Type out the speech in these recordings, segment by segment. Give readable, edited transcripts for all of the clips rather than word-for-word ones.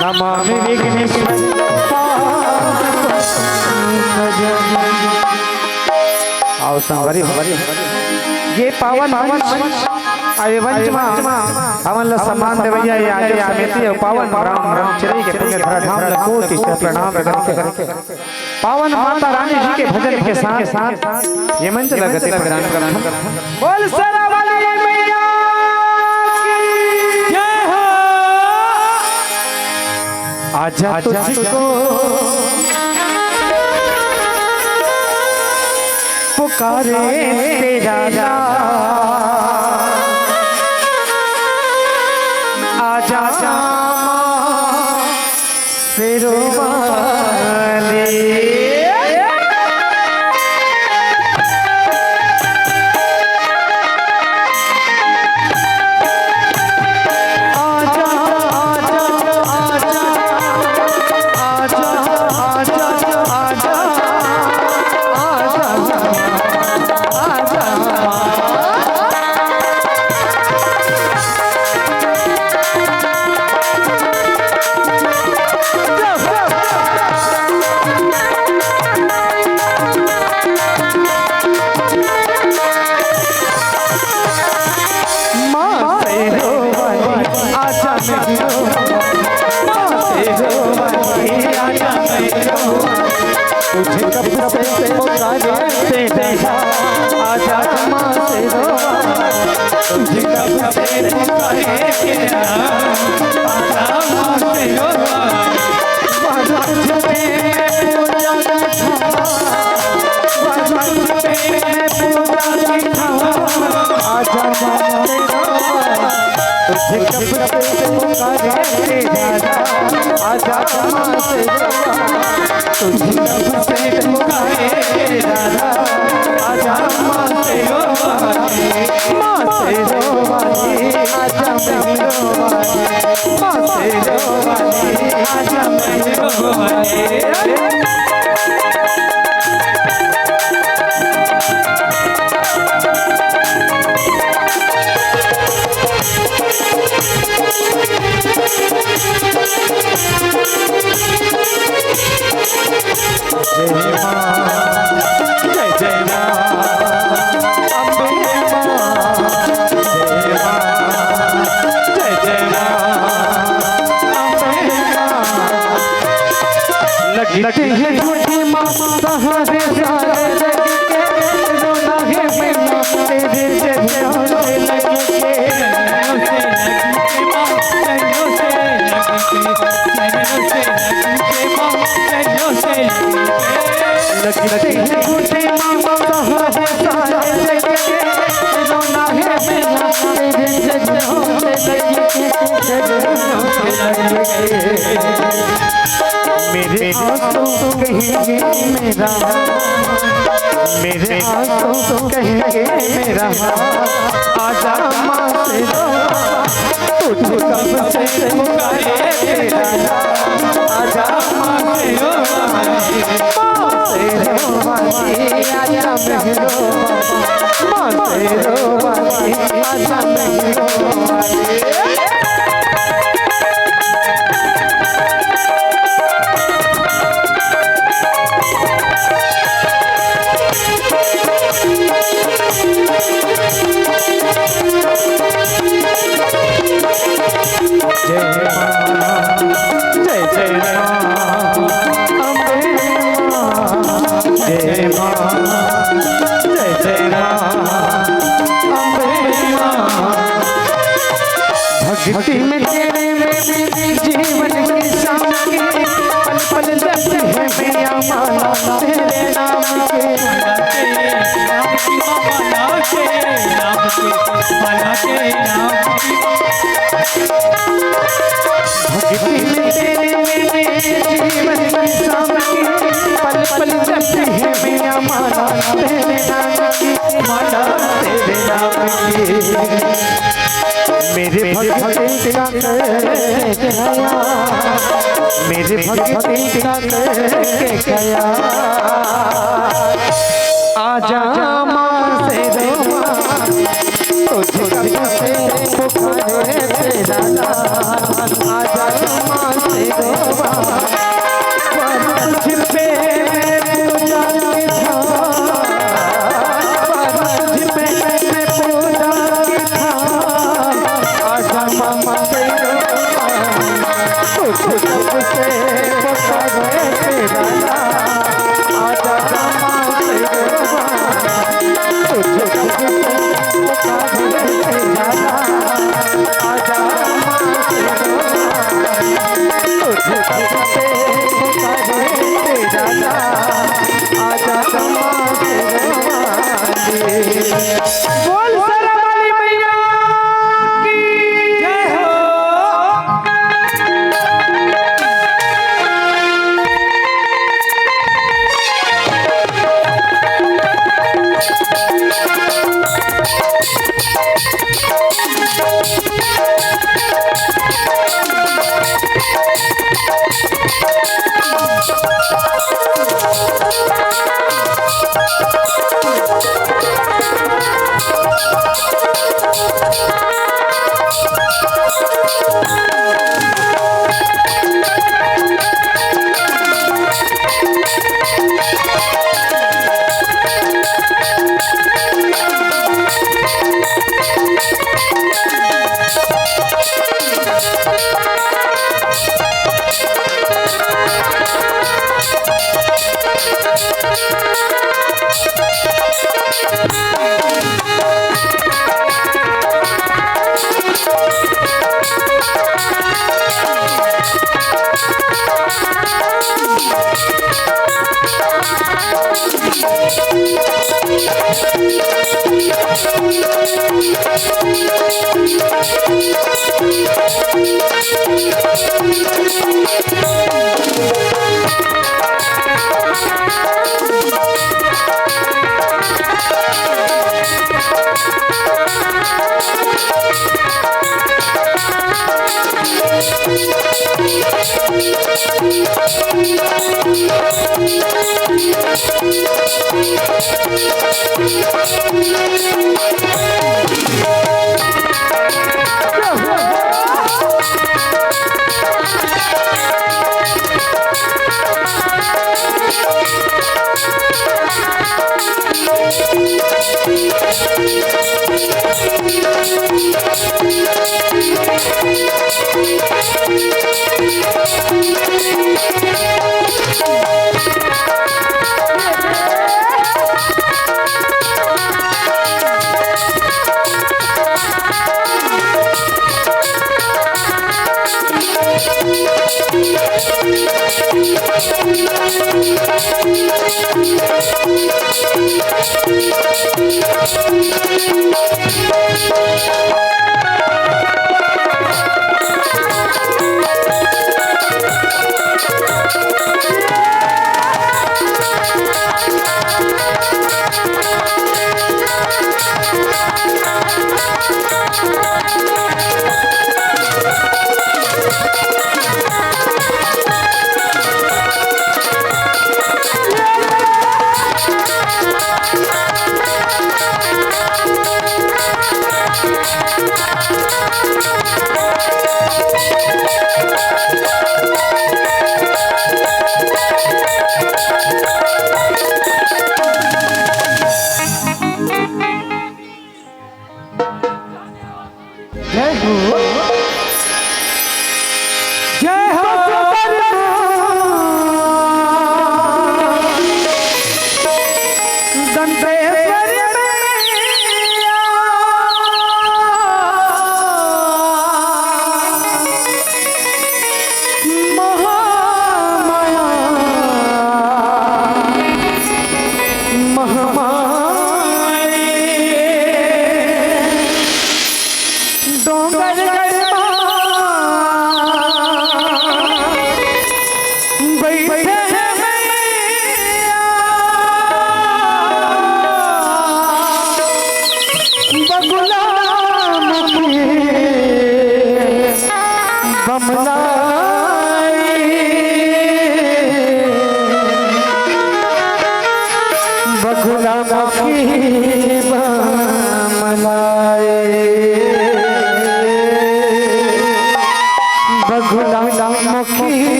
नमामि विघ्नेश्वर आओ संवरी ये पावन आये वंच हवन ल सम्मान देवैया ये आगे समिति पावन राम ब्रह्मचर्य के पुण्य धरा धाम लकोटि से प्रणाम करके पावन माता रानी जी के भजन के साथ ये मंच लगते प्रदान करना बोल सरा वाली मैया की जय हो। आजा तुझको पुकारे तेरा आजा शेरों वाले तुझे कब से पुकारे तेरा आजा मां से रो तुझे कब से पुकारे तेरा आजा मां से रो बाजा तुझे पूजा आजा मां से रो तुझे कब से पुकारे तेरा आजा मां से रो तुझे कब से पुकारे तेरा आजा मां से रो मां से रो आजा मैं रो मां से रो आजा मैं रो जय मां जय जय मां अम्बे मां जय मां जय जय मां अम्बे मां लगते हैं झूठी मां सहारे सारे लगे रोना है मैया तेरे चरणों से लगे लगते हैं झूठे मां सहारे सारे लगे रोना है मैया तेरे चरणों से लगे मेरे आंसू कहेंगे मेरा मेरे आंसू कहेंगे मेरा आजा मां से रो तुझे कब से पुकारे तेरा आजा मां से रो मां से रो आजा मैं रो मां से रो आजा मैं रो जय मां जय जय मां अम्बे मां जय मां जय जय मां अम्बे मां भक्ति में तेरे जीवन की शांति पल पल लगती है मैया माला तेरे नाम के नाम की माला के नाम की माला के नाम की भक्ति में तेरे जीवन की शांति पल पल लगती है मैया माला तेरे नाम की माला तेरे नाम की मेरे भक्ति का मेरे भक्ति का गया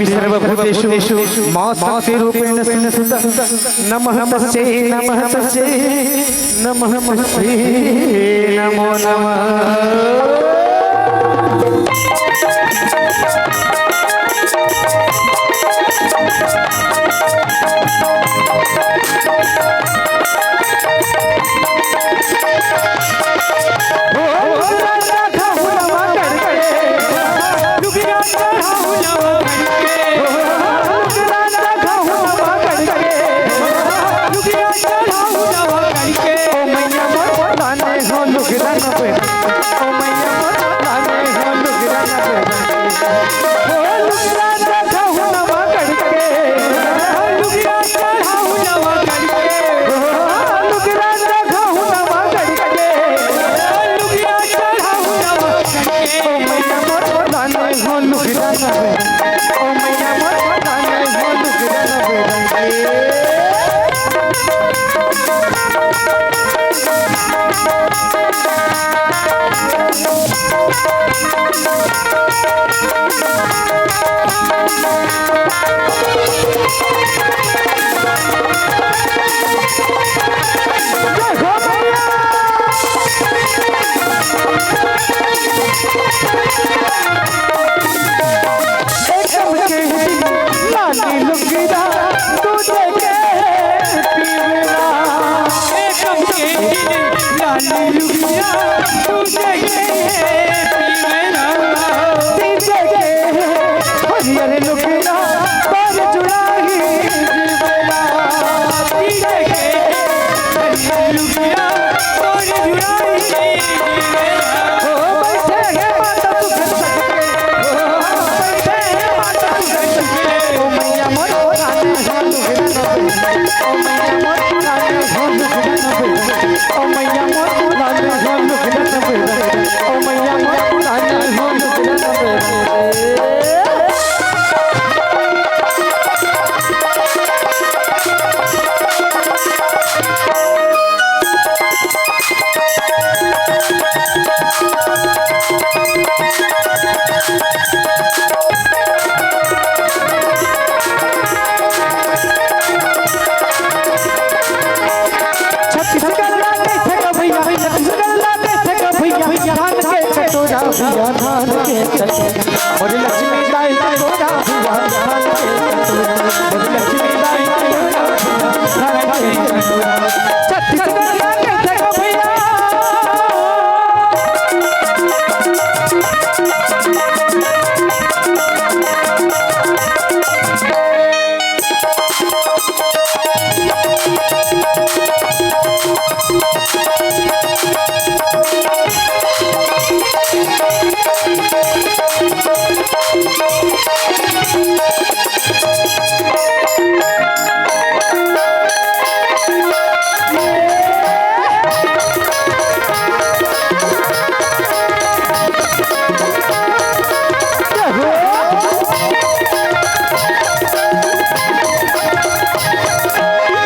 सर्वभूतेषु मां नमः तस्यै नमः तस्यै नमः तस्यै नमो नमः। मुझे लक्ष्मी दाई गोरा मुझे लक्ष्मी दाई छत्तीसगढ़ भैया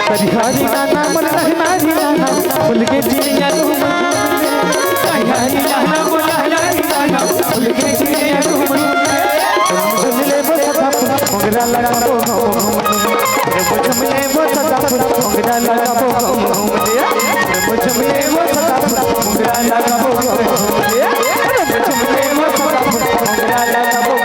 हरी नाना मन हरी नाना फूल के चिड़िया हरी नाना बोल हरी नाना फूल के चिड़िया ले बोल मोगरा लगा बो मुझे वो सदा मोगरा लगा बो मुझे वो सदा मोगरा लगा बो मुझे वो सदा मोगरा लगा बो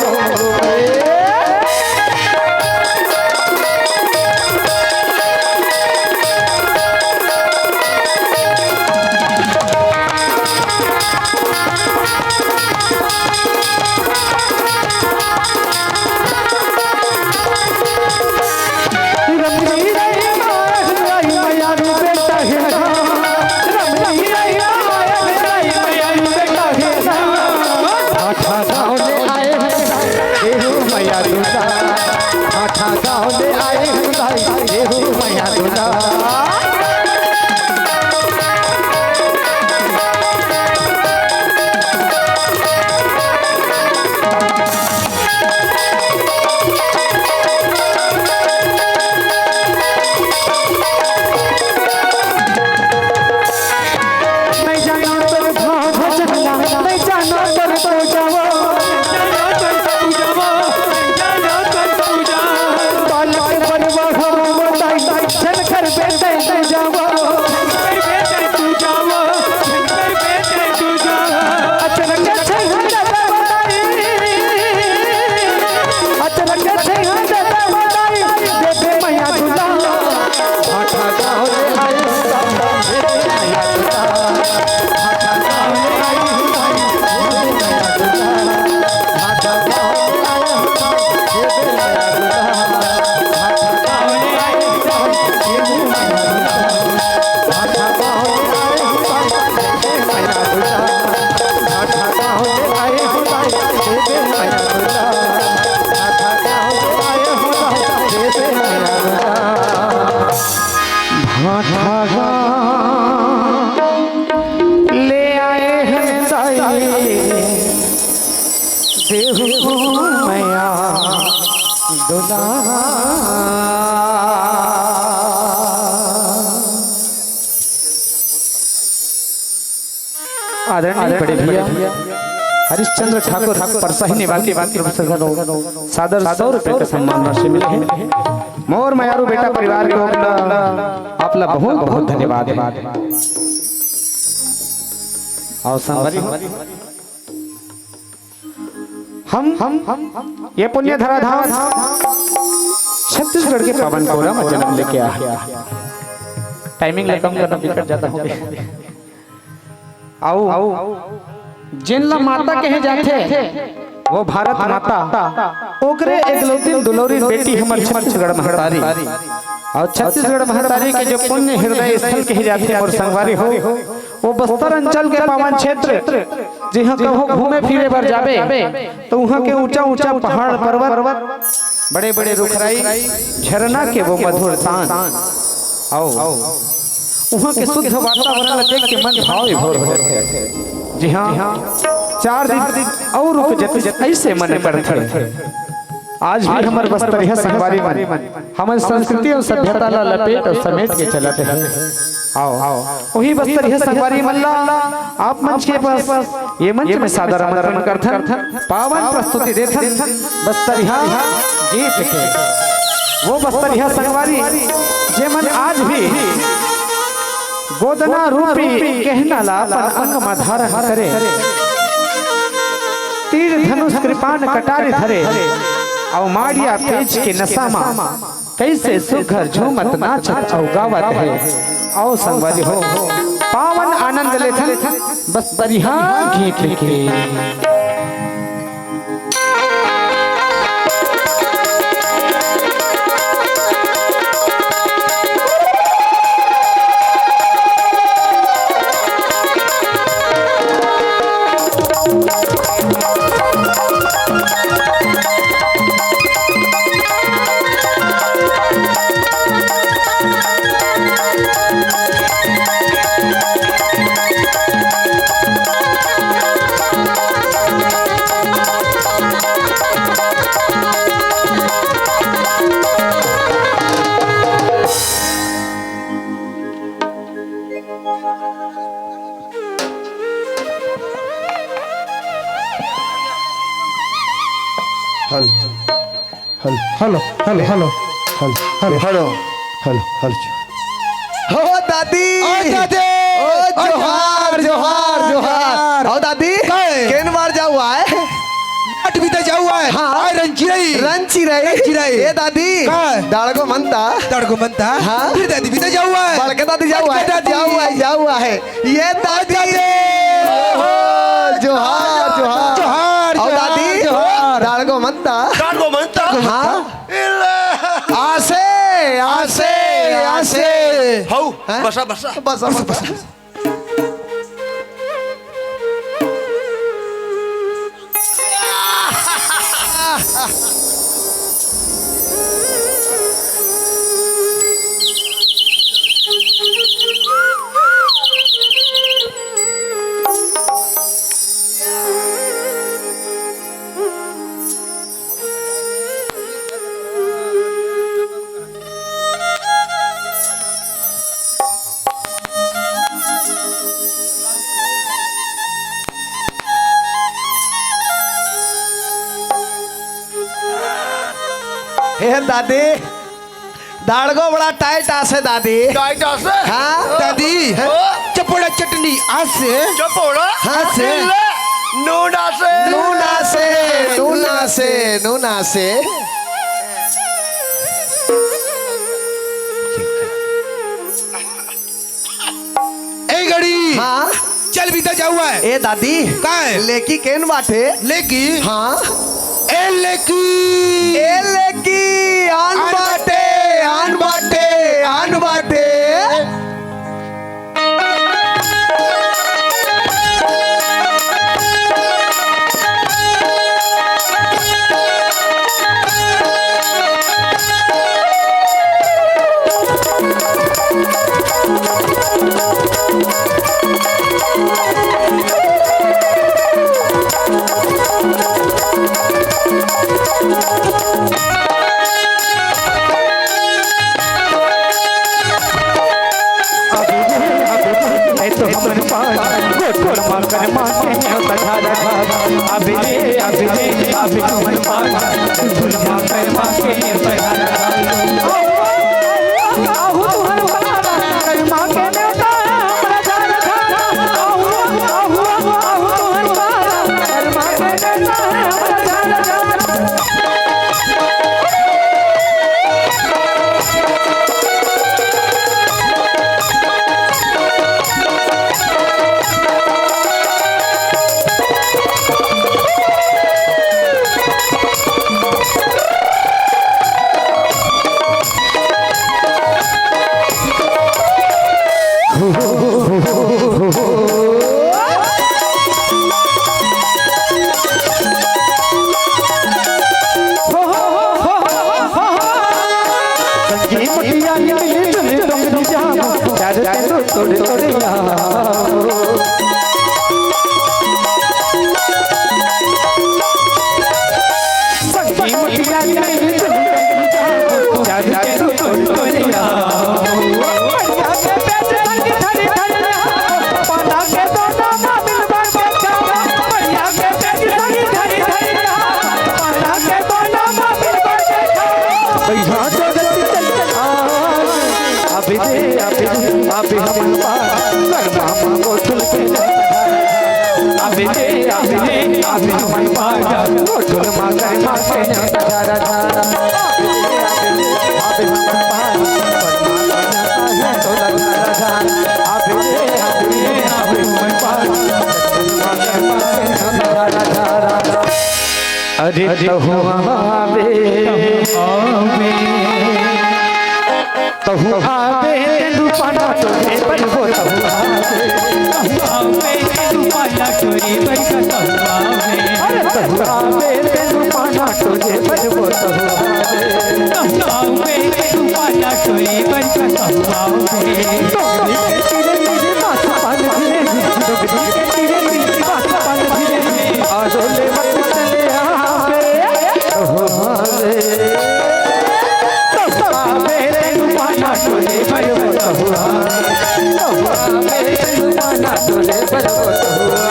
ले आए हैं देहु मैया दुला आदरणीय बड़े भैया हरिश्चंद्र ठाकुर परसाही निवासी सादर 100 रुपए का सम्मान राशि मिले हैं। मोर मयारू बेटा परिवार के आपला बहुत बहुत धन्यवाद और संगरी हम ये पुण्य धरा धाम छत्तीसगढ़ के पावन कोरा में जन्म लेके आए। टाइमिंग ले कम करना बिगड़ जाता हो। आओ जिनला माता कहे जाते वो भारत माता ओकरे एकलौती दुलौरी बेटी हमर छत्तीसगढ़ महतारी और छत्तीसगढ़ महतारी के जो पुण्य हृदय स्थल कहे जाते और संगवारी हो वो बस्तर अंचल के पावन क्षेत्र जहाँ कहो घूमे फिरे पर जाबे तो वहाँ के ऊंचा ऊंचा पहाड़ पर्वत बड़े बड़े रुखराई झरना के वो मधुर तान आओ वहाँ के शुद्ध वातावरण देख के मन भाव विभोर हो जाते हैं। जी हाँ 4 दिन और रुक जाते ऐसे मन करते। आज भी हमारे बस्तरिया संगवारी मन हमारी संस्कृति और सभ्यता ला लपेट और समेट के चलाते हैं। आओ वही बस्तरिया संगवारी मल्ला आप मंच के पास ये मंच में सादर आमंत्रण करथन पावन प्रस्तुति देथन बस्तरिया गीत के वो बस्तरिया संगवारी जे मन आज भी गोदना रूपी कहना ला अंग में धारण करे तीर धनुष कृपान कटारी धरे और माड़िया पेच के नशा मा कैसे सुघर झूमत नाचत और गावत है। आओ संगवारी हो पावन आनंद लेथन बस बरिहा गीत के। Hello hello hello hello hello hello hello हो दादी ओ जोहार जोहार जोहार हो दादी केन मार जाऊआ है आठ बीते जाऊआ है हाँ रंची रही ए दादी दाड़को मनता हाँ फिर दादी बीते जाऊआ है बड़के दादी जाऊआ है ये दादी जोहार जोहार जोहार हो दादी दाड़को मनता हाँ आसे हौ बसा हे दादी दाड़को बड़ा टाइट आसे दादी हाँ दादी चपोड़ा चटनी आसे हाँ से नूना से ए गड़ी हाँ चल बीता जाऊआ है ए दादी का है लेकी केन बाटे लेकी हाँ ए लेकी आन बाटे तू थोड़ी थोड़ी अभी हम गोठुल के अभी हम गोठुल माकर माके धारा धारा अभी अरे तहु आवे रूपाना तोरे पर हो तहु आवे रूपाना तोरे पर तहु आवे रूपाना तोरे पर हो तहु आवे रूपाना तोरे पर तहु आवे तेरे मेरे माथा पाल धीरे तेरे मेरे माथा पाल धीरे आजोले मत चले आवे तहु आवे तोले पर हो तहुआ मेरे रूपाना तोले पर हो तहुआ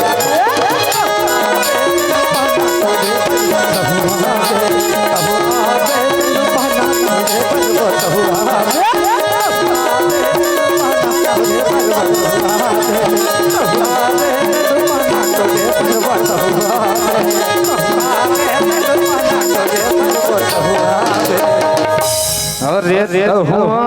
अरे रे हुआ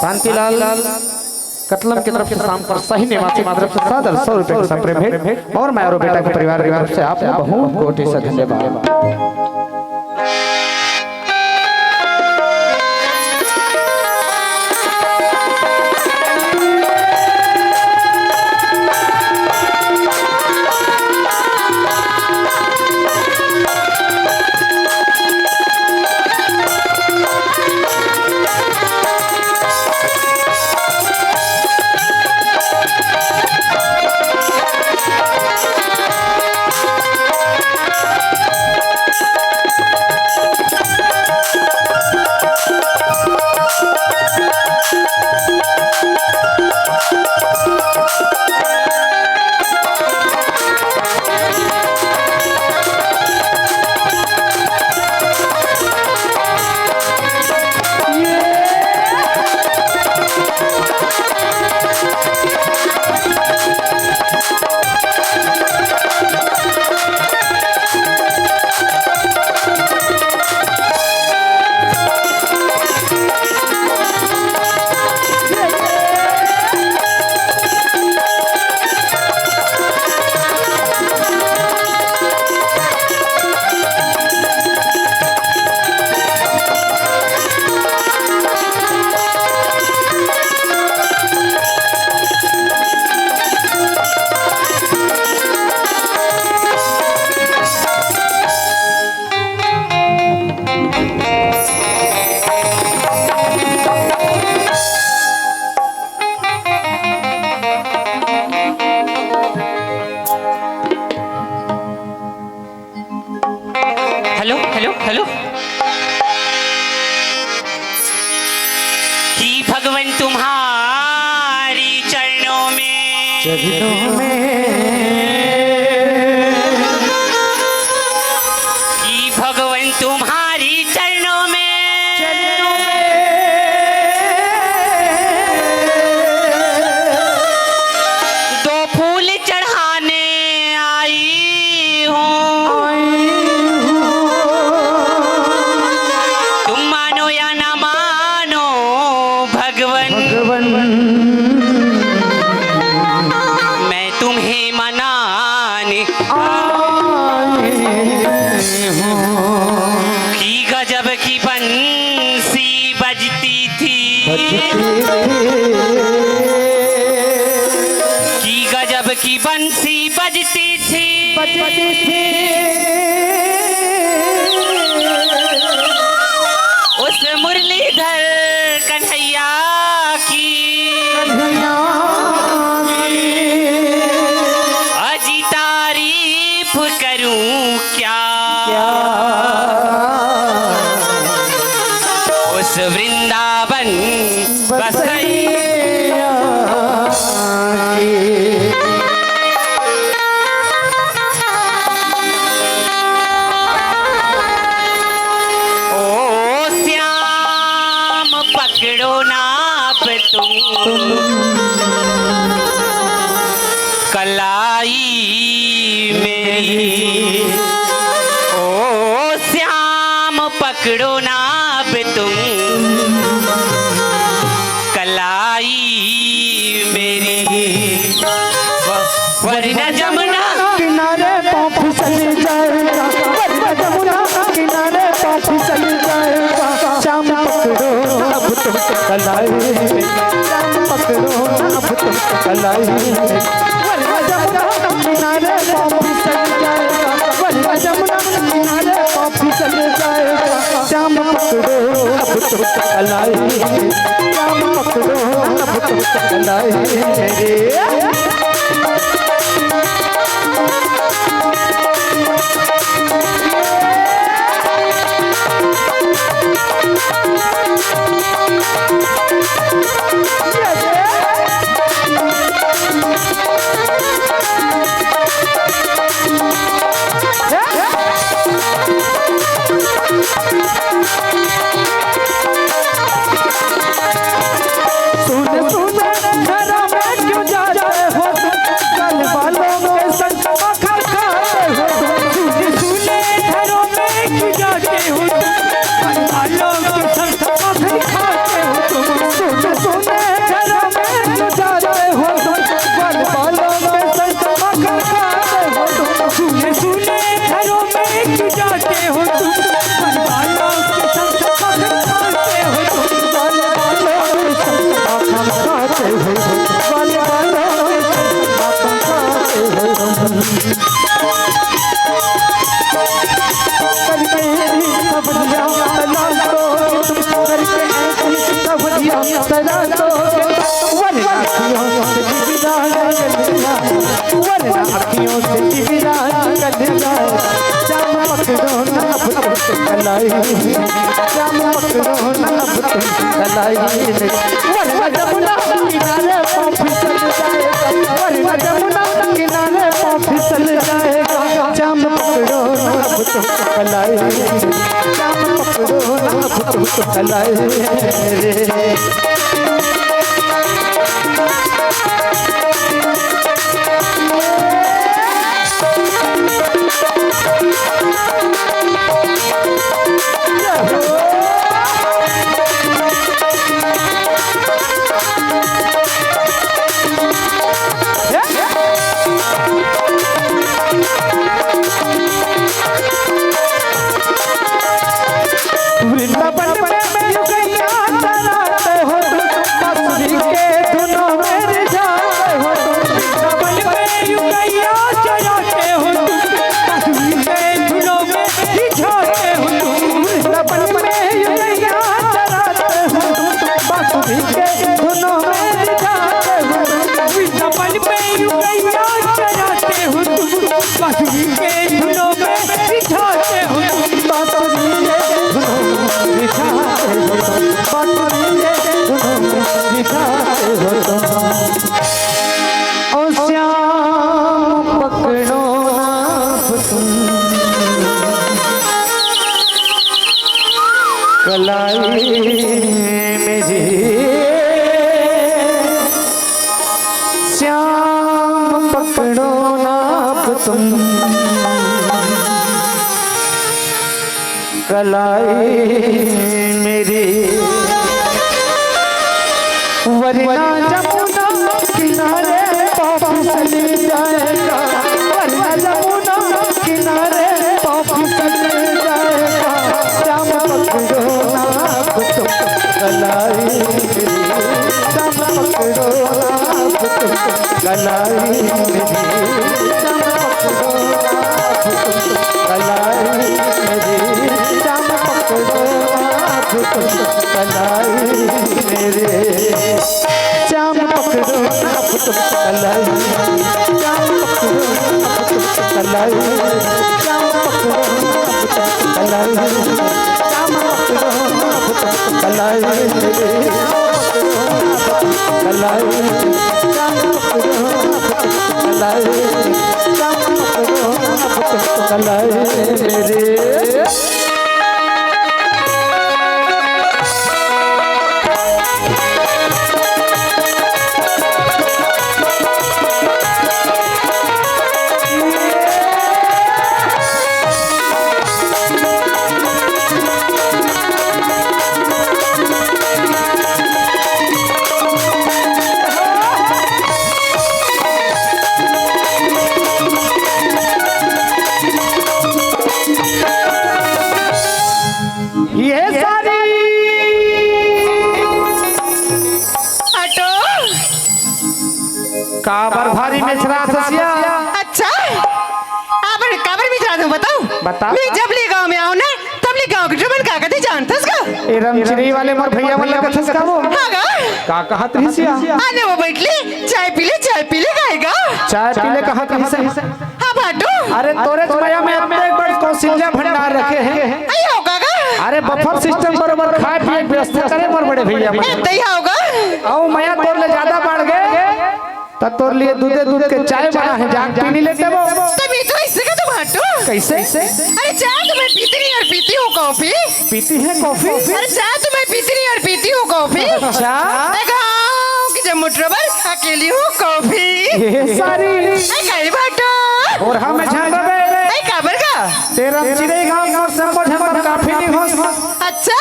शांतिलाल कतलम की तरफ से शाम पर सही निवासी मात्र से 100 रुपए का प्रेम भेंट और मैं और बेटा के परिवार की तरफ से आपको बहुत कोटि से धन्यवाद। हेलो कि भगवान तुम्हारी चरणों में कि भगवान तुम्हारी चरणों में दो फूल चढ़ाने आई हूँ। तुम मानो या ना मानो भगवान मैं तुम्हें मना की बंसी बजती थी उस मुरलीधर कन्हैया की अजी तारीफ करूं क्या उस वृंदावन बसैया ओ श्याम पकड़ो नाप तुम कलाई मेरी ओ श्याम पकड़ो नाप तुम कलाई मेरी वरना जमुना किनारे पाँव फिसल जाएगा वरना जमुना किनारे पाँव फिसल जाएगा श्याम पकड़ो अब तुमको कलाई श्याम पकड़ो अब तुमको कलाई वरना जमुना किनारे पाँव फिसल जाएगा वरना जमुना किनारे पाँव फिसल जाएगा श्याम पकड़ो अब तुमको कलाई श्याम पकड़ो अब तुमको कलाई कलाई मेरी वरना जमुना किनारे पाँव फिसल जाएगा वरना जमुना किनारे पाँव फिसल जाएगा श्याम पकड़ो नाप तुम कलाई मेरी श्याम पकड़ो नाप तुम कलाई मेरी जाम पकड़ो कलाई मेरी जाम पकड़ो कलाई मेरे जाम पकड़ो कलाई जाम पकड़ो कलाई जाम पकड़ो कलाई जाम पकड़ो कलाई मेरे कलाई जाम पकड़ो कलाई जाम पकड़ो कलाई मेरे काबर भारी मेचरा ससिया अच्छा काबर भी जान बताओ बता मैं जब ले गांव में आऊं ना तब ले गांव के जुबन का कहते जानतस का ए रमचिरी वाले मोर भैया वाला कथस का वो हागा का कहत रहिसिया आने वो बैठले चाय पीले गाएगा चाय पीले कहत रहिसे हां बाटू अरे तोरे माया में इतने बड़ कौशल्या भंडार रखे हैं आई होगा का अरे बफर सिस्टम बरोबर खाए पिए व्यवस्था करे मोर बड़े भैया तई होगा आओ माया तोर ले ज्यादा बढ़ गए तब तोर लिए दूध के चाय बना है जाग पी नहीं लेते वो तभी तो इससे का तो बाटू कैसे अरे चाय तो मैं पीती नहीं और पीती हूँ कॉफी पीती है कॉफी अरे चाय तो मैं पीती नहीं और पीती हूँ कॉफी अच्छा कि जब मुट्रबर अकेली हूँ कॉफी ये सारी कई बाटू और हम झंडा बे काबर का तेरा चिड़ै गांव मोर संबो झंडा काफी नहीं हो अच्छा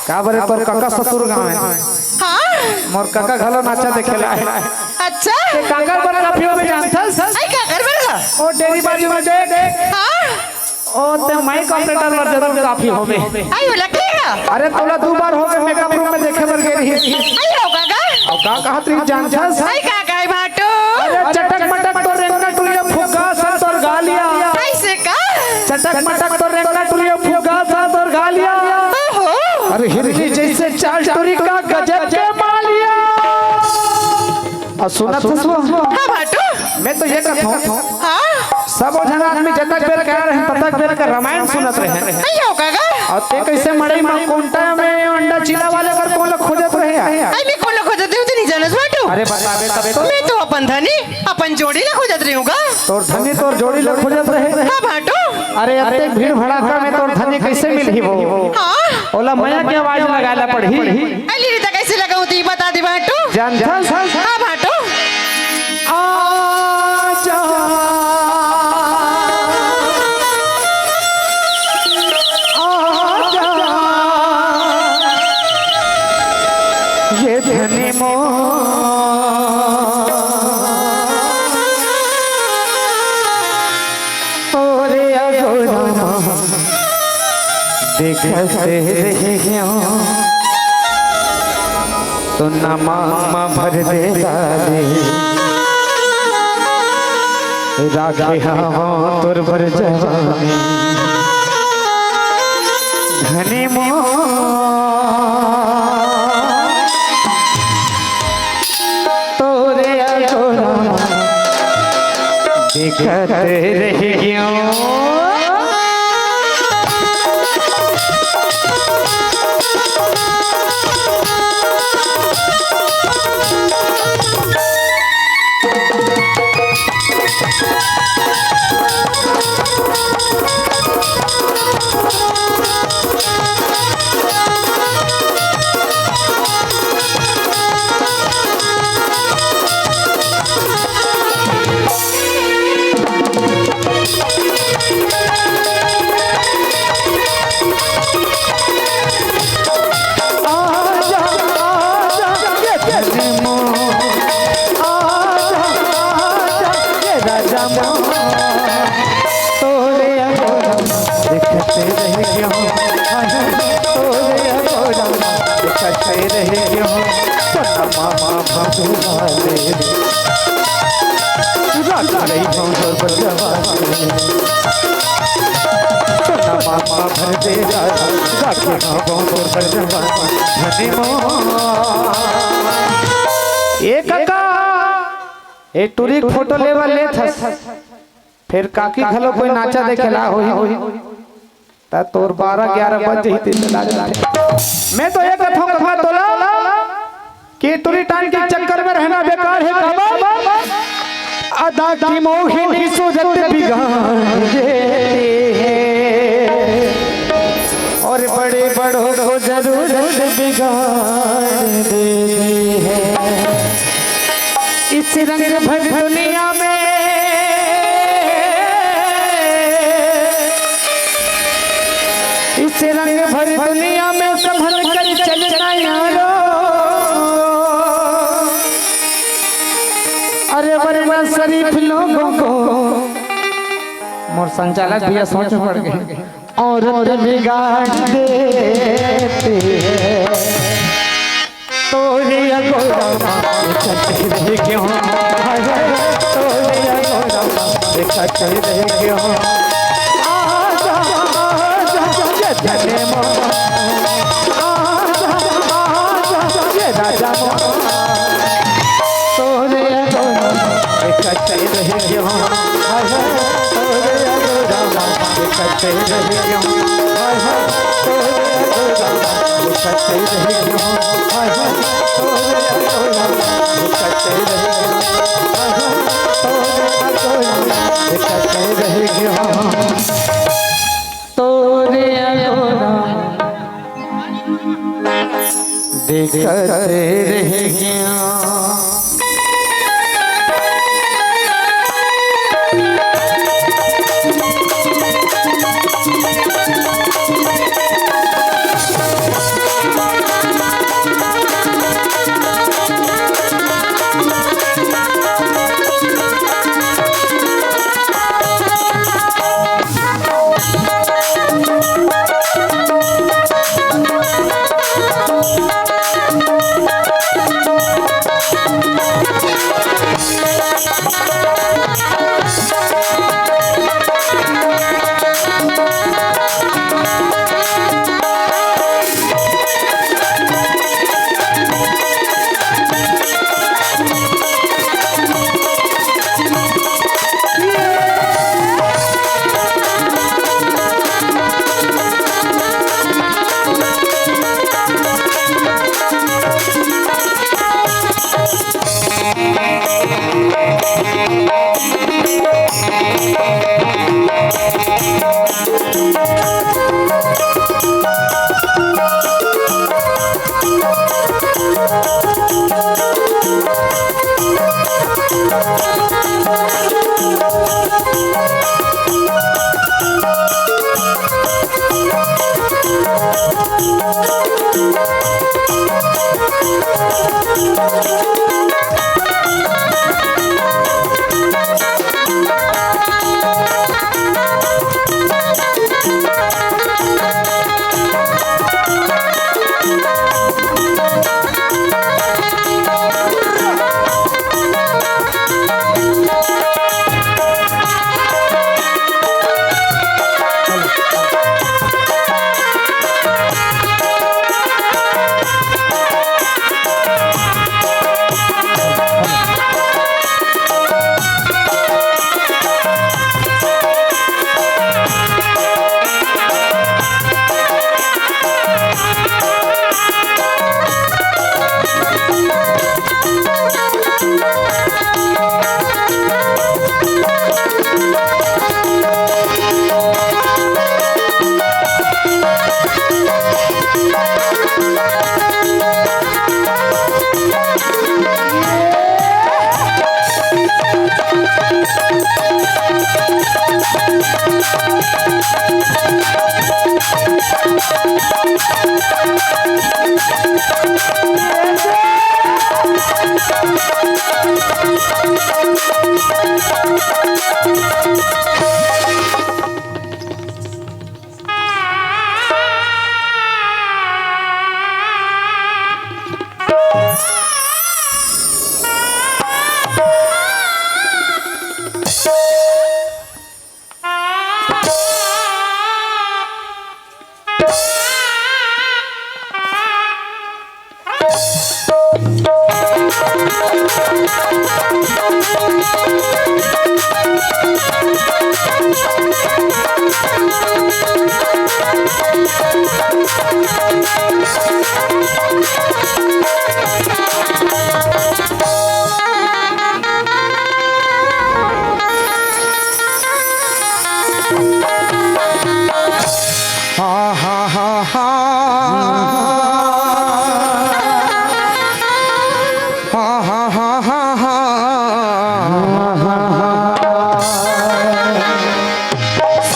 काबर तोर काका ससुर गांव है हाँ मोर काका घलो नाचा देखेला अच्छा काका पर काफी में जानथस आई काकर बरगा ओ डेरी बाजू में देख हाँ ओ ते माइक ऑपरेटर पर जरूर काफी होवे आई लगेगा अरे तोला दो बार हो गए मेकअप रूम में देखे बर गई रही आई होगा का और का कहत रही जानथस आई काका बाटू अरे चटक मटक तो रेंगा टुलिया फुगा सा तोर गालिया ऐसे का चटक मटक तो रेंगा टुलिया फुगा सा तोर गालिया ओहो अरे हिरनी जैसे चाल टोरी का गजब के मालिया और सुनत हसवा हाँ बाटू मैं तो ये कहता हूँ हाँ सब जन आदमी जतक बेर कह रहे हैं ततक बेर का रामायण सुनत रहे आई होगा का और ते कैसे मड़ई में कोंटा में अंडा चिला वाले कर कौन लोग खोजत रहे आई मैं कौन खोजत रही हूँ नहीं जानस बाटू अरे बताबे तबे तो मैं तो अपन धनी अपन जोड़ी ला खोजत रही हूँ का तोर धनी तोर जोड़ी लोग खोजत रहे हाँ बाटू अरे अत्ते भीड़ भड़ाका में तोर धनी कैसे मिलही वो हाँ ओला मया की आवाज लगाला पड़ी आई लीता कैसे लगाऊं ती बता दे बाटू जानथस हाँ बाटू आजा आजा ये धनी मो ओरे अगोरा देखते रहियो तो नमा भर दे रे राखे हाँ तोर भर जवानी घनी मो तोरे अगोरा देखते रहियो रहे क्यों मामा भगवान राजा रही भौंकर बजवा सोना मामा भर दे राजा राखे भौंकर बजवा धने ए काका ए टूरी फोटो लेवा ले थस फिर काकी खलो कोई नाचा देखेला होई ता तोर 12-11 बज जही चला जाए। मैं तो एक कथों कथा तोला कि टूरी टाइम के चक्कर में रहना बेकार है काबा अदा की मोहिनी सूरत बिगाड़ देती है और बड़े बड़ों को जरूरत बिगाड़ देती है। इस रंग भर दुनिया में इस रंग भर दुनिया में संभल कर चलना यारो अरे वरना शरीफ लोगों को मोर संचालक भैया सोच पड़ गए औरत बिगाड़ देती है तो ये गोरा रहे क्यों तो ये गोरा रहे क्यों आजा आजा जने मो आजा आजा ये राजा मो तो ये गोरा रहे क्यों आजा तो ये गोरा रहे क्यों आजा तो ये गोरा रहे क्यों आजा देखते रह गया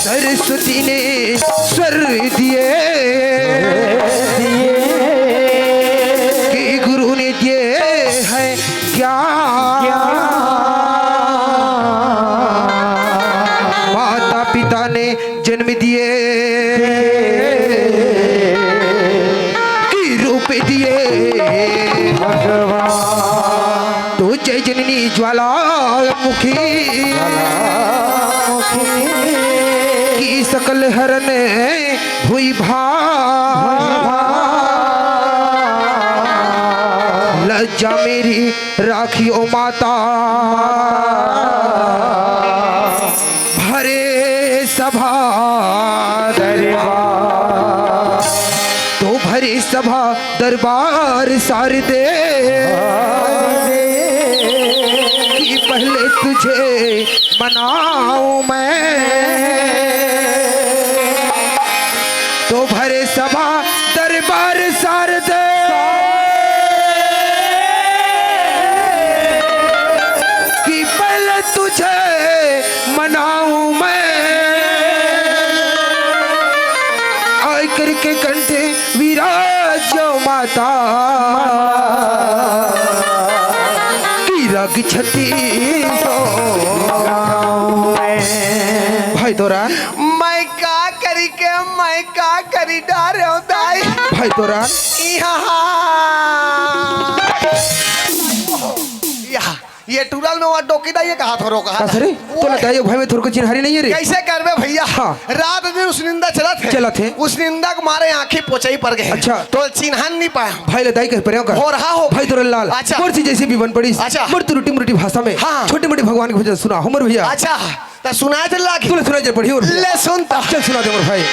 सरस्वती ने स्वर दिए कि गुरु ने दिए है ज्ञान, माता पिता ने जन्म दिए कि रूप दिए तो जय जननी ज्वाला मुखी की सकल हरण हुई लज्जा मेरी राखी ओ माता, भरे सभा दरबार तो भरे सभा दरबार शारदे कि पहले तुझे मनाऊं मैं, तो भरे सभा दरबार शारदे कि पहले तुझे मनाऊं मैं, आय करके कंठे विराजो माता की रग छती भाई तोरा मैं का करी के मैं का करी डारे दाई भाई तोरा यहाँ ये टूरल में वहाँ डोकी दा ये कहा थोरो कहा सरे तो लगता है भाई में थोड़ा चिन्हारी नहीं है रे कैसे करबे भैया। हाँ। रात दिन उस निंदा चला थे उस निंदा के मारे आंखें पोछई पड़ गए। अच्छा। तो चिन्हान नहीं पाया भाई लदाई कह पर हो रहा हो भाई तोरा लाल अच्छा। मोर सी जैसे भी बन पड़ी अच्छा। मोर तुरुटी मुरुटी भाषा में हाँ। छोटे मोटे भगवान के भजन सुना हमर भैया अच्छा तो सुनाए चल लागी तूने सुना जब पढ़ी और ले सुनता चल सुना दे मोर भाई।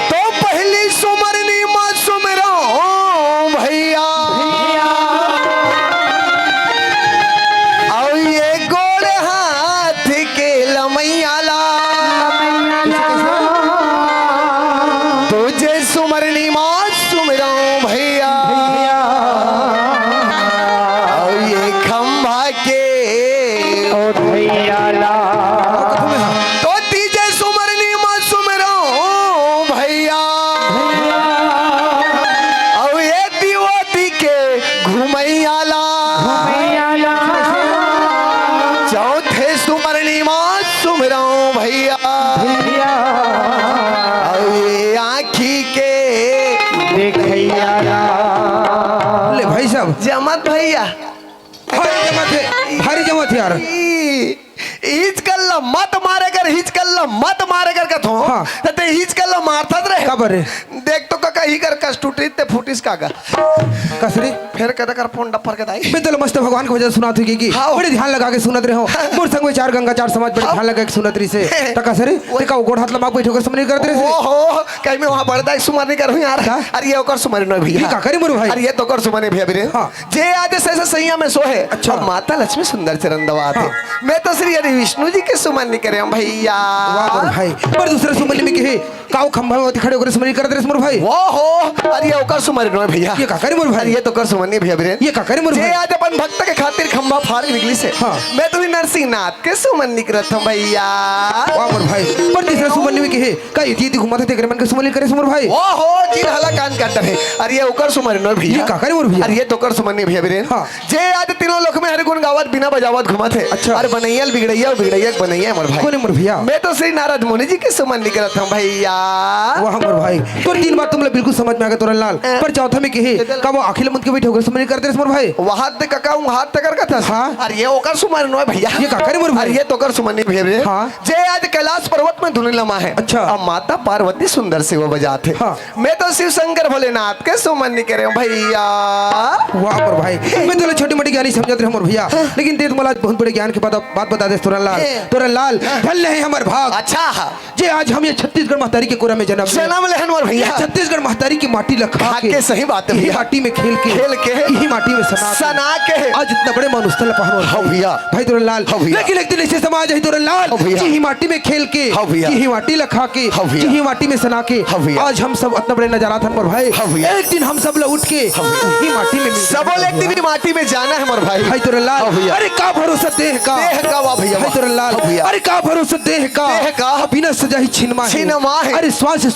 तो पहली सुमरनी माँ सुमरो भैया और ये गोड़ हाथ के लमैयाला तुझे सुमरनी माँ सुमरो भैया और ये खंभा के तो तीजे सुमरनी माँ सुमरो भैया और ये दीवाती के घुमैयाला चौथे सुमरनी माँ सुमरो भैया और ये आँखी के ले भाई साहब जमत भैया भारी जमत है यार हिच कल्ला मत मारे कर हिच कल्ला मत मारे कर कथो हाँ। ते हिच कल्ला मारता रहे खबर है देख तो का ही कर कष्ट टूटी ते फूटिस कागा कसरी फिर कहता कर फोन डफर के दाई मैं तो मस्त भगवान के वजह सुना थी कि हाँ। बड़े ध्यान लगा के सुनत रहे हो मोर संग में चार गंगा चार समाज बड़े ध्यान लगा के सुनत रही से टका सरे ते का गोड़ हाथ लगा बैठो कर समझ करते रहे ओहो कहीं में वहां बड़दा सुमर नहीं कर यार का? अरे ये ओकर सुमर नहीं भैया ये का करे मोर भाई अरे ये तो कर सुमर नहीं भैया बिरे हाँ। जे आज से सैया में सोहे अच्छा। और माता लक्ष्मी सुंदर चरण दवा थे हाँ। मैं तो श्री हरि विष्णु जी के सुमर नहीं करे भैया वाह मोर भाई पर दूसरे सुमन में के काऊ खंभा में खड़े होकर समझ करते रहे मोर भाई वो हो अरे ये ओकर सुमर नहीं भैया ये का करे मोर अरे भाई ये तो कर सुमर नहीं भैया बिरे ये का करे मोर जे भाई आज अपन भक्त के खातिर खंभा फाड़ के निकली से हाँ। मैं तो नरसिंहनाथ के सुमन निकलत हूं भैया वाह मोर भाई पर तीसरा सुमन में के का इति घुमाते थे मन के सुमन करे मोर भाई ओ हो जी हला कान काटता है अरे ये ओकर सुमर नहीं भैया ये का करे मोर भैया अरे ये तो कर सुमन नहीं भैया बिरे हाँ। जे आज तीनों लोक में हर गुण गावत बिना बजावत घुमा थे अच्छा। अरे बनैयल बिगड़ैया बिगड़ैया बनैया मोर भाई कौन है मोर भैया मैं तो श्री नारद मुनि जी के सुमन निकलत हूं भैया वाह मोर भाई तो तीन बात तुमने बिल्कुल समझ में आ गया तोरा लाल पर चौथा में के का वो अखिल मंद के बैठे होकर समझ करते रहे मोर भाई वहां ते कका हाथ तक कर था हाँ। अरे ये ओकर सुमन नहीं भैया ये का करे मोर भाई अरे ये तो कर सुमन नहीं भैया बिरे हाँ। जे आज कैलाश पर्वत में धुनी लमा है अच्छा। अब माता पार्वती सुंदर से वो बजाते हाँ। मैं तो शिव शंकर भोलेनाथ के सुमन नहीं करे भैया वाह मोर भाई मैं तो छोटी मोटी ज्ञानी समझत रहे मोर भैया लेकिन ते मला बहुत बड़े ज्ञान के बात बता दे तोरा लाल धन है हमर भाग अच्छा जे आज हम ये छत्तीसगढ़ महतारी के कोरा में जन्म लेहन मोर भैया। छत्तीसगढ़ महतारी की माटी लखा के सही बात है यही भैया। माटी में खेल के यही माटी में सना के आज इतना बड़े मनुष्य पहनो हाँ भैया। भाई तुरनलाल हाँ भैया। लेकिन एक दिन ऐसे समाज है तुरनलाल हाँ भैया। यही माटी में खेल के हाँ भैया। यही माटी लखा के हाँ भैया। यही माटी में सना के हाँ भैया। आज हम सब इतना बड़े नजारा था मोर भाई हाँ भैया। एक दिन हम सब लोग उठ के यही माटी में सब एक दिन माटी में जाना है मोर भाई। भाई तुरनलाल हाँ भैया। अरे का भरोसा देह का वाह भैया भाई तुरनलाल हाँ भैया। अरे का भरोसा देह का बिना सजा ही छिनमा है। अरे श्वास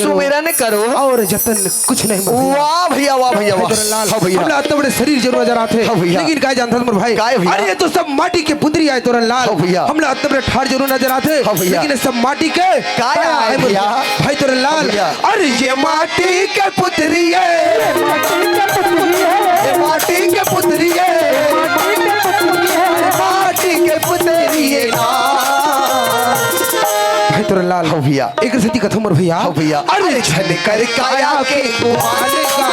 सुमिरन करो और जतन कुछ नहीं वाह भैया वाह भैया वाह हाँ भैया हम इतना बड़े शरीर जरूर नजर आते हाँ भैया। लेकिन क्या जानता मोर भाई अरे ये तो सब माटी के पुतरी आए तुरनलाल हाँ भैया। हम इतना बड़े ठाड़ जरूर नजर आते हाँ भैया। लेकिन ये सब माटी के काया है भैया। भाई तुरनलाल अरे ये माटी के पुतरी है माटी के पुतरी माटी के पुतरी भाई तुरनलाल हाँ भैया। एक सती कथा मोर भैया हाँ भैया। अरे छन कर काया के कुमार का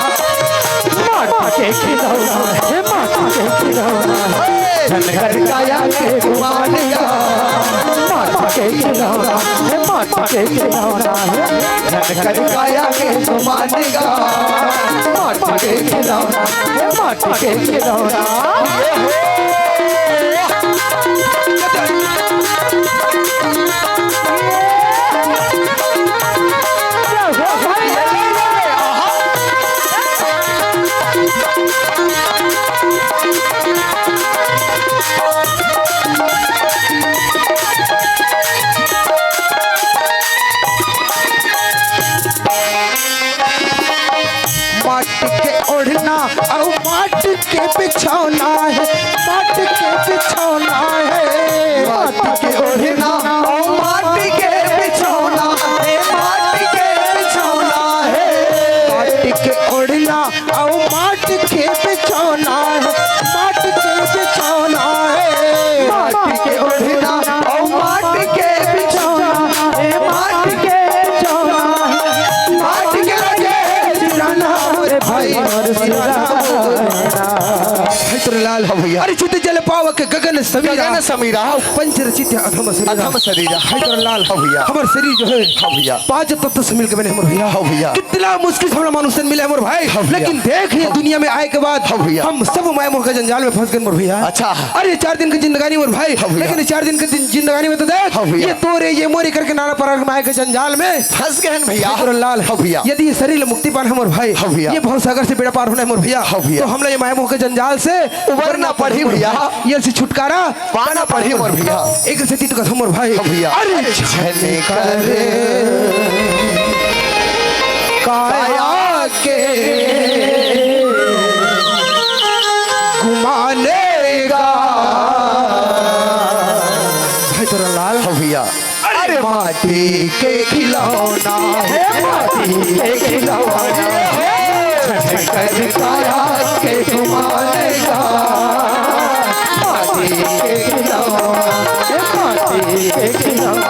काया के कुमार काया के कुमार माटी के ओढ़ना और माटी के बिछौना है माटी के बिछौना है माटी के ओढ़ना और माटी के बिछौना माटी के बिछौना है माटी के ओढ़ना और माटी के बिछौना है माटी के बिछौना है माटी के ओढ़ना और माटी के बिछौना माटी के बिछौना माटी के लगे सिराना रे भाई और सिराना भाई तुरनलाल हाँ भैया। अरे चित जल पावक गगन समीरा पंच रचित अधम अधम शरीरा भाई तुरनलाल हाँ भैया। हमार शरीर जो है हाँ भैया। पांच तत्व से मिलकर बने हमर भैया हाँ भैया। कितना मुश्किल से हमरा मनुष्य मिले हमर भाई हाँ भैया। लेकिन देख ये दुनिया में आए के बाद हाँ भैया। हम सब माया मोह के जंजाल में फंस गए मोर भैया अच्छा। अरे 4 दिन की जिंदगानी मोर भाई हाँ भैया। लेकिन 4 दिन की जिंदगानी में तो देख हाँ भैया। ये तोरे ये मोरे करके नाना प्रकार माया के जंजाल में फंस गए भैया। तुरनलाल हाँ भैया। यदि ये शरीर मुक्ति पाना हमर भाई हाँ भैया। ये भव सागर से बेड़ा पार होना है मोर भैया हाँ भैया। तो हम लोग ये माया मोह के जंजाल से उबरना पड़ी भैया। ये से छुटकारा पाना पड़ी मोर भैया। एक सती तो कथा मोर भाई हाँ भैया। अरे छने कर काया के घुमानेगा भाई तुरनलाल हाँ भैया। अरे माटी के खिलौना है माटी के खिलौना है काया के घुमानेगा माटी के खिलौना है माटी के खिलौना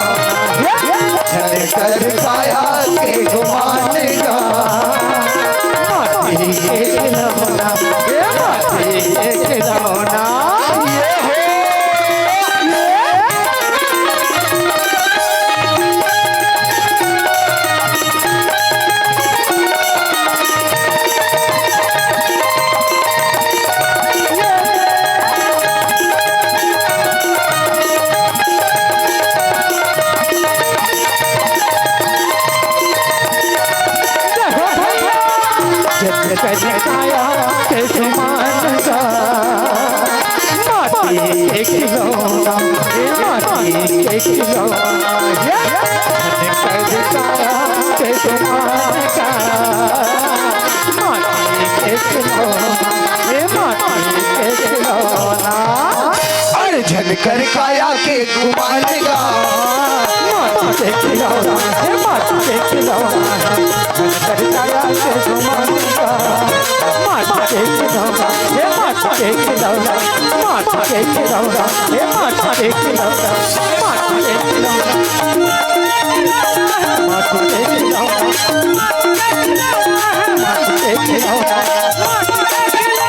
कर काया के घुमानेगा माटी के खिलौना है माटी के खिलौना अरे झनकर काया के घुमानेगा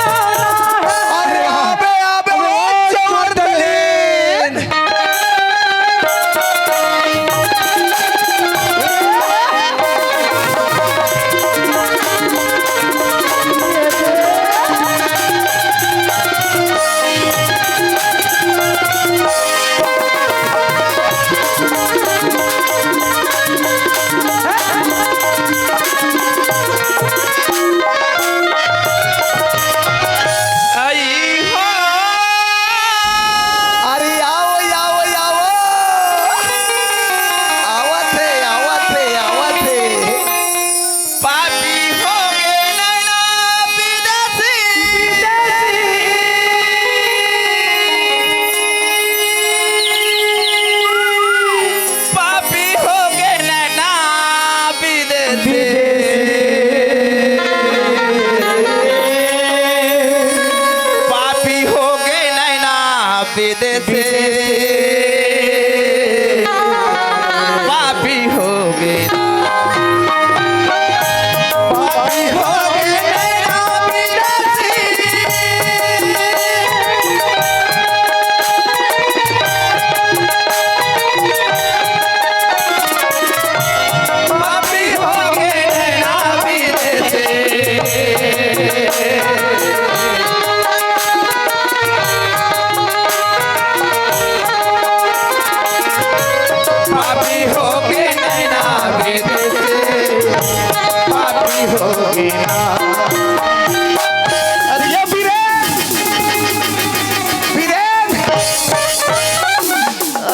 अरे आबे आबे ओ जमर्दन विदेशी पापी हो गए पापी हो गए नैना विदेशी पापी हो गए नैना विदेशी पापी हो गए नैना विदेशी पापी हो गए ना अरे ये वीरेन वीरेन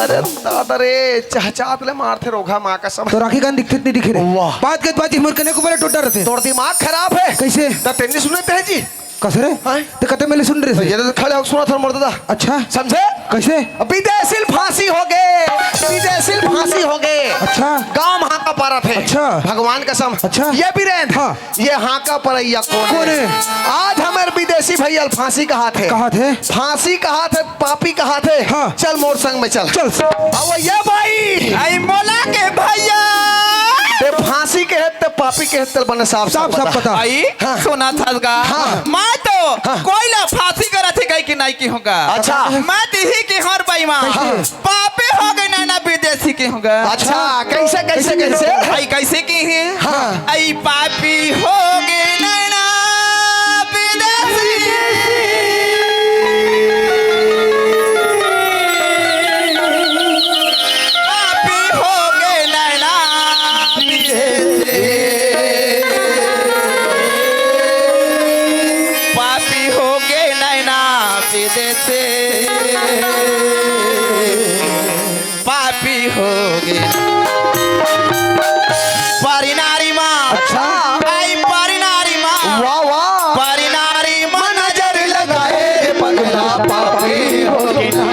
अरे दादा रे चहचात ले मारते रोगा माँ का सब तो राखी खान दिखते नहीं दिखे रहे वाह। बात के बात हिमर करने को बोले टोटा रहते तोर दिमाग खराब है कैसे तो तेनी सुने थे जी कस रे हाँ? तो कते मेले सुन रहे थे ये तो खड़े हो सुना था मर्दा अच्छा समझे कैसे विदेशी फांसी हो गए विदेशी फांसी हो गए अच्छा गांव हाका पारा थे अच्छा। भगवान कसम अच्छा। ये वीरेन हाँ। ये हाका परैया कौन कौन है? है आज हमारे विदेशी भैया फांसी कहा थे कहा थे फांसी कहा थे पापी कहा थे हाँ। चल मोर संग में चल चल अब ये भाई आई मोला के भैया ते फांसी के है ते पापी के है बने साफ साफ साफ पता आई हाँ। सुना था का हाँ। मैं तो हाँ। कोई ना फांसी करा थे कहीं की नहीं की होगा अच्छा। मैं तिही की हर भाई माँ कैसे? पापे हो गए ना विदेशी की होगा अच्छा कैसे कैसे कैसे आई कैसे की है हाँ। आई पापी हो गए ना विदेशी पापी हो गए नैना पापी हो गए नैना विदेशी पापी हो गए परिनारी माँ अच्छा। आई परिनारी माँ वाह वाह परिनारी माँ नजर लगाए पगला पापी हो गया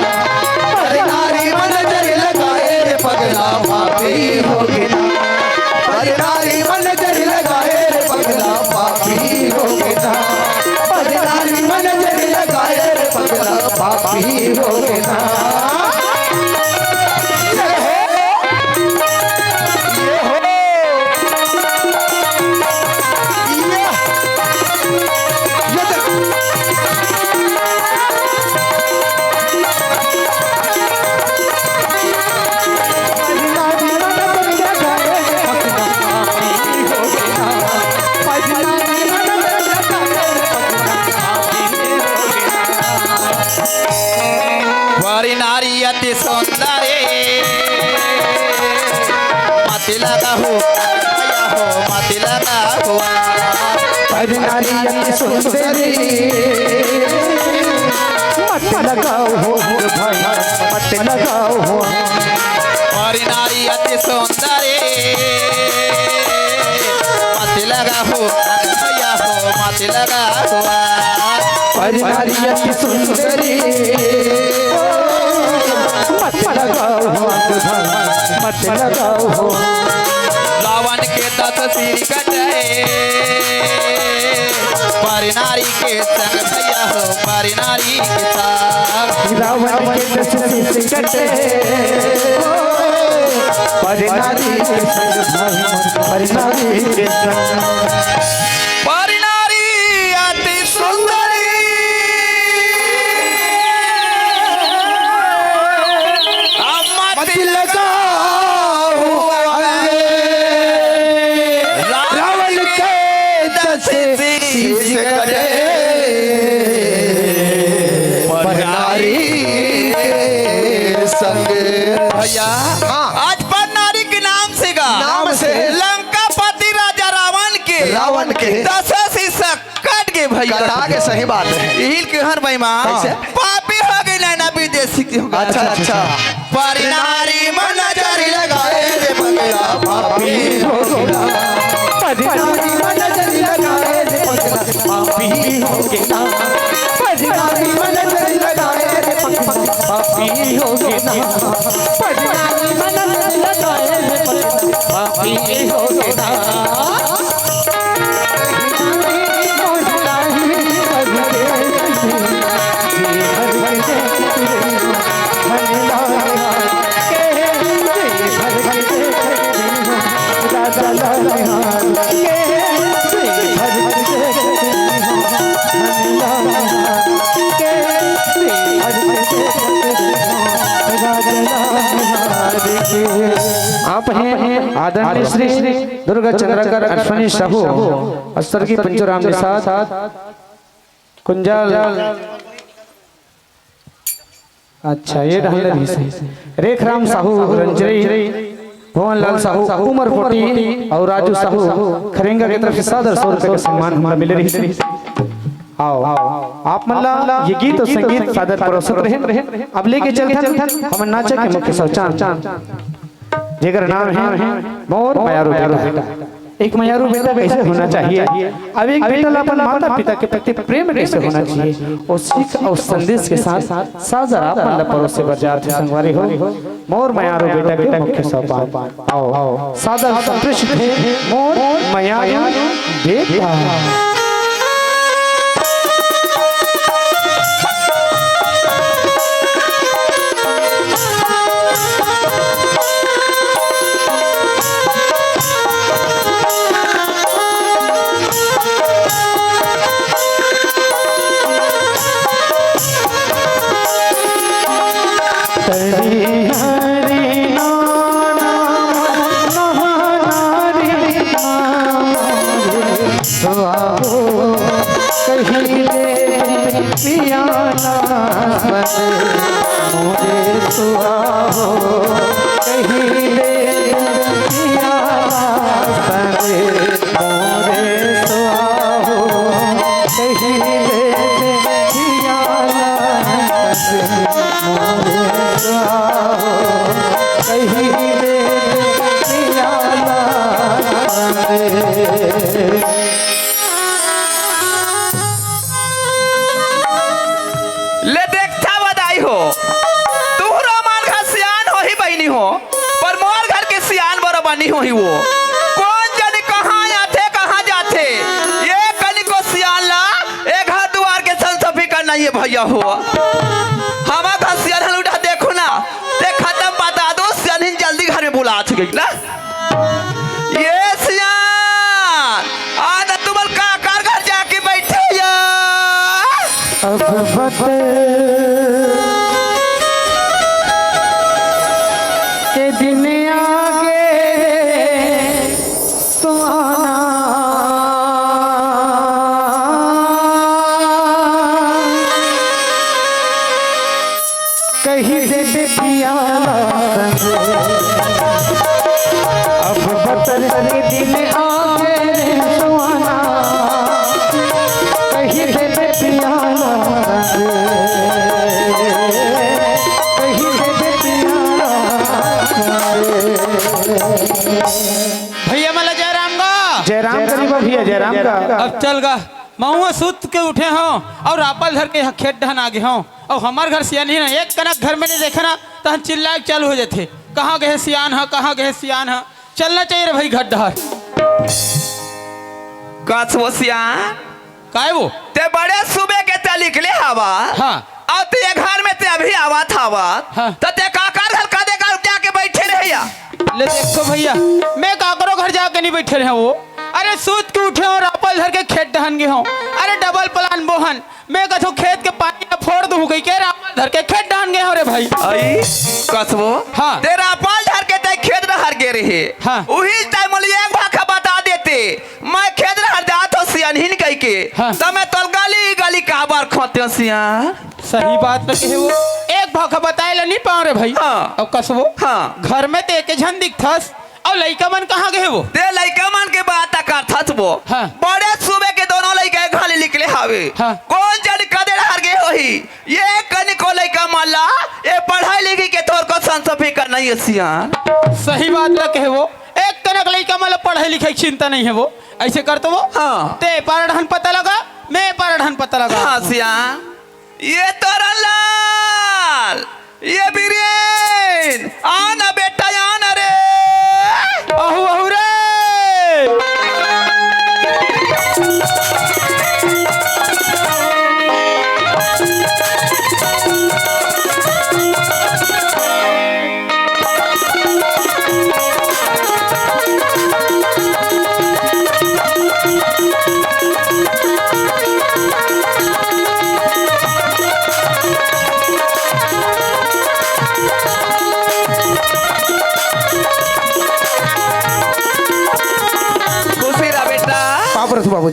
अरे नारी मन नजर लगाए पगला पापी हो गया अरे नारी मन नजर लगाए पगला पापी हो गया अरे नारी मन नजर लगाए पगला पापी हो गया परिनारी अति सुंदर मत लगा हो मत लगा हुआ नारी सुंदरी मत लगाओ हो भाई मत लगाओ हो परिनारी अति सुंदर मत लगा हो मत लगा हुआ नारी सुंदरी मत लगाओ हो भाई मत लगाओ हो रावण के 10 सिर कटे परिनारी के संग भैया हो परिनारी के साथ रावण के 10 सिर कटे परिनारी के संग भाई परिनारी के संग परिनारी अति सुंदरी मत लगाओ रावण के 10 सिर कटे नारी के संग भैया हाँ। आज परिनारी के नाम से गा नाम से लंका पति राजा रावण के 10 शीशा काट के भैया कटा के सही बात है हिल के हर भाई माँ कैसे? पापी हो गई ना विदेशी की होगा अच्छा अच्छा परिनारी मन नजर लगाए रे पगला पापी हो गया परिनारी मन नजर लगाए रे पगला पापी हो गया परिनारी मन नजर लगाए रे पगला पापी हो गया परिनारी मन नजर लगाए रे पगला पापी हो गया आप हैं आदरणीय श्री दुर्गा चंद्रकर अश्वनी साहू अस्तर की पंचराम के साथ कुंजाल। अच्छा ये ढंग से रेखराम साहू रंजरी, भुवनलाल साहू उमरकोटी और राजू साहू खरेंगा की तरफ से सादर 100 रुपए का सम्मान हमें मिल रही है। आओ आप मल्ला ये गीत और संगीत सादर परोसत रहे। अब लेके चलते हम नाचे के मुख्य चांद जेकर नाम है मोर मयारू बेटा। एक मयारू बेटा कैसे होना चाहिए, अब एक बेटा अपन माता पिता के प्रति प्रेम कैसे होना चाहिए, और सीख और संदेश के साथ साजर आप मल्ला परोसे बाजार से संगवारी हो मोर मयारू बेटा के मुख्य सोपान। आओ सादर संतुष्ट है मोर मयारू बेटा। ले देखता बधाई हो तू रोमान घर सियान हो ही बहनी हो, पर मोर घर के सियान बड़ा बनी हो ही वो कौन जाने कहाँ आते कहाँ जाते। ये कनी को सियान ला एक घर द्वार के संसफी का नहीं है भैया हो। हमारा घर सियान हल उठा देखो ना, ते खत्म बता दो सियान ही जल्दी घर में बुला गई ना। ये सियान आना तुम का घर जाके बैठे यार। के दिन आगे सुहाना कहीं दे पिया अब बतर के दिन आगे सुहाना कहीं दे पिया भैया मला जयराम गा जयराम करीब भैया जयराम का अब चल गा महुआ सूत के उठे हो और आपल घर के यहाँ खेत ढहन आगे हो और हमार घर सियान ही ना एक कनक घर में नहीं देखा ना तो हम चिल्ला के चालू हो जाते कहाँ गए सियान है कहाँ गए सियान है। चलना चाहिए रे भाई घट डहर कछ वो सियान काय वो ते बड़े सुबह के ते निकले हवा। हाँ और ते घर में ते अभी आवा था हाँ। तो ते काकर घर का देकर जाके बैठे रहे या। ले देखो भैया मैं काकरो घर जाके नहीं बैठे रहे वो, अरे सूत के उठे और आपल धर के खेत डहन गए हो, अरे डबल प्लान बोहन मैं कथो खेत के पानी में फोड़ दूं गई के आपल धर के खेत डहन गए हो रे भाई। आई कसबो हाँ। तेरा पाल धर के ते खेत रहर गे रहे हाँ। उही टाइम लिए एक भाखा बता देते मैं खेत रहर जात हो सियान ही कह के हाँ। तो मैं तल गाली गाली का बार खोते सियान। सही बात पे कहे वो एक भाखा बताए ला नहीं पाओ रे भाई। हाँ। अब कसबो हाँ। घर में ते एक झन दिखथस और लइका मन कहाँ गए वो ते लइका मन के बात करथस वो हाँ। बड़े सुबह के दोनों लइका घाली निकले हावे हाँ। कौन जन कदे रहर गे होही ये कनी को लइका माला ये पढ़ाई लिखी के तोर को संसफी कर नहीं है सियान। सही बात ना कहे वो एक तनक लइका मतलब पढ़ाई लिखाई चिंता नहीं है वो ऐसे कर तो वो हाँ। ते पारढन पता लगा मैं पारढन पता लगा हाँ सियान ये तोरन लाल ये बीरेन आना बेटा आना रे अहू अहू रे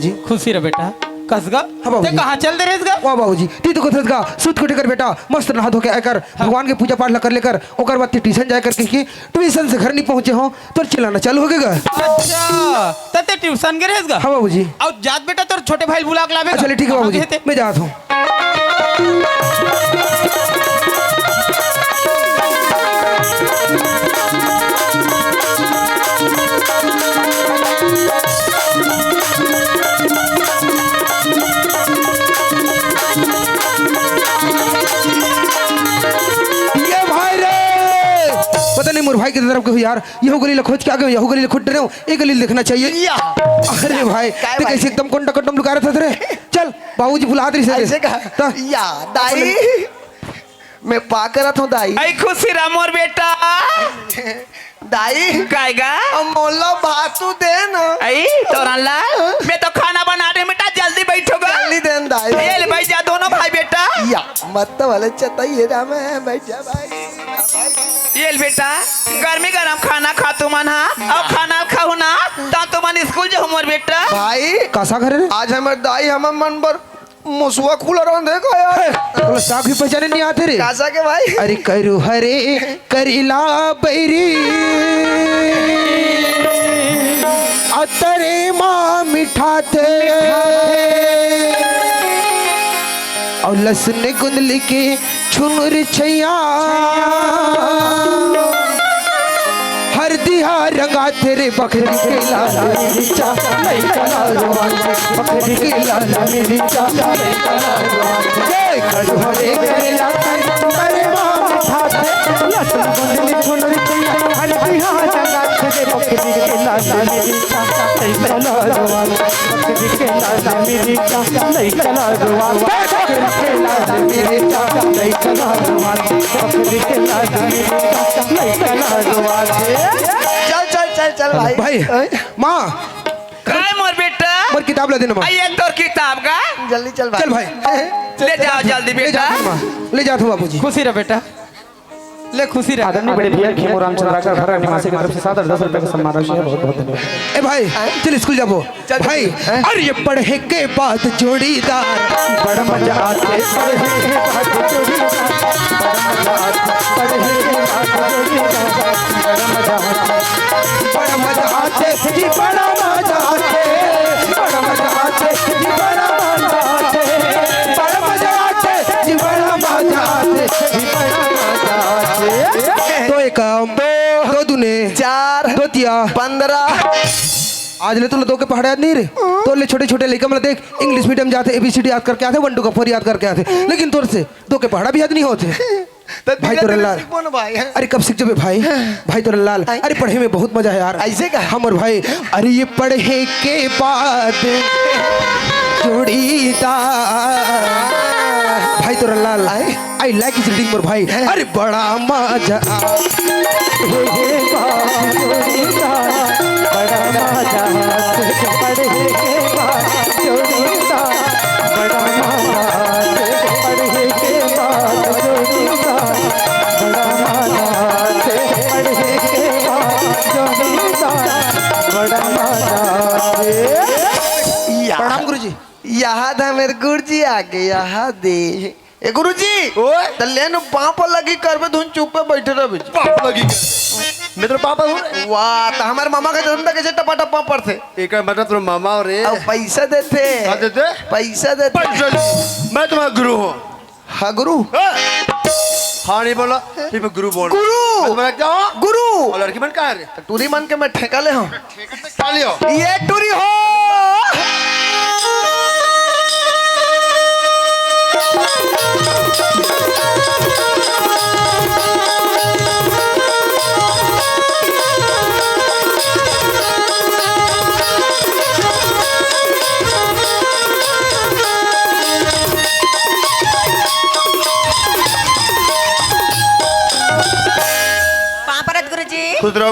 बाबूजी खुशी रह बेटा कसगा हाँ बाबूजी। ते कहाँ चल दे रेसगा वाह बाबूजी ती तो कथरत का सुत को टेकर बेटा मस्त नहा धो के आकर भगवान के पूजा पाठ ला कर लेकर ओकर बाद ट्यूशन जाए करके कि ट्यूशन से घर नहीं पहुंचे हो तो चिल्लाना चालू हो गएगा। अच्छा तते ट्यूशन के रेसगा हाँ बाबूजी। और जात बेटा तोर छोटे भाई बुला के लावे चलिए ठीक है बाबूजी मैं जाता हूँ। ये भाई रे पता नहीं मोर भाई की तरफ के हो यार यहो गली खोज के आ गए यहो गली खोज रहे हो एक गली देखना चाहिए। अरे भाई ते कैसे एकदम कोंडा कटम लुका रहा था रे चल बाबूजी बुला रही से ऐसे कहा या दाई मैं पा करत हूँ दाई आई खुशी रहा मोर बेटा दाई काएगा मोला भातू दे ना आई तोरा लाल मैं तो खाना बना रही बेटा जल्दी बैठोगा जल्दी देन दाई ये ले भाई जा दोनों भाई बेटा या मत वाले चताइए ना मैं बैठ जा भाई ये ले बेटा गर्मी गरम खाना खा तू मन हाँ और खाना खाऊ ना ता तो मन स्कूल जाओ मोर बेटा भाई कासा घर रे आज हमारे दाई हमारे मन पर मुसुआ खुला रहा देखो यार बोला साग भी पहचाने नहीं आते रे कासा के भाई अरे करू हरे करीला बैरी अतरे माँ मिठा थे और लसन गुंदली के छुनुर छैया हर दिहा रंगा तेरे बकरी के लाल मिर्चा नहीं कला रुआन बकरी के लाल मिर्चा नहीं कला रुआन जय करू हरे करेला अरे माँ मिठा थे लसन गुंदली छुनुर छैया हर दिहा रंगा तेरे बकरी के लाल मिर्चा नहीं कला रुआन बकरी के लाल मिर्चा नहीं कला रुआन बकरी के लाल मिर्चा नहीं कला रुआन बकरी के लाल मिर्चा नहीं कला रुआन चल चल चल चल भाई भाई माँ काय मोर बेटा मोर किताब ला देना माँ आई तोर किताब का जल्दी चल भाई चल भाई ले जाओ जल्दी ले बेटा जाता हूँ माँ ले जाता हूँ बाबूजी खुशी रह बेटा ले खुशी रह आदरणीय बड़े भैया खेमो रामचंद्र घर निवासी की तरफ से 7-10 रुपए का सम्मान राशि है बहुत बहुत धन्यवाद। ए भाई चल स्कूल जाबो भाई अरे ये पढ़े के बाद जोड़ीदार बड़ा मजा आते पढ़े के बाद जोड़ीदार बड़ा मजा आते पढ़े के बाद जोड़ीदार बड़ा मजा आते बड़ा मजा आते जी बड़ा मजा आते बड़ा मजा आते जी बड़ा मजा आते जी बड़ा मजा आते जी बड़ा मजा आते दो एकम दो दुने चार दो तिया 15 आज ले तो दो के पहाड़ याद नहीं रे तो ले छोटे छोटे लेकर मतलब देख इंग्लिश मीडियम जाते ABCD याद करके आते 1 2 का 4 याद करके आते लेकिन तोर से दो के पहाड़ा भी याद नहीं होते भाई तो लाल भाई अरे कब सीख जबे भाई भाई तो लाल अरे पढ़े में बहुत मजा है यार ऐसे का हमर भाई अरे ये पढ़े के बाद जोड़ीदार भाई तो लाल आई लाइक इस रीडिंग मोर भाई अरे बड़ा मजा बड़ा मजा आते पढ़े के बाद जोड़ीदार बड़ा मजा आते पढ़े के बाद जोड़ीदार बड़ा मजा आते पढ़े के बाद जोड़ीदार बड़ा मजा आते। प्रणाम गुरुजी यहाँ था मेरे गुरुजी आगे यहाँ दे ए गुरुजी तो लेन पाँव पर लगी करबे धुन चुप पे बैठे रहे पाप लगी मैं तो पापा हूँ वाह तो हमारे मामा का जन्म था कैसे टपा टपा पर थे एक मतलब तुम मामा और अब पैसा देते क्या देते पैसा देते मैं तुम्हारा गुरु हूँ हाँ गुरु हाँ नहीं बोला फिर मैं गुरु बोल गुरु मैं क्या हूँ गुरु और लड़की मन कहाँ है टूरी मन के मैं ठेका ले हूँ खा लियो ये टूरी हो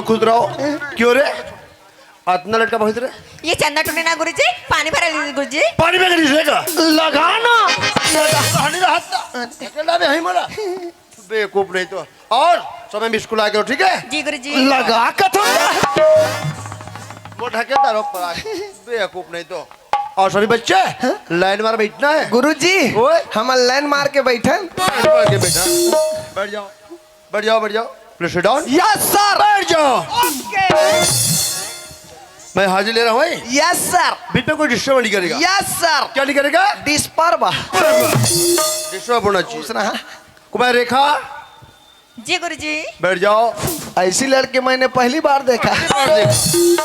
खुद रहो क्यों रे इतना लटका बहुत रे ये चंदा टूटे ना गुरुजी पानी भरा लीजिए गुरुजी पानी में करीगा लगाना कहानी रहा में ही मोला बेवकूफ नहीं तो और समय में स्कूल आ गए ठीक है जी गुरुजी लगा के थोड़ा वो ढके तारो पर बेवकूफ नहीं तो और सभी बच्चे लाइन मार बैठना है। गुरुजी ओए। हम लाइन मार के बैठे। बैठ के बेटा, बैठ जाओ, बैठ जाओ, बैठ जाओ। Please sit down. Yes sir. बैठ जाओ। मैं हाजिर ले रहा हूँ। Yes sir. बीच में कोई डिस्टर्ब नहीं करेगा। Yes sir. क्या नहीं करेगा? डिस्टर्ब डिस्टर्ब होना चाहिए। दूसरा कुमार रेखा, जी गुरुजी। बैठ जाओ। ऐसी लड़की मैंने पहली बार देखा।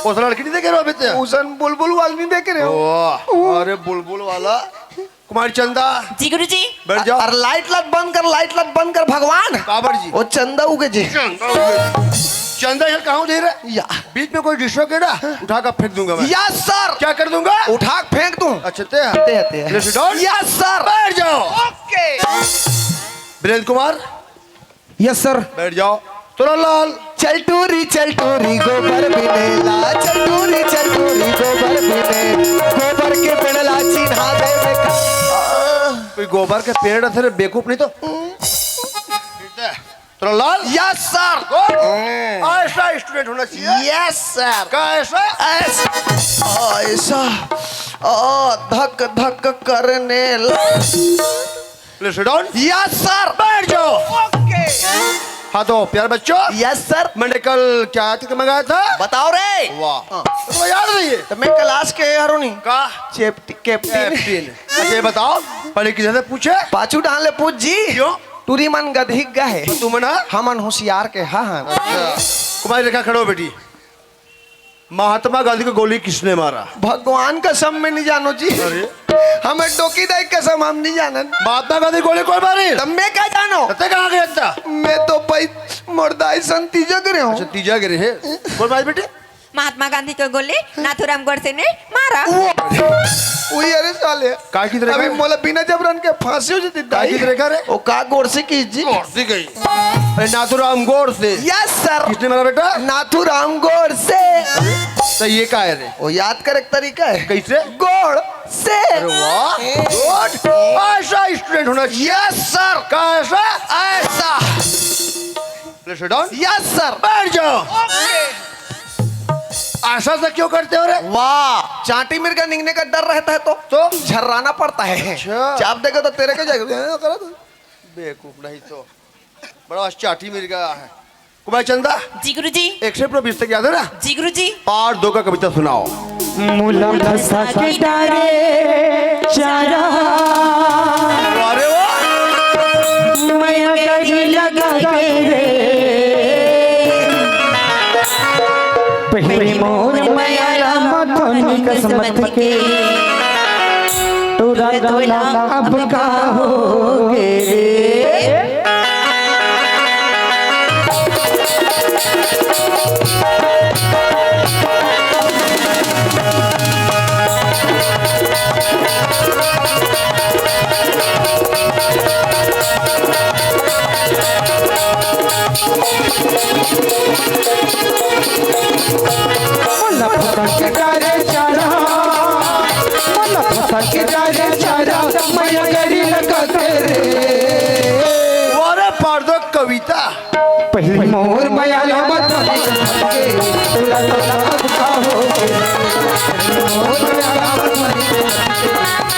उस लड़की नहीं देख रहे हो अभी तक? उसन बुलबुल वाली नहीं देख रहे हो? वाह, अरे बुलबुल वाला। कुमार चंदा, जी गुरुजी। बैठ जाओ। और लाइट लट बंद कर, लाइट लट बंद कर भगवान। काबर जी। वो चंदा उगे जी। चंदा यार कहाँ दे रहा? या बीच में कोई डिस्टर्ब करे ना, उठा कर फेंक दूंगा मैं। Yes sir. क्या कर दूंगा? उठा के फेंक दूं। अच्छा यस सर। बैठ जाओ। Okay. Virendra Kumar, yes sir. बैठ जाओ। तुरा लाल, चल टूरी गोबर बिनेला, चल टूरी गोबर बिने, गोबर के पेड़ला चिन्हा दे कोई गोबर के पेड़ थे बेवकूफ नहीं तो। तुरा लाल, यस सर। ऐसा स्टूडेंट होना चाहिए। Yes sir. क्या ऐसा? ऐसा धक धक करने please sit down. Yes sir. बैठ जाओ। ओके। हाँ तो प्यार बच्चों, यस सर। मैंने कल क्या करके मंगाया था? बताओ रे। वाह, तुम्हें याद नहीं है? तो मैं क्लास के हरोनी का कैप्टन। कैप्टन। अच्छा ये बताओ, पहले किसी से पूछे? पाछू डाले पूछ जी। क्यों? टूरी मन गधिक गए, तुम ना हमन होशियार के। हाँ। कुमारी रेखा खड़ो बेटी। महात्मा गांधी को गोली किसने मारा? भगवान कसम में नहीं जानो जी। अरे हमें डोकी दाई कसम हम नहीं जानन। महात्मा गांधी गोली कौन मारी? तब मैं क्या जानो? तते कहाँ गया था? मैं तो पई मुर्दाई संती जग रहे अच्छा हूँ। तीजा गिरे है। कौन मारी बेटी? महात्मा गांधी को गोली नाथूराम गोडसे ने मारा। वही अरे साले काय की तरह अभी का? मोला बिना जबरन के फांसी हो जाती काय की तरह का रे? ओ का गोर से की जी। गोरसी गई। अरे नाथूराम गोडसे। Yes sir. किसने मारा बेटा? नाथूराम गोर से। तो ये का है रे? वो याद कर एक तरीका है। कैसे? गोड़ से। अरे वाह, गुड। ऐसा स्टूडेंट होना चाहिए। Yes sir. का ऐसा? ऐसा। Please sit down. Yes sir. बैठ जाओ। ऐसा से क्यों करते हो रे? वाह, चांटी मिर्गा निकलने का डर रहता है तो झर्राना पड़ता है। अच्छा। चाप देगा तो तेरे के जाएगा। बेवकूफ नहीं तो बड़ा चाटी मिल गया है। कुमार चंदा, जी गुरुजी। 120 तक याद है ना? जी गुरुजी। पार्ट 2 का कविता सुनाओ। मूला फंसा के डारे चारा, अरे वाह, मैं गरी लगा के रे, पहली मोर माया मथनी किस्मत के, तोरा तोला अब का होगे रे। मोला फंसा के डारे चारा, मोला फंसा के डारे चारा, मैं गरी लगा के रे। अरे पार्ट 2 कविता। पहली मोर माया मथनी किस्मत के, तोरा तोला अब का होगे रे। मोर माया मथनी किस्मत के, तोरा तोला अब का होगे रे।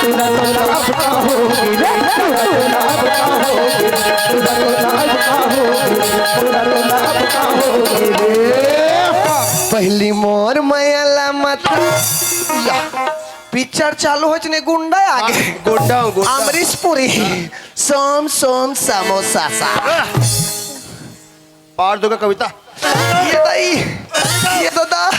तोरा तोला अब का होगे रे। तोरा तोला अब का होगे रे। तोरा तोला अब का होगे रे। पहली मोर मयला मत या पिक्चर चालू हो चने गुंडा आगे गुंडा गुंडा। अमरीश पुरी सोम सोम समोसा सा। पार्ट 2 का कविता। ये तो दा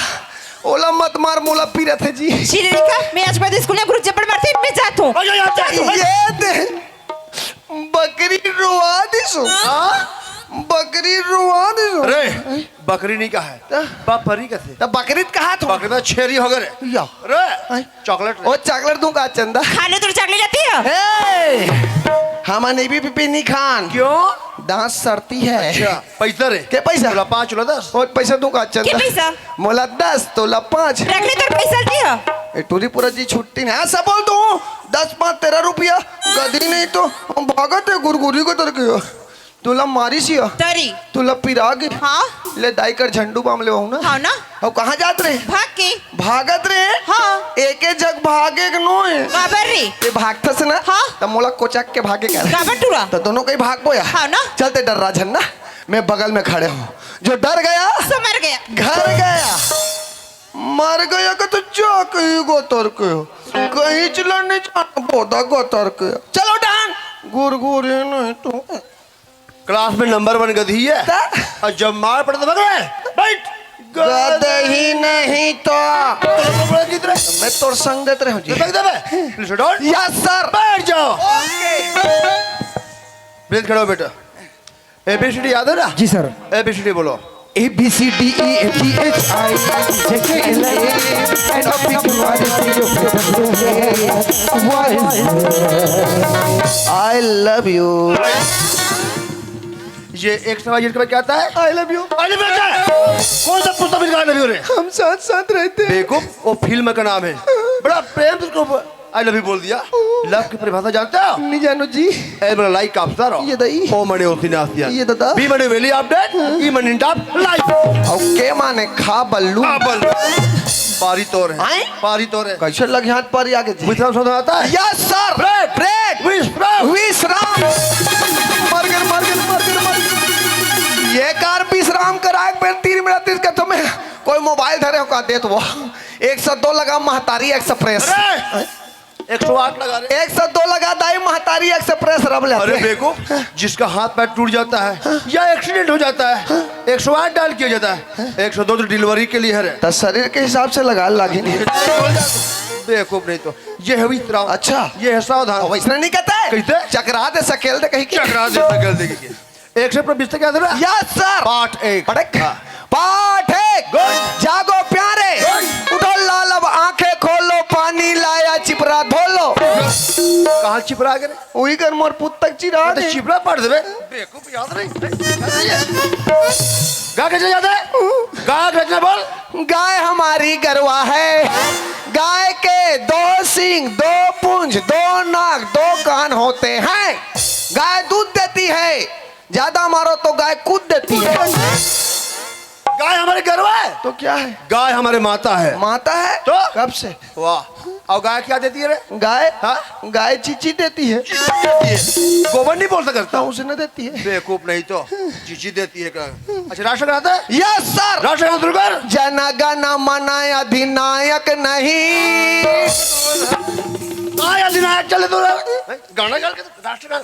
ओला मत मार मोला पीरत है जी। श्रीरेखा, मैं आज बाद स्कूल में गुरु चप्पड़ मारती मैं जाता हूँ। ये दे बकरी रुआ दिसो। बकरी रुआ दिसो। अरे बकरी नहीं कहा है, बकरी कैसे? तब बकरीद कहा तो बकरी तो छेरी हो गए रे। या अरे चॉकलेट ओ चॉकलेट दूंगा चंदा। खाने तो चकले जाती है। हे हम नहीं भी नहीं खान क्यों? दांत सड़ती है। अच्छा पैसा रे? के पैसा? तोला 5 तोला 10। और पैसा दूंगा के चंदा। पैसा? मोला 10 तोला 5। रख ले तो पैसा दिया। ए टूरी पूरा जी छुट्टी नहीं। ऐसा बोल दूं 10 5 13 रुपया गदी नहीं तो हम भागत है गुरगुरी को तर के। तुला मारी सी तरी। तुला पिराग। हाँ ले दाई कर झंडू बाम ले ना। हाँ ना। अब कहाँ जात रहे? भाग के भागत रहे? हाँ। एक जग भागे के नो है। काबर रे ये भागता से ना? हाँ। तब मोला कोचक के भागे क्या? काबर टूरा तो दोनों कहीं भाग बोया। हाँ ना। चलते डर राजन ना, मैं बगल में खड़े हूँ। जो डर गया सो मर गया घर गया, मर गया का तो जा कहीं गोतर के हो, कहीं चला नहीं जाना पौधा गोतर के। चलो डान गुर गुर नहीं तो क्लास में नंबर 1 गधी है और जब मार पड़े तो भाग रहा है। बैठ गदही नहीं तो मैं तोर संग देते रहे जी। Yes sir. बैठ जाओ। प्लीज खड़ो बेटा। ABCD याद है ना? जी सर। ABCD बोलो। I love you। ये एक सवाल जिसके बाद क्या आता है? I love you। I love you क्या है? कौन सा पुस्तक में I love you रे? हम साथ साथ रहते हैं। बेवकूफ, वो फिल्म का नाम है। बड़ा प्रेम से उसको I love you बोल दिया। लव की परिभाषा जानते हो? नहीं जानो जी। ए बड़ा लाइक कापता रहो। ये दई। ओ मने ओसी नास्तिया। ये दादा। बी मने वेली अपडेट, ई मने इंटॉप लाइक। ओके माने खा बल्लू। काबल। पारी तोर है। आए? पारी तोर है। कैसे लग हाथ पर आगे जी? विश्राम शब्द आता है? Yes sir. ब्रेड। ब्रेड। विश्राम। विश्राम। मर गए। ये कार विश्राम कराए फिर 3 मिनट इसका तुम्हें कोई मोबाइल धरे हो का दे तो वो 102 लगा महतारी एक्सप्रेस। 108 लगा रे। 102 लगा दाई महतारी एक्सप्रेस रब ले। अरे बेवकूफ, जिसका हाथ पैर टूट जाता है या एक्सीडेंट हो जाता है 108 डायल किया जाता है। 102 तो डिलीवरी के लिए है। तो शरीर के हिसाब से लगा लागे नहीं। बेवकूफ नहीं तो ये है विश्राम। अच्छा ये है सावधान। वैसे नहीं कहता है? कहते? चकरा दे सकेल दे कहीं चकरा दे सकेल दे के। 1 से पर 20 तक क्या था? Yes sir. पाठ 1। पाठ 1। जागो प्यारे, उठो लाल अब आंखें खोलो, पानी लाया चिपरा धोलो। कहाँ चिपरा गए? वही कर मोर पुत तक चिरा तो दे। चिपरा पढ़ देवे। बेवकूफ याद नहीं। गा कैसे याद है? गा कैसे बोल? गाय हमारी गरवा है, गाय के 2 सींग 2 पूंछ 2 नाक 2 कान होते हैं। गाय दूध देती है, ज्यादा मारो तो गाय कूद देती है। गाय हमारे गरवा है तो क्या है? गाय हमारे माता है। माता है तो? कब से? वाह। और गाय क्या देती है रे? गाय हाँ? गाय चीची देती है। गोबर नहीं बोल सकता। उसे न देती है। बेवकूफ नहीं तो चीची देती है। अच्छा राष्ट्रगान आता है? Yes sir. राष्ट्रगान शुरू कर। जन गण मन अधिनायक नहीं। आय अधिनायक चले तो गाना गा के राष्ट्रगान।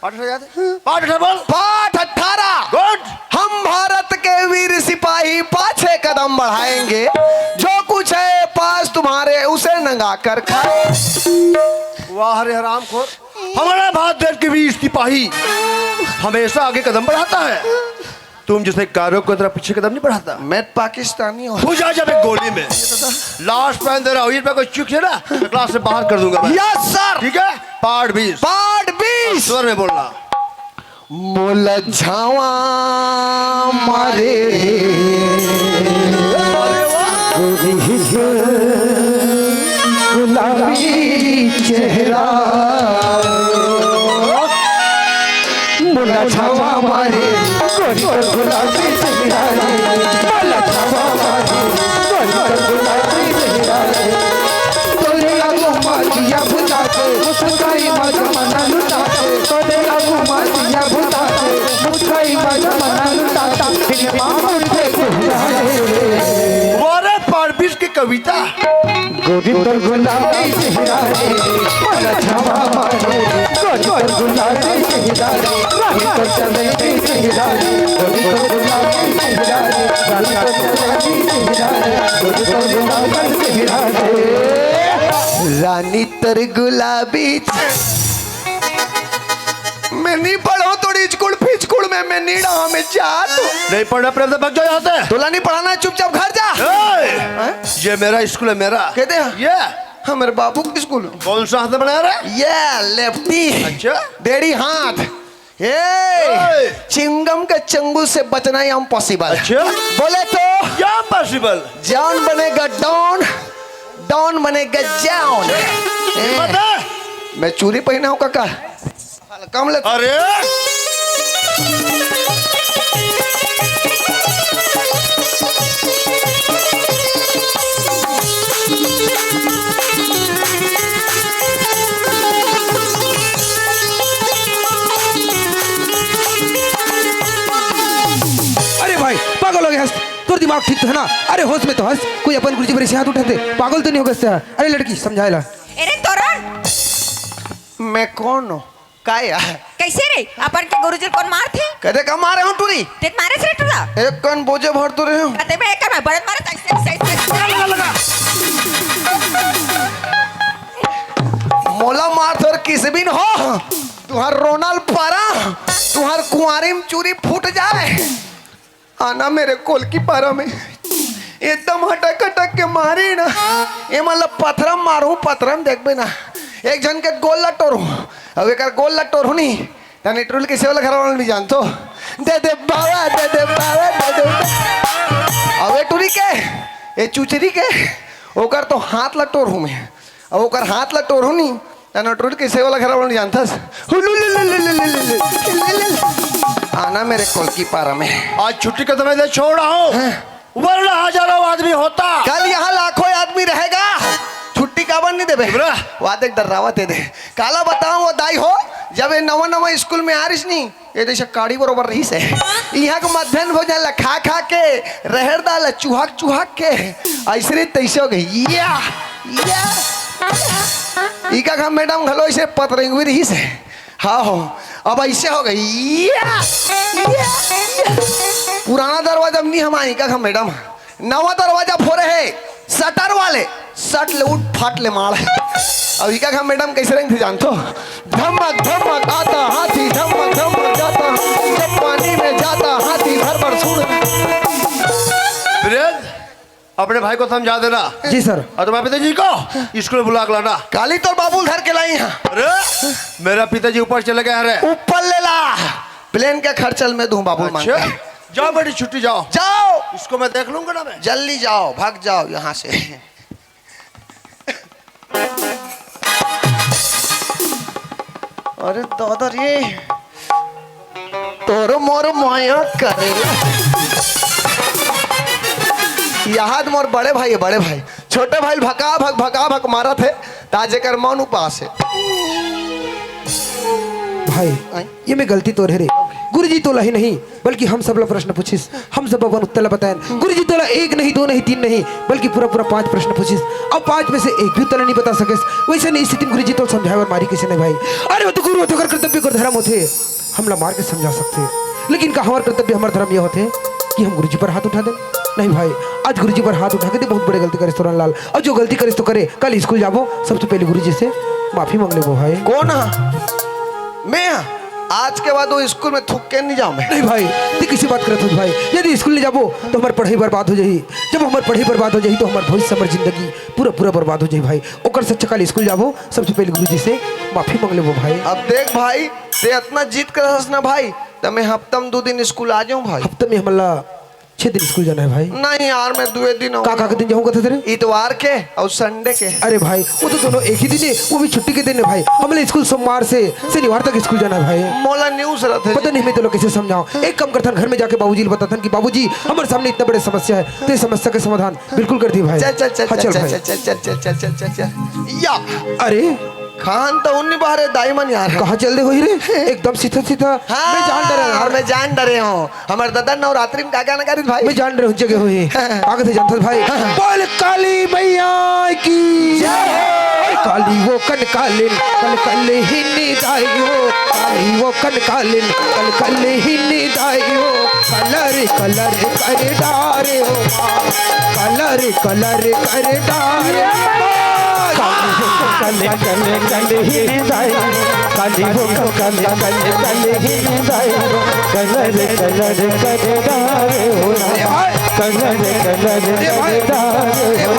पाठ याद है? पाठ बोल। पाठ 18। गुड। हम भारत के वीर सिपाही पाछे कदम बढ़ाएंगे, जो कुछ है पास तुम्हारे उसे नंगा कर खाए। वाह रे हराम खोर। हमारा भारत देश के वीर सिपाही हमेशा आगे कदम बढ़ाता है। तुम जैसे कारों को तरह पीछे कदम नहीं बढ़ाता। मैं पाकिस्तानी हूँ। तू जा जब एक गोली में लास्ट पैन दे रहा हूँ। कोई चुक है ना तो क्लास से बाहर कर दूंगा मैं। Yes sir. ठीक है? पाठ 20। पाठ 20। स्वर में बोलना। मोल झावा मारे गुलाबी चेहरा, मोला छावा मारे गुलाबी चेहरा, मोला छावा मारे गुलाबी चेहरा। तोले लागो मारिया बुता के मुस्काई मजा मना लुटा के, तोले लागो मारिया बुता के मुस्काई मजा मना लुटा के, मामा उठे गुलाबी। वारे पाठ 20 की कविता। गोरी पर गुलाबी चेहरा रे, मोला छावा मारे गोरी पर गुलाबी चेहरा रे, राही पर चले चेहरा रे, गोरी पर गुलाबी चेहरा रे, राही पर चले चेहरा रे, गोरी पर गुलाबी चेहरा रे, रानी तर गुलाबी। मैं नहीं पढ़ो थोड़ी स्कूल फिचकुल में मैं नहीं रहा में जा तो नहीं पढ़ना प्रेम से भाग जाओ यहाँ से। तोला नहीं पढ़ाना है, चुपचाप घर जा। ये मेरा स्कूल है मेरा। कहते हैं ये हाँ मेरे बाबू की स्कूल। कौन सा हाथ में बनाया रहा? ये लेफ्टी। अच्छा। डेढ़ी हाथ। चिंगम के चंगुल से बचना ही इम्पॉसिबल। अच्छा। बोले तो क्या पॉसिबल? जॉन बनेगा डॉन, डॉन बनेगा जॉन। मैं चूड़ी पहना हूँ काका कम ले। अरे दिमाग ठीक तो है ना? अरे होश में तो हंस, कोई अपन गुरुजी पर ऐसे हाथ उठाते, पागल तो नहीं हो गया? अरे लड़की समझाएला। अरे तोरण मैं कौन हूँ? का यार कैसे रे अपन के गुरुजी कौन मार थे? कदे का मारे हूँ टूरी? ते मारे से टुरा एक कन बोझे भर तो रहे हूँ। कहते मैं एक में बड़त मारे ऐसे लगा मोला मार थोर किस बिन हो तुहार रोनाल पारा तुहार कुंवारी में चूरी फूट जाए आना मेरे कोल की पारा में एकदम हटक हटक के मारी ना ये मतलब पथरम मारू पथरम देखबे ना एक जन के गोल लटोरू अब एक गोल लटोरू नहीं तने ट्रोल के सेवल घर वाला नहीं जानतो दे दे बाबा दे दे बाबा दे दे अबे टूरी के ये चुचरी के ओकर तो हाथ लटोर हूँ मैं अब ओकर हाथ लटोर हूँ नहीं तने ट्रोल के सेवल घर वाला नहीं जानतास आना मेरे कोल की पारा में आज छुट्टी का समय दे छोड़ रहा हूँ वरना हजारों आदमी होता। कल यहाँ लाखों आदमी रहेगा छुट्टी काबर नहीं देबे वादे डरावा दे दे काला बताऊं वो दाई हो जब ये नवा नवा स्कूल में आ रही नहीं ये देश काड़ी बरोबर रही से यहाँ के मध्याह्न भोजन ला खा खा के रहर दाल चुहाक चुहाक के ऐसे तैसे हो गई या इका का मैडम घलो ऐसे पतरेंग भी रही से हाँ हो अब ऐसे हो गई पुराना दरवाजा नहीं हमारी का मैडम नवा दरवाजा फोड़े है सटर वाले सट ले उठ फाट ले मार अब इका का मैडम कैसे रंग थे जानतो धमक धमक आता हाथी धमक धमक जाता जब पानी में जाता हाथी भर भर सुन वीरेंद्र अपने भाई को समझा देना। जी सर। और तुम्हारे पिताजी को स्कूल बुला के लाना। काली तो बाबुल घर के लाई हैं अरे मेरा पिताजी ऊपर चले गए हैं ऊपर ले ला प्लेन के खर्चल में दूं बाबुल मांग अच्छा जाओ बेटी छुट्टी जाओ जाओ इसको मैं देख लूंगा ना मैं जल्दी जाओ भाग जाओ यहाँ से अरे दादा रे तोरो मोर माया करे यहाँ मोर बड़े भाई है बड़े भाई छोटे भाई भका भक मारा थे ताजे कर मौन उपास है भाई ये मैं गलती तो रे गुरुजी तोला ही नहीं बल्कि हम सब ला प्रश्न पूछिस हम सब अपन उत्तर बताएं गुरुजी तोला एक नहीं दो नहीं तीन नहीं बल्कि पूरा पूरा 5 प्रश्न पूछिस अब 5 में से एक भी उत्तर नहीं बता सके वैसे नहीं स्थिति गुरुजी तो समझाए और मारी किसी ने भाई अरे वो तो गुरु होते कर कर्तव्य कर धर्म होते हम ला मार के समझा सकते लेकिन का हमारा कर्तव्य हमारा धर्म ये होते कि हम गुरुजी पर हाथ उठा दें नहीं भाई आज गुरुजी पर हाथ उठा के दे बहुत बड़े गलती करे तोरण लाल और जो गलती करे तो करे कल स्कूल जाबो सबसे पहले गुरुजी से माफी मांग लेबो भाई कौन मैं आज के बाद वो स्कूल में थूक के नहीं जाऊँ मैं नहीं भाई तू किसी बात करत हो भाई यदि स्कूल ले जाबो तो हमारी पढ़ाई बर्बाद हो जाही जब हमारी पढ़ाई बर्बाद हो जाही तो हमारे भविष्य हमारी जिंदगी पूरा बर्बाद हो जाही भाई ओकर सच्चा कल स्कूल जाबो सबसे पहले गुरुजी से माफी मांग लेबो भाई अब देख भाई ते इतना जीत कर ना भाई तो मैं हफ्ता में 2 दिन स्कूल आ जाऊँ भाई हफ्ते में हमला 6 दिन स्कूल जाना है भाई नहीं यार मैं 2 दिन का दिन जाऊंगा था तेरे इतवार के और संडे के अरे भाई वो तो दोनों एक ही दिन है वो भी छुट्टी के दिन है भाई हमें स्कूल सोमवार से शनिवार तक स्कूल जाना है भाई मोला न्यूज रहते पता नहीं मैं तो लोग कैसे समझाऊं एक काम करता घर में जाके बाबूजी को बताता कि बाबूजी हमारे सामने इतना बड़ी समस्या है तो इस समस्या का समाधान बिल्कुल कर दी भाई चल चल चल हाँ, चल भाई। चल चल चल चल चल चल चल चल या अरे खान तो उन्नी बारे दाईमन यार कहाँ चल दे हो रे एकदम सीधा सीधा मैं जान डरे और मैं जान डरे हूँ हमारे दादा नवरात्रि में क्या गाना भाई मैं जान रहे हूँ जगह हुई आगे थे जानता भाई बोल काली मैया की काली वो कन कालिन कल कल ही निदाई हो काली वो कन कालिन कल कल ही निदाई हो कलर कलर कर डारे हो कलर कलर कर डारे कल कल कल ही निदाई काली वो कल कल कल ही निदाई हो कलर कलर कर डारे हो कलर कलर कर डारे हो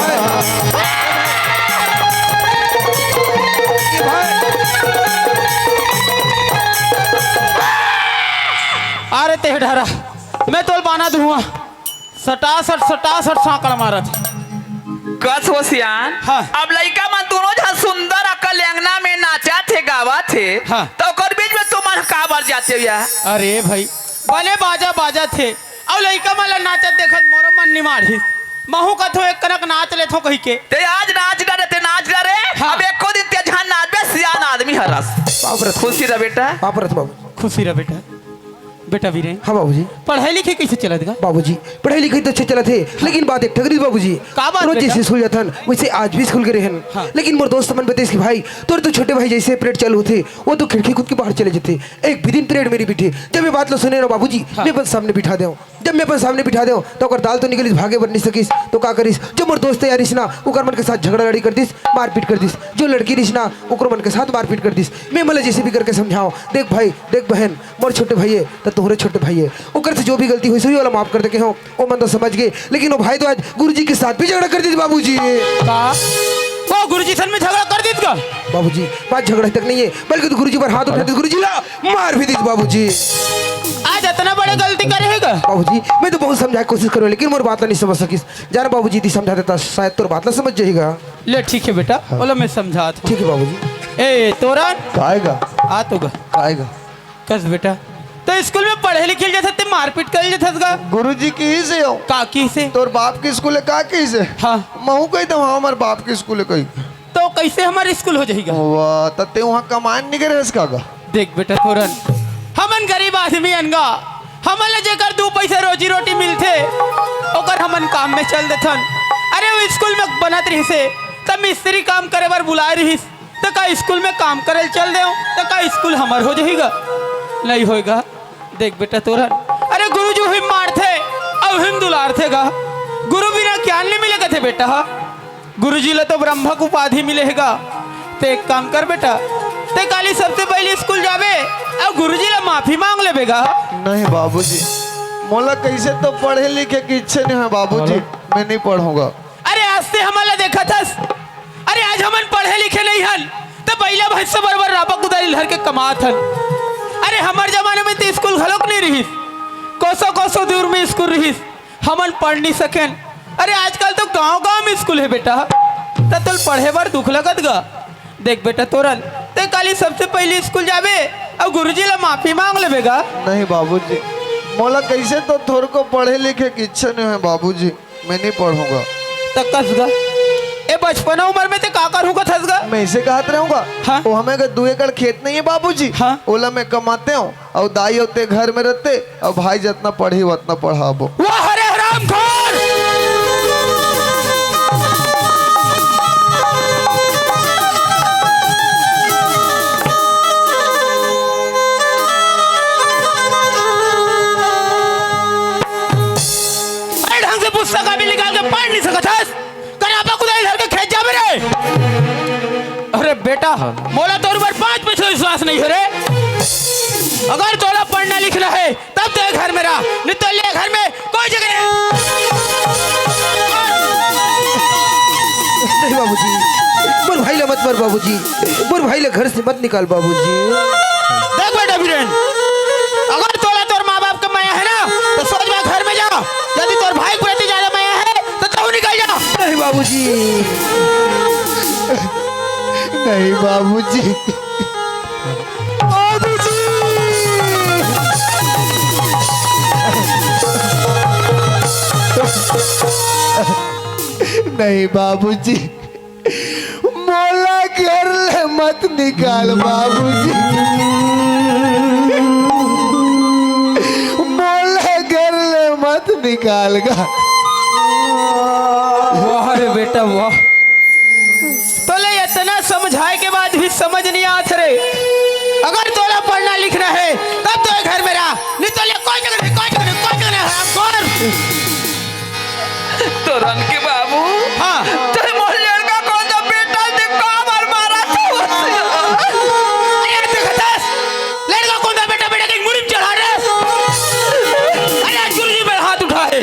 अरे ते ढारा मैं तोल बाना दूंगा सटासट साकड़ मारत कस हो सियान हाँ। अब लड़का मन दोनों जहाँ सुंदर अकल अंगना में नाचा थे गावा थे हाँ। तो कर बीच में तुम का बार जाते हो यार अरे भाई भले बाजा थे अब लड़का मला नाचत देखत मोरो मन नहीं मारी महू कथो एक कनक नाच ले थो कही के ते आज नाच डरे हाँ। अब एको दिन ते जहाँ नाच बे सियान आदमी हरस पापरत खुशी रह बेटा पापरत बाबू खुशी रह बेटा बेटा वीरेन हाँ बाबूजी। पढ़ाई लिखाई कैसे चलत गा? बाबूजी पढ़ाई लिखाई तो अच्छे चला थे, लेकिन बात एक ठगरी बाबूजी। का बात रोज बेटा? जैसे स्कूल जाथन वैसे आज भी स्कूल गए हैं। हाँ। लेकिन मोर दोस्त मन बताइस कि भाई तोर तो छोटे भाई जैसे पीरियड चालू थे वो तो खिड़की खुद के बाहर चले जाते। एक भी दिन पीरियड मेरी बिठी जब मैं बात लो सुने ना बाबूजी, मैं अपन सामने बिठा दे। जब मैं अपन सामने बिठा दे तो अगर दाल तो निकलिस भागे बन नहीं सकिस तो का करिस। जो मोर दोस्त यारिस ना ओकर मन के साथ झगड़ा लड़ी कर दिस, मारपीट कर दिस। जो लड़की रिस ना ओकर मन के साथ मारपीट कर दिस। मैं मतलब जैसे भी करके समझाओ, देख भाई देख बहन मोर छोटे भाई है तो तोहरे छोटे भाई है, ओकर से जो भी गलती हुई सही वाला माफ कर दे के हो वो मन तो समझ गए। लेकिन वो भाई तो आज गुरुजी के साथ भी झगड़ा कर दी बाबूजी। का वो गुरुजी सन में झगड़ा कर दीत का? बाबूजी बात झगड़ा तक नहीं है बल्कि तो गुरुजी पर हाथ उठा दे, गुरुजी ला मार भी दी बाबूजी। आज इतना बड़े गलती करेगा? बाबूजी मैं तो बहुत समझाने की कोशिश करूँ लेकिन मोर बात नहीं समझ सकिस। जाना बाबूजी दी समझा देता शायद तोर बात ना समझ जाएगा। ले ठीक है बेटा, बोलो मैं समझा था। ठीक है बाबूजी। ए तोरन काएगा आ तो गा काएगा कस बेटा तो स्कूल में पढ़े लिखे जाते ते मारपीट कर जाते गा? गुरुजी की ही से हो काकी से? तोर बाप के स्कूल का की से हाँ महू कही तो वहाँ हमारे बाप के स्कूल कही तो कैसे हमारे स्कूल हो जाएगा? वाह तते वहाँ कमान नहीं करे इसका का देख बेटा थोरन हमन गरीब आदमी अनगा, हमन ले जेकर दो पैसे रोजी रोटी मिलते ओकर हमन काम में चल देथन। अरे वो स्कूल में बनत रही से तब मिस्त्री काम करे बार बुलाए रहीस तो का स्कूल में काम करे चल दे तो का स्कूल हमार हो जाएगा? नहीं होएगा। देख बेटा तोरन अरे गुरु जो हिम मारते और हिम दुलारते गा, गुरु बिना ज्ञान नहीं मिलेगा थे बेटा। गुरु जी ले तो ब्रह्मक उपाधि मिलेगा। ते एक काम कर बेटा ते काली सबसे पहले स्कूल जावे और गुरुजी ला माफी मांग ले बेगा। नहीं बाबूजी मोला कैसे तो पढ़े लिखे की इच्छा नहीं है बाबूजी, मैं नहीं पढ़ूंगा। अरे आज से हमारा देखा था, अरे आज हमन पढ़े लिखे नहीं हन तो पहले भैंस से बरबर रापा कुदारी लहर के कमात हन। अरे हमारे जमाने में तो स्कूल घलोक नहीं रही, कोसों कोसों दूर में स्कूल रही, हमन पढ़ नहीं सकें। अरे आजकल तो गांव गांव में स्कूल है बेटा, तो तुल पढ़े बार दुख लगत गा। देख बेटा तोरन ते काली सबसे पहले स्कूल जावे और गुरुजी ला माफी मांग ले बेगा। नहीं बाबूजी मोला कैसे तो थोड़े को पढ़े लिखे की इच्छा नहीं है बाबूजी, मैं नहीं पढ़ूंगा। तक कस गा ए बचपन उम्र में ते का करूंगा थस गा? मैं इसे कहते रहूंगा। हाँ? वो हमें अगर 2 एकड़ खेत नहीं है बाबूजी, हाँ? ओला में कमाते हूँ और दाई होते घर में रहते और भाई जितना पढ़ी उतना पढ़ाबो। वाह हरे हराम खोर! अरे ढंग से पुस्तक भी निकाल के पढ़ नहीं सकत हस? कनापा कुदाई लहर के खेत जावे रे। अरे बेटा मोला तोर पर 5 पैसे विश्वास नहीं है रे। अगर तोला पढ़ना लिखना है तब तो घर में रह, नहीं तो ले घर में कोई जगह नहीं बाबूजी मोर भाई ला मत मार बाबूजी, मोर भाई ला घर से मत निकाल बाबूजी। देख बेटा वीरेन अगर तोला तोर माँ बाप का माया है ना तो सोच में घर में जा, यदि तोर भाई के प्रति ज्यादा माया है तो तू निकल जा। नहीं बाबूजी नहीं बाबूजी नहीं बाबूजी मोला घर ले मत निकाल बाबूजी, मोला घर ले मत निकाल गा। वाह रे बेटा वाह, तोले इतना समझाए के बाद भी समझ नहीं आत रे। अगर तोला पढ़ना लिखना है तब तो घर में रह, नहीं तो ले कोई जगह नहीं, कोई जगह नहीं, कोई जगह नहीं हरामखोर। तो रन के बाबू हाँ तेरे मोहल्ले का कौन सा बेटा से काम और मारा था? अरे देखा था लड़का कौन सा बेटा बेटा की मुड़ी में चढ़ा रहे। अरे आज गुरुजी पर हाथ उठा है,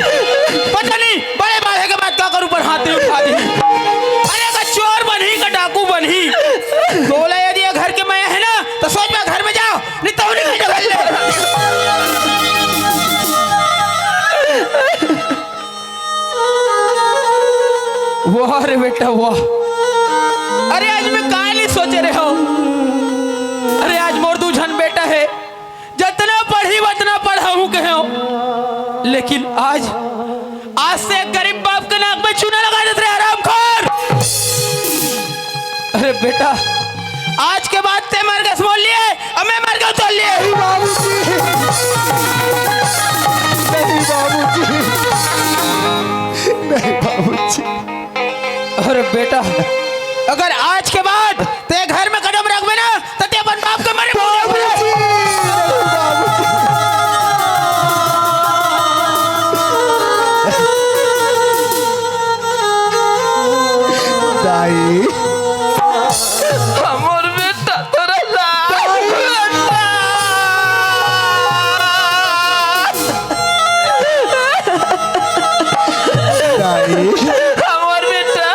पता नहीं बड़े बाढ़े के बाद क्या करूं पर हाथ नहीं उठा दी। अरे का चोर बनी का डाकू बनी बोला यदि घर के मैं है ना तो सोच में घर में जाओ, नहीं तो नहीं घर ले। वाह रे बेटा वाह, अरे आज मैं कहा नहीं सोचे रहे हो। अरे आज मोर दू झन बेटा है, जितना पढ़ी उतना पढ़ाऊं कहे हो, लेकिन आज से एक गरीब बाप के नाक में चूना लगा देते रहे हरामखोर। अरे बेटा आज के बाद ते मर गया मोल लिए और मैं मर गया तोल लिए। नहीं बाबूजी, नहीं बाबूजी। अरे बेटा, अगर आज के बाद ते घर में कदम रखबे ना तो ते अपन बाप के मरे दाई हमर बेटा तोरा दाई, हमर बेटा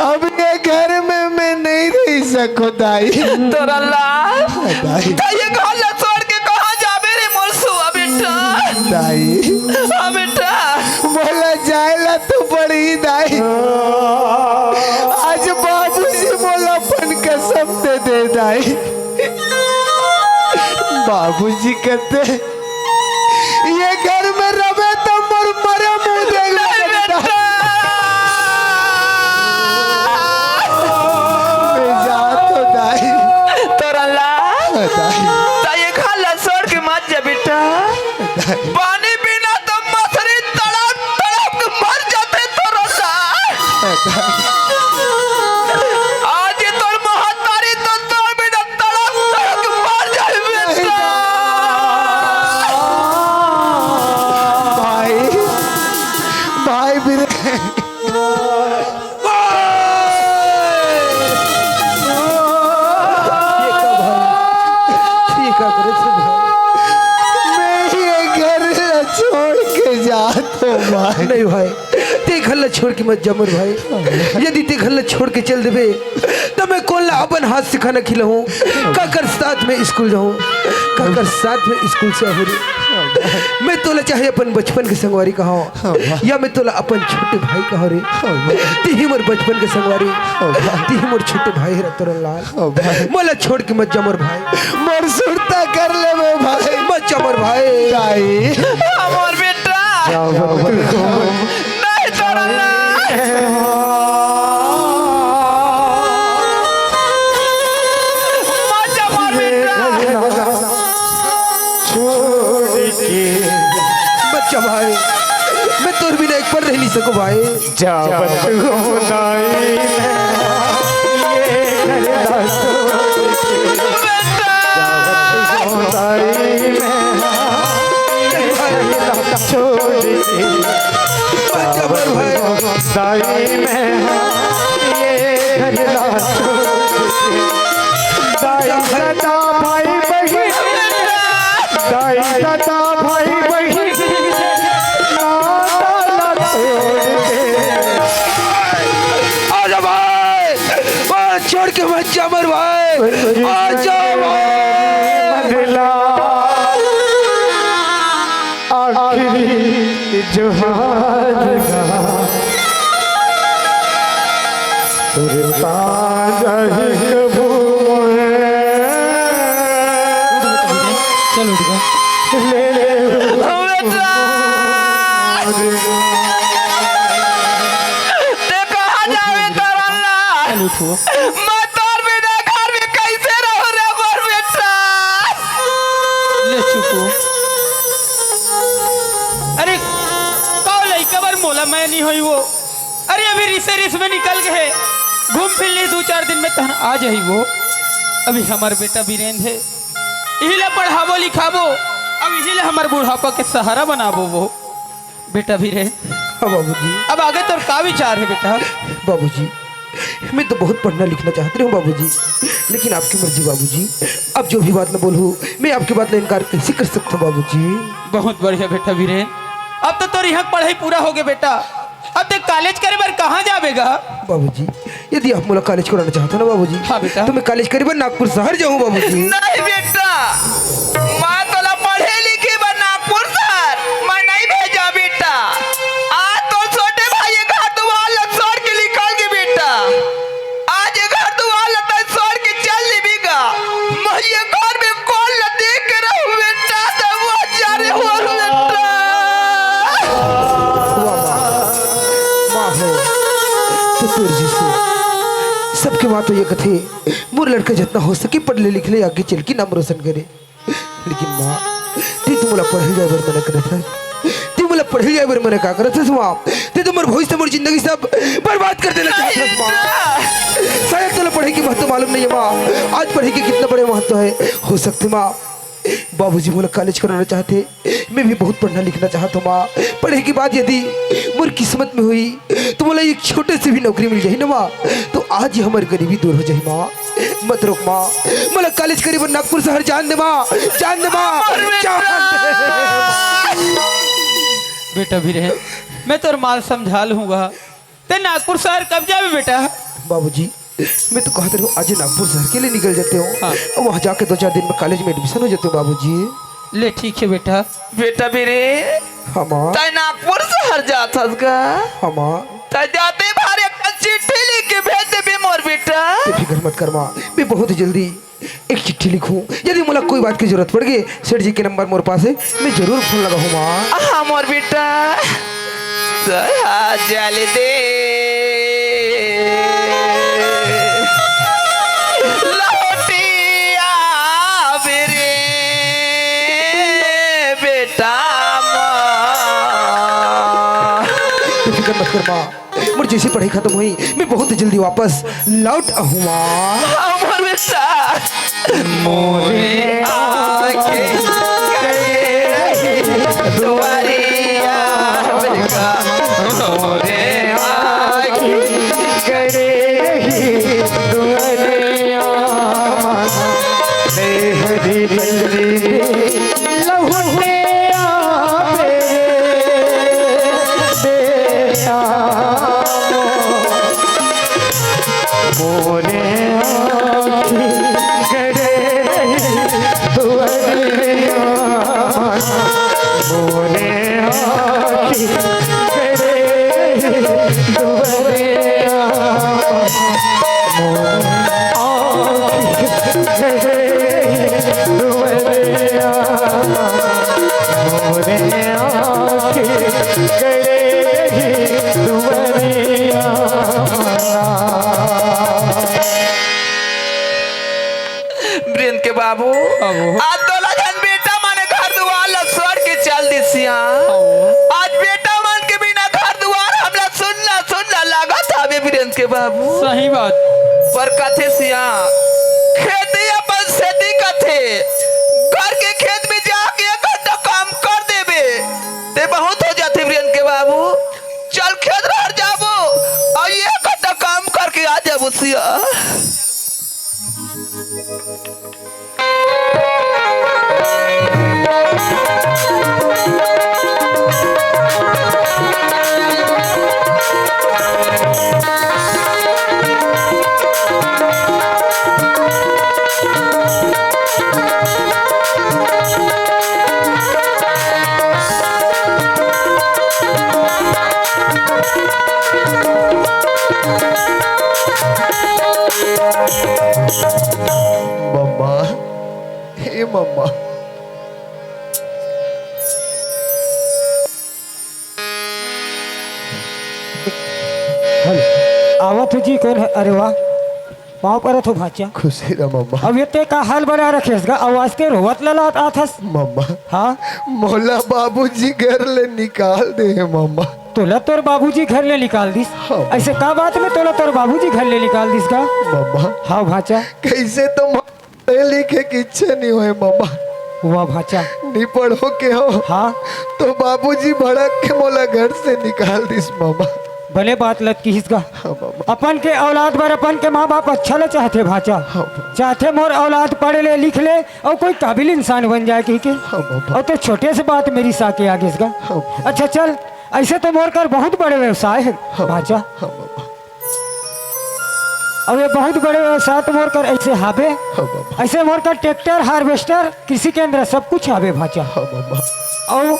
अब ये घर में मैं नहीं रह सकूं दाई। तोरा दाई ये घर छोड़ के कहाँ जाबे रे मोरसुआ बेटा। दाई हाँ बेटा बोला जाएला तो बड़ी दाई। आज बाबूजी बोला अपन कसम दे दाई। बाबूजी कहते ये घर में रवे तो मर मरे मुंह देख ले बेटा। मैं जा तो दाई। तोरा दाई ये घर छोड़ के मत जा बेटा। पानी बिना तो मछली तड़प तड़प के मर जाते तोरा आज ये तोर महतारी तो तोर बिना तड़प तड़प के मर जाए बेटा। भाई भाई मेरे मैं ये घर छोड़ के जाता हूँ भाई। नहीं भाई, ते घर छोड़ के मत जमर भाई। यदि ते घर छोड़ के चल देवे तो मैं कौन ला अपन हाथ से खाना खिलाऊं, काकर साथ में स्कूल जाऊं, काकर साथ में स्कूल से आऊं। मैं तोला चाहे अपन बचपन के संगवारी कहा या मैं तोला अपन छोटे भाई कहा रे। ती मोर बचपन के संगवारी, ती मोर छोटे भाई रे तोरा लाल। मोला छोड़ के मत जमर भाई, मोर सुरता कर ले वो भाई। मत जमर भाई। दाई हमर बेटा नहीं तोरा मत जा हमर बेटा। बच्चा भाई, मैं तोर बिना एक पल रह नहीं सकूं भाई। बच्चा भाई आजा भाई, छोड़ के मत जा मर भाई। आजा आखिरी जुहान मैं तोर बिना घर में कैसे रहूं रे मोर बेटा। ले चुको। अरे कौन लड़का बार मोला मैं नहीं हुई वो। अरे अभी रिसे रिस में निकल गए, घूम फिर ले 2-4 दिन में तहन आ जाही वो। अभी हमार बेटा वीरेंद्र है, यही ला पढ़ाबो लिखाबो, अब यही ला हमार बुढ़ापा के सहारा बनाबो वो। बेटा वीरेंद्र बाबूजी, अब आगे तोर का विचार है बेटा? बाबूजी मैं तो बहुत पढ़ना लिखना चाहती हूँ बाबूजी, लेकिन आपकी मर्जी बाबूजी। अब जो भी बात न बोलूँ मैं आपकी बात में इनकार कैसे कर सकता हूँ बाबूजी। बहुत बढ़िया बेटा वीरेन, अब तो तोर यहाँ पढ़ाई पूरा हो गया बेटा। अब ते कॉलेज करे बार कहाँ जावेगा? बाबूजी यदि आप मुझे कॉलेज कराना चाहते हो ना बाबूजी, हाँ बेटा। तो मैं कॉलेज करीब नागपुर शहर जाऊँ बाबूजी। नहीं बेटा, मैं तोला पढ़े लिखे बा नागपुर शहर मैं नहीं भेजा बेटा। आज तो छोटे भाई घर दुआर छोड़ के निकल के बेटा। आज घर दुआर छोड़ के चल लेगा। मैं ये घर में कौन ला देख के रहूं बेटा, तब वो जा रहे हो बेटा। माँ हो तो सबके माँ तो ये कथे मोर लड़का जितना हो सके पढ़ ले लिख ले आगे चल के नाम रोशन करे। लेकिन माँ ती तुम पढ़े जाए बर मना करत है, ती मला पढ़े जाए बर मना का करत है माँ। ते तो मोर भविष्य मोर जिंदगी सब बर्बाद कर देना चाहत है माँ। शायद तुला पढ़े की महत्व मालूम नहीं है माँ, आज पढ़े के कितना बड़े महत्व है। हो सकते माँ बाबूजी मोला कॉलेज कराना चाहते, मैं भी बहुत पढ़ना लिखना चाहता हूँ माँ। पढ़े के बाद यदि मोर किस्मत में हुई तो मोला एक छोटे से भी नौकरी मिल जाए ना माँ, तो आज ही हमारी गरीबी दूर हो जाए माँ। मत रोक माँ, मोला कॉलेज करे पर नागपुर शहर जान दे माँ, जान दे माँ, जान दे। बेटा भी रहे, मैं तो माल समझा लूंगा। ते नागपुर शहर कब जावे बेटा? बाबूजी मैं तो कहते रहूँ आज नागपुर शहर के लिए निकल जाते हो। हाँ। वहाँ जाके 2-4 दिन में कॉलेज में एडमिशन हो जाते हो बाबूजी। ले ठीक है बेटा। बेटा मेरे हाँ माँ, तय नागपुर शहर जात हस का? हाँ माँ, तय जाते बाहर एक चिट्ठी लिख के भेज दे बे मोर बेटा। ते फिक्र मत कर माँ, मैं बहुत जल्दी एक चिट्ठी लिखूं। यदि मुझे कोई बात की जरूरत पड़ गई सेठ जी के नंबर मोर पास है, मैं जरूर फोन लगाऊं माँ। हाँ मोर बेटा सहा जल दे लौटिया बेरे बेटा माँ। तो फिक्र मत कर माँ, मुझे जैसी पढ़ाई खत्म हुई मैं बहुत जल्दी वापस लौट आऊँ माँ। हाँ मोर बेटा मोरे आके दुआरिया बेटा मोरे आके ब्रेन के बाबू आज तो लगन बेटा माने घर दुआर लसड़ के चल दिसिया। आज बेटा मन के बिना घर दुआर हमला सुनना लागत हवे ब्रेन के बाबू। सही बात। पर कथे सिया खेती अपन खेती कथे घर के खेत में जाके एक घंटा काम कर देबे ते बहुत हो जाते ब्रेन के बाबू। चल खेत रह जाबो और ये घंटा काम करके आ जाबो सिया। मम्मा, हे मम्मा, आवत जी कौन है? अरे वाह, पाँव पर तो भाचा। खुशी रह मम्मा। अब ये ते का हाल बना रखेस गा, आवाज ते रोवत ललात आथस। मम्मा, हाँ मोला बाबूजी घर ले निकाल दे मम्मा। तोला तोर बाबूजी घर ले निकाल दिस। हाँ। ऐसे का बात में तोला तोर बाबूजी घर ले निकाल दिस का? मम्मा हाँ भाचा। कैसे तुम पढ़े लिखे की इच्छा नहीं हुए मम्मा, वाह भाचा। नहीं पढ़ो के हो हाँ तो बाबूजी भड़क के मोला घर से निकाल दिस मम्मा। भले बात लत की हिसगा। हाँ मम्मा। अपन के औलाद बर अपन के माँ बाप अच्छा ले चाहते भाचा। हाँ। चाहते मोर औलाद पढ़ ले लिख ले और कोई काबिल इंसान बन जाए कही के। हाँ मम्मा। और तो छोटे से बात मेरी साके आगे इसका। हाँ। अच्छा चल, ऐसे तो मोर कर बहुत बड़े व्यवसाय है हाँ। भाचा। हाँ मम्मा। और ये बहुत बड़े व्यवसाय तो मोर कर ऐसे हावे। हाँ मम्मा। ऐसे मोर कर ट्रैक्टर हार्वेस्टर कृषि केंद्र सब कुछ हावे भाचा। हाँ मम्मा। और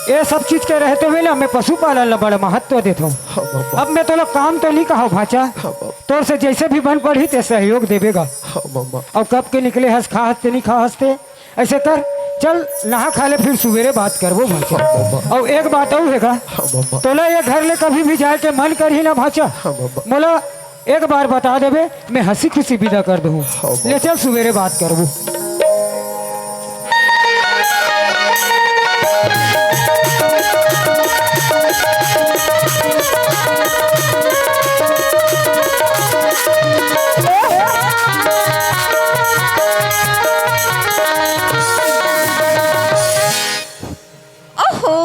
ये सब चीज के रहते हुए ना मैं पशुपालन ला बड़ा महत्व देता हूँ। हाँ मम्मा। अब मैं तो लोग काम तो नहीं कहा भाचा, हाँ मम्मा। तोर से जैसे भी बन पड़ी ते सहयोग देवेगा। हाँ मम्मा। और कब के निकले हंस खा हंसते नहीं खा हंसते। ऐसे कर चल नहा खा ले फिर सवेरे बात करबो भाचा। और एक बात और हैगा, हाँ मम्मा। तोला ये घर ले कभी भी जाए के मन कर ही ना भाचा। हाँ मम्मा। मोला एक बार बता देबे मैं हंसी खुशी विदा कर दूँ। ले चल सवेरे बात करबू। ओहो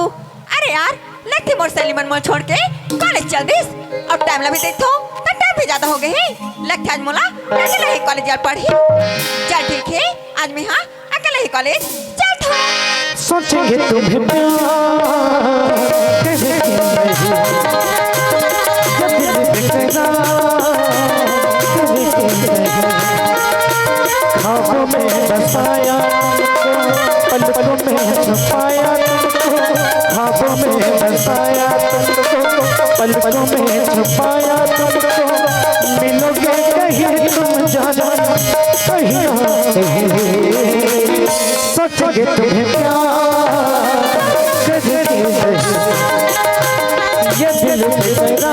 अरे यार लगती मोर सलीमन मोल छोड़ के कॉलेज चल दिस और टाइम ला भी देखो तो टाइम भी ज्यादा हो गए है लगता आज मोला अकेले ही कॉलेज जा पढ़ी। चल ठीक है आज मैं हाँ अकेले ही कॉलेज चल था। सोचेंगे तुम्हें ख्वाबों में बसाया पलकों में छुपाया ख्वाबों में बसाया पलकों में छुपाया मिलोगे कहीं तुम जाना कहीं सोचोगे तुम्हें ये दिल मेरा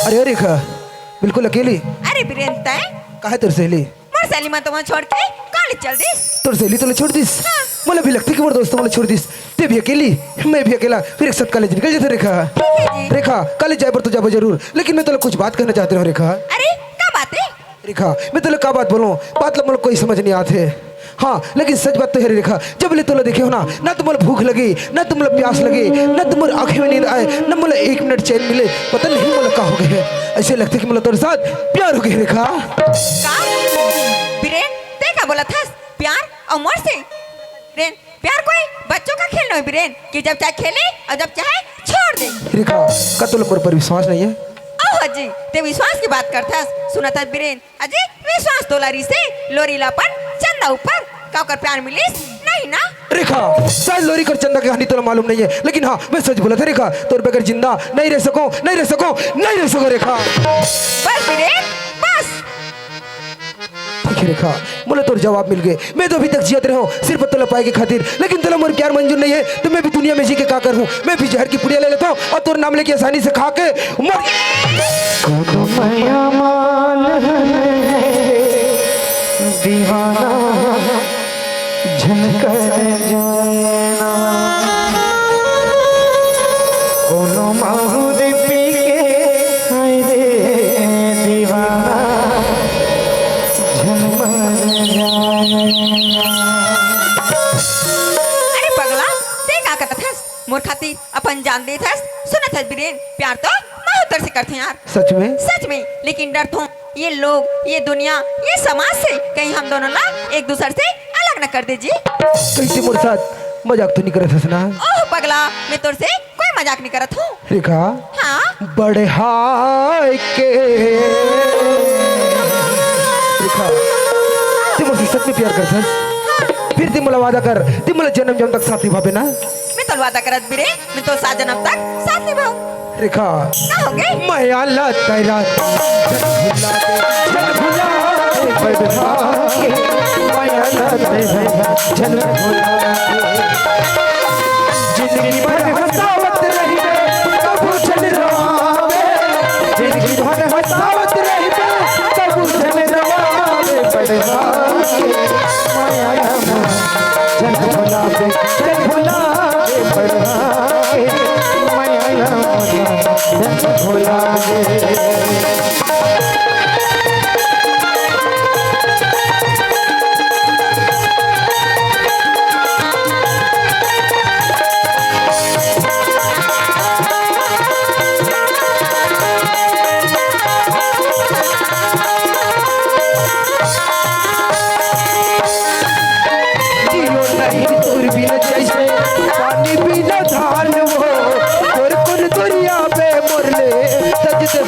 अरे रेखा बिल्कुल अकेली अरे बीरेन तय कहा तेरे सहेली मोर सलीमन तो छोड़ के कॉलेज चल दिस। तोर सहेली तो छोड़ दिस मुझे भी लगता है कि मोर दोस्तों मुझे छोड़ दिस ते भी अकेली मैं भी अकेला फिर एक साथ कॉलेज निकल जाते रेखा। ठीक है जी। रेखा कॉलेज जाए पर तो जाबो जरूर लेकिन मैं तो कुछ बात कहना चाहते हो रेखा। अरे क्या बात है? रेखा मैं तो का बात बोलूं बात लो मुझे कोई समझ नहीं आते। हाँ लेकिन सच बात तो है रेखा जब ले तो देखे हो ना तो मुझे भूख लगी ना तो मुझे प्यास लगी ना तो मुझे आंखें में नींद आए ना मुझे एक मिनट चैन मिले पता नहीं मुझे क्या हो गया है ऐसे लगता है कि मुझे तेरे साथ प्यार हो गया रेखा। का बीरेन ते क्या बोला था प्यार और मोर से बीरेन प्यार कोई बच्चों का खेल नहीं बीरेन कि जब चाहे खेले और जब चाहे छोड़ दे। रेखा का तो लोग पर विश्वास नहीं है। ओह जी ते विश्वास की बात करता सुना था बीरेन अजी विश्वास तो लारी से लोरी लापन चंदा ऊपर का कर प्यार मिलिस नहीं ना। रेखा शायद लोरी कर चंदा की कहानी तो मालूम नहीं है लेकिन हाँ मैं सच बोला था रेखा तोर बगैर जिंदा नहीं रह सको रेखा। बस बीरेन बस ठीक है रेखा मुझे तोर जवाब मिल गए मैं तो अभी तक जियत रहा हूँ सिर्फ तोला पाए के खातिर लेकिन तोला मोर प्यार मंजूर नहीं है तो मैं भी दुनिया में जी के का करूँ मैं भी जहर की पुड़िया ले लेता हूँ और तोर नाम लेके आसानी से खा के दीवाना झनकर जाना कोनो माहूर पी के हाय रे दीवाना झनमर जाना। अरे पगला ते का करता था मोर खातिर अपन जान दे था सुना था बीरेन प्यार तो महत्तर से करते यार सच में लेकिन डर तो ये लोग ये दुनिया ये समाज से कहीं हम दोनों ला एक दूसरे से अलग न कर दे जी। कैसे मोर साथ मजाक तो नहीं करत हस ना। ओह पगला मैं तोर से कोई मजाक नहीं करत हूँ। रेखा हाँ बड़े हाय के रेखा तुम मुझसे सच में प्यार करत हस फिर तुम मुझे वादा कर तुम मुझे जन्म तक साथ निभाबे ना। मैं तो वादा करत बीरे मैं तो 7 जन्म तक साथ निभाऊं। रेखा ना होगे मैं अल्लाह तेरा जन भुला दे बदहा मैं अल्लाह तेरा जन भुला जिंदगी भर हंसावत रही कबू जन रवावे जिंदगी भर हंसावत रही कबू जन रवावे बदहा मैं अल्लाह जन भुला दे बदहा भोला पानी पीना धान वो दुनिया पे मुरले सजते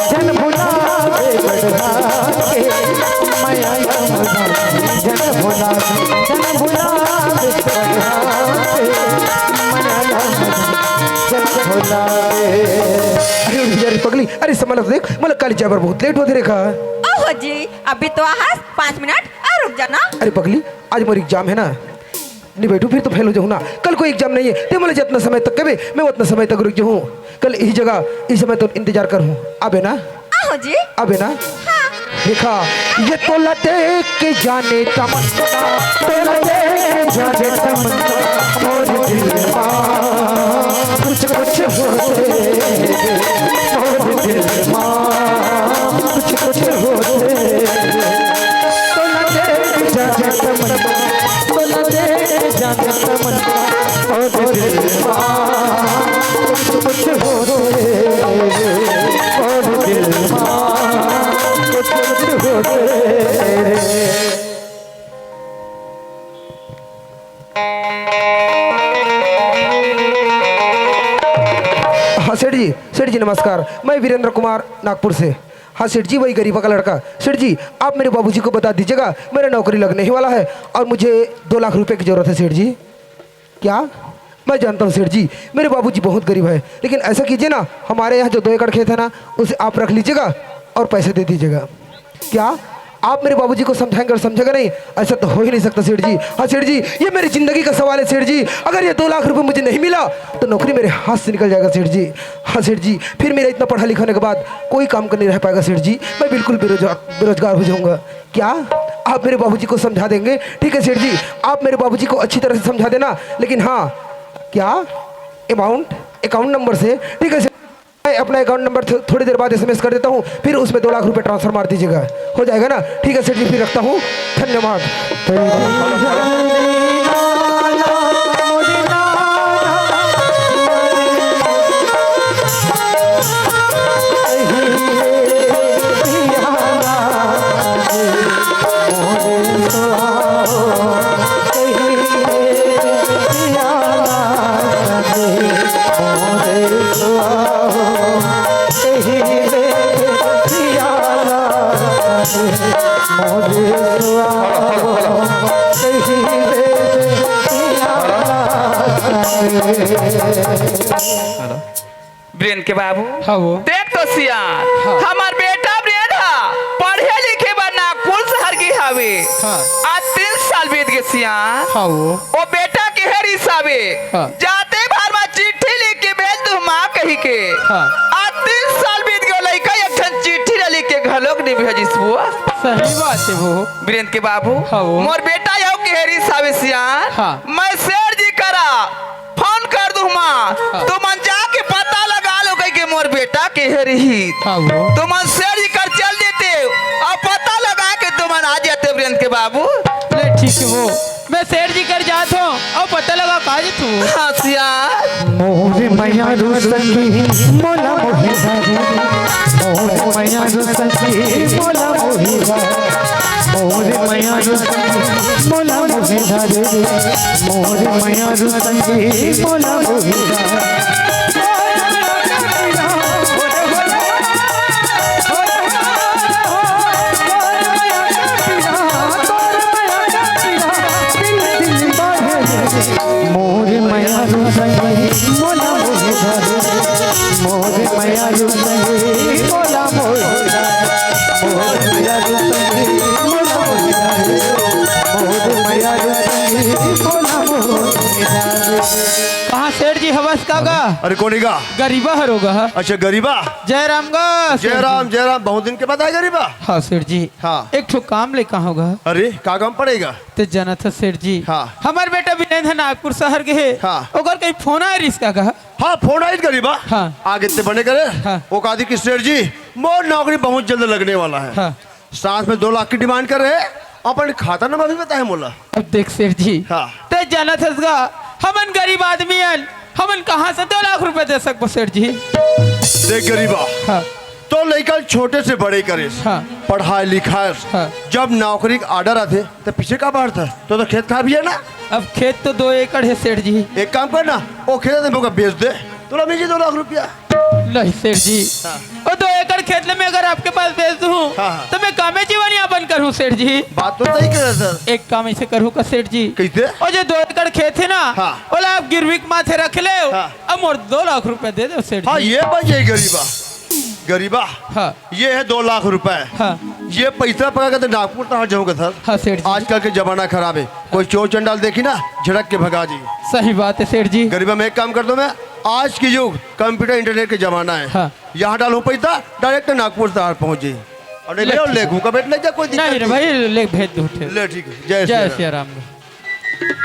जन भुला दे बढ़ा के मैं आया मदानी जन भुला दे बढ़ा के मैं आया मदानी जन भुला दे। अरे पगली, अरे समझ देख मतलब कल जाबर बहुत लेट होते रेखा। ओहो जी अभी तो आहस 5 मिनट और रुक जाना। अरे पगली आज मोर एग्जाम है ना, नहीं बैठू फिर तो फेल हो जाऊँ ना। कल कोई एग्जाम नहीं है तो मुझे जितना समय तक कभी मैं उतना समय तक रुक जाऊँ। कल यही जगह इस समय तो इंतजार करूँ। अबे ना ओहो जी अबे ना हाँ देखा ये तो लटे के जाने तमन्ना तो लटे के जाने तमन्ना मोर दिल में कुछ कुछ होते मोर दिल में कुछ होते तो लटे के जाने तमन्ना तो लटे के जाने तमन्ना मोर दिल में कुछ होते मोर दिल हाँ सेठ जी नमस्कार। मैं वीरेंद्र कुमार नागपुर से। हाँ सेठ जी वही गरीबा का लड़का। सेठ जी आप मेरे बाबूजी को बता दीजिएगा मेरा नौकरी लगने ही वाला है और मुझे 2 लाख रुपए की ज़रूरत है सेठ जी। क्या? मैं जानता हूँ सेठ जी मेरे बाबूजी बहुत गरीब है, लेकिन ऐसा कीजिए ना हमारे यहाँ जो 2 एकड़ खेत है ना उसे आप रख लीजिएगा और पैसे दे दीजिएगा। क्या आप मेरे बाबूजी को समझाएंगे और समझेगा नहीं? ऐसा तो हो ही नहीं सकता सेठ जी। हाँ सेठ जी ये मेरी ज़िंदगी का सवाल है सेठ जी। अगर ये 2 लाख रुपए मुझे नहीं मिला तो नौकरी मेरे हाथ से निकल जाएगा सेठ जी। हाँ सेठ जी फिर मेरा इतना पढ़ा लिखा होने के बाद कोई काम कर नहीं रह पाएगा सेठ जी। मैं बिल्कुल बेरोजगार हो जाऊँगा। क्या आप मेरे बाबूजी को समझा देंगे? ठीक है सेठ जी आप मेरे बाबूजी को अच्छी तरह से समझा देना, लेकिन हाँ क्या अकाउंट नंबर से। ठीक है मैं अपना अकाउंट नंबर थोड़ी देर बाद SMS कर देता हूँ, फिर उसमें 2 लाख रुपए ट्रांसफर मार दीजिएगा। हो जाएगा ना? ठीक है सेठ जी फिर रखता हूँ, धन्यवाद। ब्रेन के बाबू हाँ वो देख तो सियार हमार बेटा ब्रेन पढ़े लिखे बा नागपुर शहर की हवे। आज 3 साल बीत गए सियार। हाँ वो बेटा के हर हिसाबे जाते बार में चिट्ठी लिख के भेज दू माँ कही के। आज 3 साल बीत गए लड़का एक ठन चिट्ठी लिख के घलोक नहीं भेजिस वो। सही बात है वो ब्रेन के बाबू मोर बेटा यो के हर हिसाबे सियार मैं शेर जी करा फोन कर दू माँ तो मन जाके पता लगा लो कहीं के मोर बेटा के हरी तो मन शेर जी कर चल देते और पता लगा के तुम आ जाते ब्रेन के बाबू। ले ठीक है वो मैं शेर जी कर जात हूँ और पता लगा काजी तू। हाँ सियार मोरे मैया रुसंगी मोला मोहिदारी मोरे मैया रुसंगी मोला मोहिदारी मोरे मैया रुसंगी मोला मोहिदारी मोरे मैया रुसंगी मोला मोहिदारी। मोरे मैया रुसंगी मोला मोहिदारी मोरे मैया रुसंगी मोला मोहिदारी मोरे मैया रुसंगी मोला मोहिदारी मोरे मैया रुसंगी मोला मोहिदारी। कहाँ शेर जी हवस का गा? अरे कौन का? गरीबा हरोगा। अच्छा गरीबा जय राम गा। जय राम बहुत दिन के बाद आए गरीबा। हाँ सेठ जी हाँ एक ठो काम ले कहाँ होगा? अरे का काम पड़ेगा? तो जाना था सेठ जी हाँ हमार बेटा वीरेंद्र नागपुर शहर के है। हाँ ओकर कहीं फोन आए रिश्ता का? हाँ फोन आई गरीबा। हाँ आगे इतने बने करे हाँ वो कहा कि सेठ जी मोर नौकरी बहुत जल्द लगने वाला है। हाँ साथ में 2 लाख की डिमांड कर रहे अपन खाता नंबर भी बताए मोला। अब देख सेठ जी हाँ ते जाना था हमन गरीब आदमी है हमन कहाँ से 2 लाख रुपए दे सकबो सेठ जी? देख गरीबा हाँ तो लेकर छोटे से बड़े करे हाँ पढ़ाई लिखाई हाँ जब नौकरी का ऑर्डर आते तो पीछे का बाढ़ था तो खेत खा भी है ना। अब खेत तो 2 एकड़ है सेठ जी। एक काम कर ना वो खेत बेच दे तो मिल 2 लाख रुपया। नहीं सेठ जी वो 2 एकड़ खेत में आपके पास भेज दूं हाँ, हाँ। तो मैं कामे जीवन यापन करूं सेठ जी। बात तो सही कर रहे सर। एक काम ऐसे करूं का सेठ जी, कैसे? और जो 2 एकड़ खेत है ना, हाँ। बोला आप गिरवी के माथे रख ले, हाँ। अब मोर 2 लाख रुपए दे दो सेठ हाँ जी। ये बचे गरीबा गरीबा। हाँ ये है 2 लाख रुपए। हाँ ये पैसा पका के तो नागपुर तक जाऊंगा सर। हाँ सेठ जी, आजकल के जमाना खराब है, कोई चोर चंडाल देखी ना झड़क के भगा जी। सही बात है सेठ जी। गरीबा मैं एक काम कर दो, मैं आज की युग कंप्यूटर इंटरनेट के जमाना है। हाँ। यहाँ डालूं पैसा डायरेक्ट नागपुर शहर पहुंच जाए और नहीं ले ले घूम का बैठ ले जा, कोई दिक्कत नहीं रे भाई, ले भेज दो उठे। ले ठीक है। जय जय श्री श्री राम।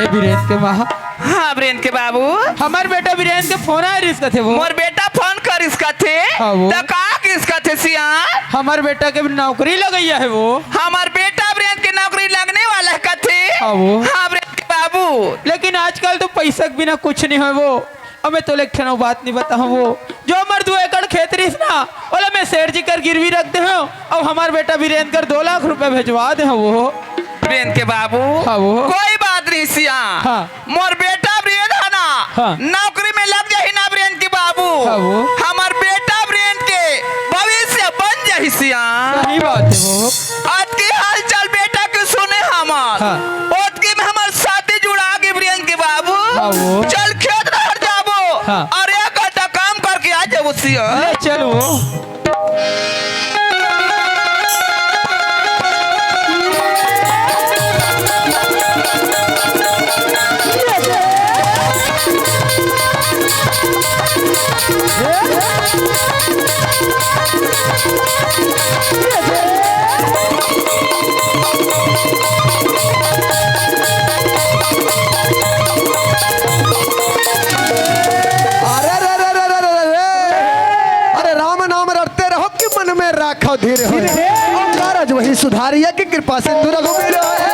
ए बीरेन के माँ, हाँ बीरेन के बाबू, हमार बेटा बीरेन के फोन आए रिश्ता थे वो। मोर बेटा फोन कर इसका थे हाँ वो। तो का किसका थे सियान? हमार बेटा के भी नौकरी लगैया है वो। हमार बेटा बीरेन की नौकरी लगने वाला है का थे। हाँ वो। हाँ बीरेन के बाबू, लेकिन आजकल तो पैसा के बिना कुछ नहीं है वो। अब मैं तो लेकिन बात नहीं बता हूँ, वो जो हमार 2 एकड़ खेत रही ना, बोला मैं सेठ जी कर गिरवी रखते हैं, अब हमार बेटा बीरेन कर 2 लाख रुपए भिजवा दे वो। बीरेन के बाबू, हाँ वो। कोई बात नहीं सियान। हाँ। मोर बेटा बीरेन है ना, हाँ। नौकरी में लग जाही ना बीरेन के बाबू। हाँ वो। हमार बेटा बीरेन के भविष्य बन जाही सियान। सही बात है वो। आज की हाल चाल बेटा के सुने हमार। हाँ। आज की में हमार शादी जुड़ा के बीरेन के बाबू। हाँ वो। चल खेत नहर जाबो। हाँ। और 1 घंटा काम करके आ जाबो सियान। ले चल वो। अरे राम नाम रटते रहो कि मन में राखो धीरे हो। कारज वही सुधारिया की कृपा से तू रघुवीर है।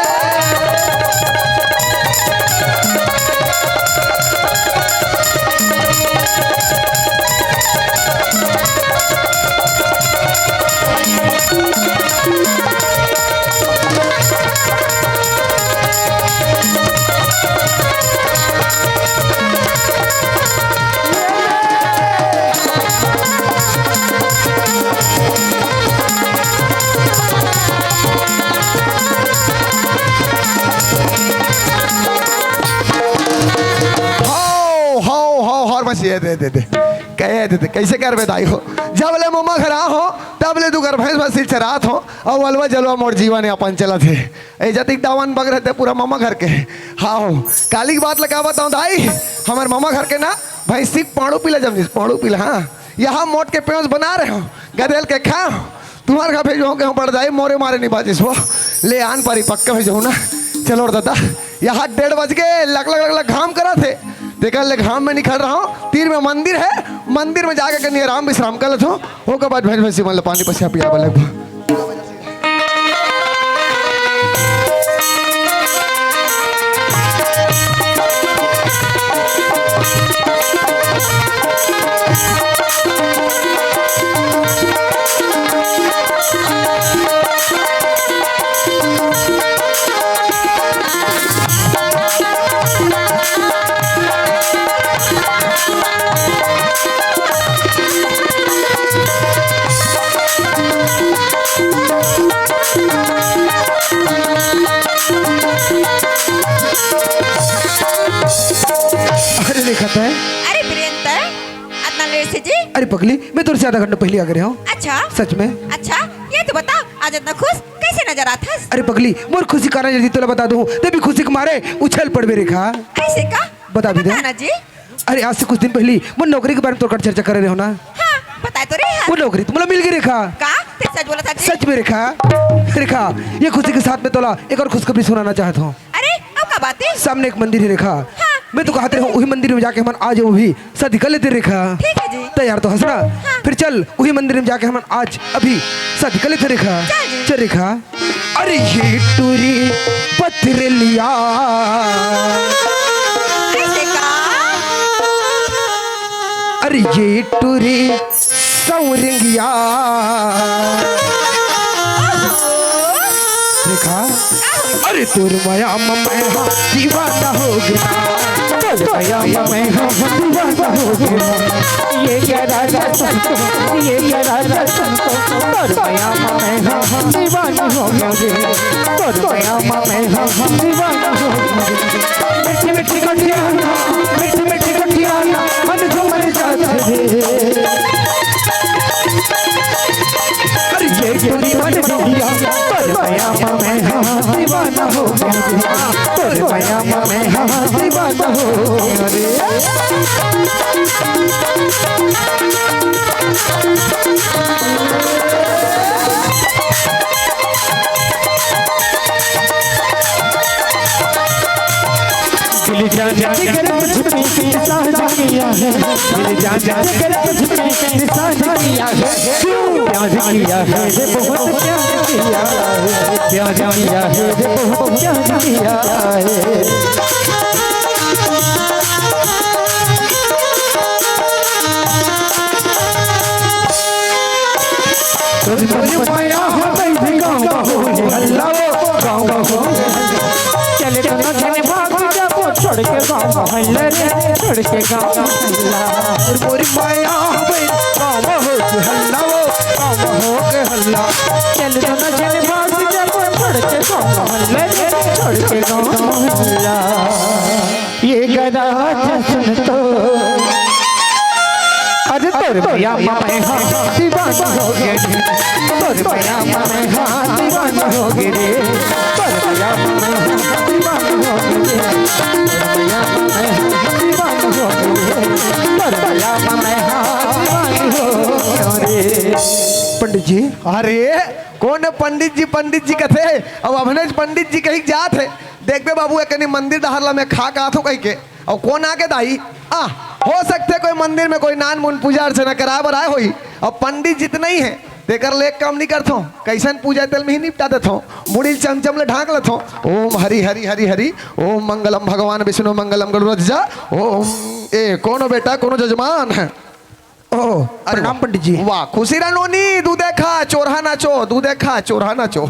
बस ये दे कहे दे कैसे कर बेदाई हो। जब ले मम्मा घर हो तब ले तू घर भैंस बसी चरात हो और वलवा जलवा मोर जीवन अपन चला थे ऐजती दावन बग रहते पूरा मम्मा घर के। हाँ हो काली की बात लगा बताऊँ दाई, हमारे मम्मा घर के ना भैंसी पाड़ू पीला जब पाड़ू पीला। हाँ यहाँ मोट के पेड़ बना रहे हो गदेल के खाओ तुम्हारे घर भेजो के पड़ जाए मोरे मारे नहीं बाजिश हो ले आन पारी पक्का भेजो ना। चलो दादा यहाँ 1:30 बज गए लग घाम करा थे देखा ले घाम में निकल रहा हूँ। तीर में मंदिर है, मंदिर में जाकर कहीं आराम विश्राम कर लेता हूँ। होगा बाद भैंस भैंसी मतलब पानी पसिया पिया लग अरे देखा है। अरे वीरेंद्र इतना लेट से जी। अरे पगली मैं तुझसे आधा घंटा पहले आ गया हूँ। अच्छा सच में। अच्छा ये तो बता आज इतना खुश कैसे नजर आता है? अरे पगली मोर खुशी कारण यदि तुला बता दूँ तभी खुशी के मारे उछल पड़बे रेखा। ऐसे का बता भी दे। बताना जी। अरे आज से कुछ दिन पहले वो नौकरी के बारे में तोड़ चर्चा कर रहे हो ना। हाँ बताए तो रहे वो नौकरी तुम्हारा मिल गई रेखा। का ते सच बोला था जी? सच में रेखा। रेखा ये खुशी के साथ में तोला एक और खुशखबरी सुनाना चाहता हूँ। अरे अब का बात है? सामने एक मंदिर है रेखा। हाँ। मैं तो कहते हूँ वही मंदिर में जाके हम आज वो भी शादी कर लेते रेखा। ठीक है जी। तैयार तो हंसना। फिर चल वही मंदिर में जाके हम आज अभी शादी कर लेते रेखा। चल जी। चल रेखा। अरे ये टूरी पत्र लिया ऐसे का? अरे ये टूरी सौरंगिया रेखा। अरे तोर माया मैं दीवाना हो गया। भैया मैं दीवाना हो गया ये क्या राजा संतो ये क्या राजा संतो भैया मैं दीवाना हो गया भैया मैं दीवाना हो गया मिठी मिठी कटिया मन झूमर जाते अरे ये चोरी मन दिया भैया मैं दीवाना हो गया भैया मैं दीवाना हो गया दिल जान के करम झुकने के साथ किया है दिल जान के करम झुकने के साथ किया है प्यार किया है रे बहुत प्यार किया है प्यार किया है रे बहुत प्यार किया है तुझे माया हो गई गाँव हो हल्ला गाँव हो चले तो चले भाग छोड़ के गाँव हल्ला छोड़ के गाँव हल्ला मोरी माया हो गई गाँव हो हल्ला गाँव हो के हल्ला चले तो चले भाग छोड़ के गाँव हल्ला छोड़ के गाँव हल्ला ये गदा सुन तो अरे तोर भैया मैं दीवाना हो गया तोर भैया मैं दीवाना हो गया तोर भैया मैं दीवाना हो गया भैया मैं दीवाना हो गया तोर भैया मैं दीवाना हो गया पंडित जी अरे कौन है पंडित जी कथे अब अभिनेश पंडित जी कहीं जात है देख बे बाबू एक मंदिर दहरला में खा का कहीं के और कौन आके दाई हो सकते कोई मंदिर में कोई नान मुन पूजा अर्चना करा बराए होई और पंडित जितना ही है तेकर लेख काम नहीं करता हूँ कैसन पूजा तेल में ही निपटा देता हूँ मुड़ी चमचम ले ढाक लेता हूँ ओम हरि हरि हरि हरि ओम मंगलम भगवान विष्णु मंगलम गरुड़ध्वजा ओम ए कोनो बेटा कोनो जजमान है ओह प्रणाम पंडित जी वाह खुशी नोनी तू देखा चोरहा नाचो तू देखा चोरहा नाचो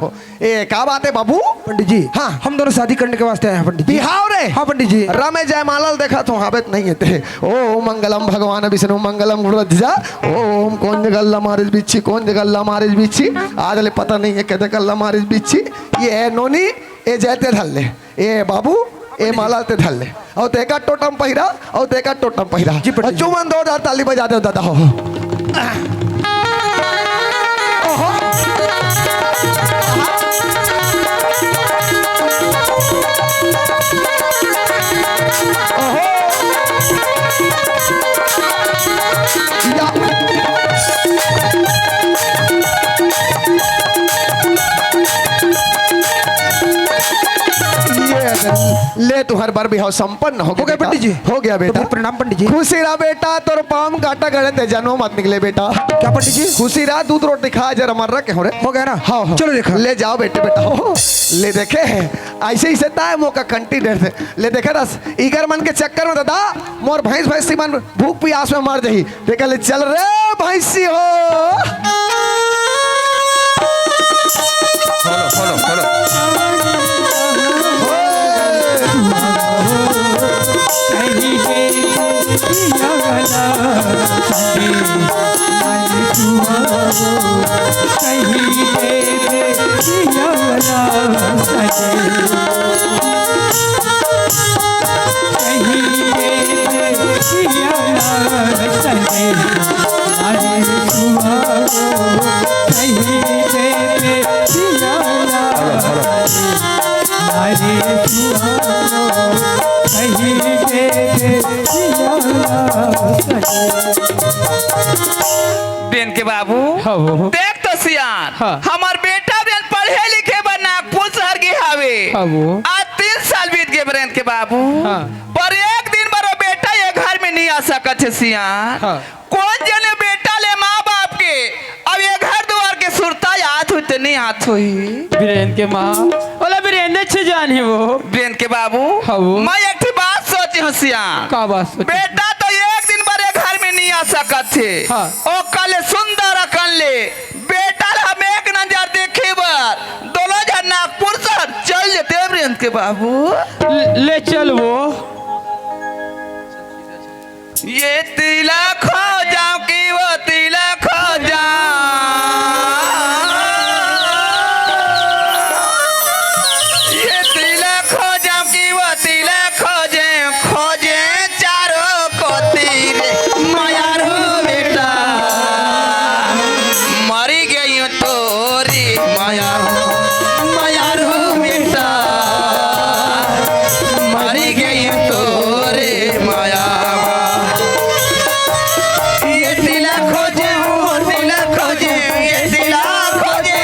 ए क्या बात है बाबू पंडित जी हाँ हम दोनों शादी करने के वास्ते आए हैं पंडित जी बिहाव रे हाँ पंडित जी रमे जयमाला देखा तो हाबत नहीं है ते ओम मंगलम भगवान विष्णु मंगलम गुरुध्वजा ओम कौन जगल्ला मारिस बिच्छी कौन जगल्ला मारिस बिच्छी आज ले पता नहीं है कहते गल्ला मारिस बिच्छी ये नोनी ए जयते धल्ले ए बाबू ए माला ते धल्ले और तेका टोटम पहिरा और तेका टोटम पहिरा जी चुमन 2000 ताली बजा दे दादा हो ले तू हर बार भी हो संपन्न हो गया पंडित जी हो गया बेटा प्रणाम पंडित जी खुशी रहा बेटा तोर पाम काटा गड़े ते जनो मत निकले बेटा क्या पंडित जी खुशी रहा दूध रोटी खा जरा मर रखे हो रे हो गया ना हाँ चलो देखा ले जाओ बेटे बेटा हो ले देखे ऐसे ही से ताए मौका कंटी डेढ़ से ले देखे रस इगर मन के चक्कर में दादा मोर भैंस भैंसी मन भूख प्यास में मर जाही देखा ले चल रे भैंसी हो फॉलो फॉलो बेन के बाबू देख तो सियान हमार बेटा बेन पढ़े लिखे बा नागपुर शहर के हावे आज 3 साल बीत गए बेन के बाबू पर एक दिन बारो बेटा ये घर में नहीं आ सकत है सियान कौन जने बेटा ले माँ बाप के अब ये घर द्वार के सुरता याद हुई तो नहीं हाथ हुई बीरेन के माँ बोला बीरेन अच्छे जान है वो बेन के बाबू मैं एक बात सोची हूँ सियान का बात बेटा तो एक दिन बारे घर में नहीं आ सकत थे ओ कल सुंदर अकन ले बेटा हम एक नजर देखे बार दोनों जन नागपुर शहर चल जेते ब्रेंद के बाबू ले चल वो ये तिलक हो जाओ कि वो तिलक हो जाओ, ये तिलक हो जाओ कि वो तिलक खोजे खोजे चारों को तीरे मायारू बेटा मरी गई तोरी माया मायारू बेटा मरी गई तोरे माया ये दिला खोजे वो दिला खोजे ये दिला खोजे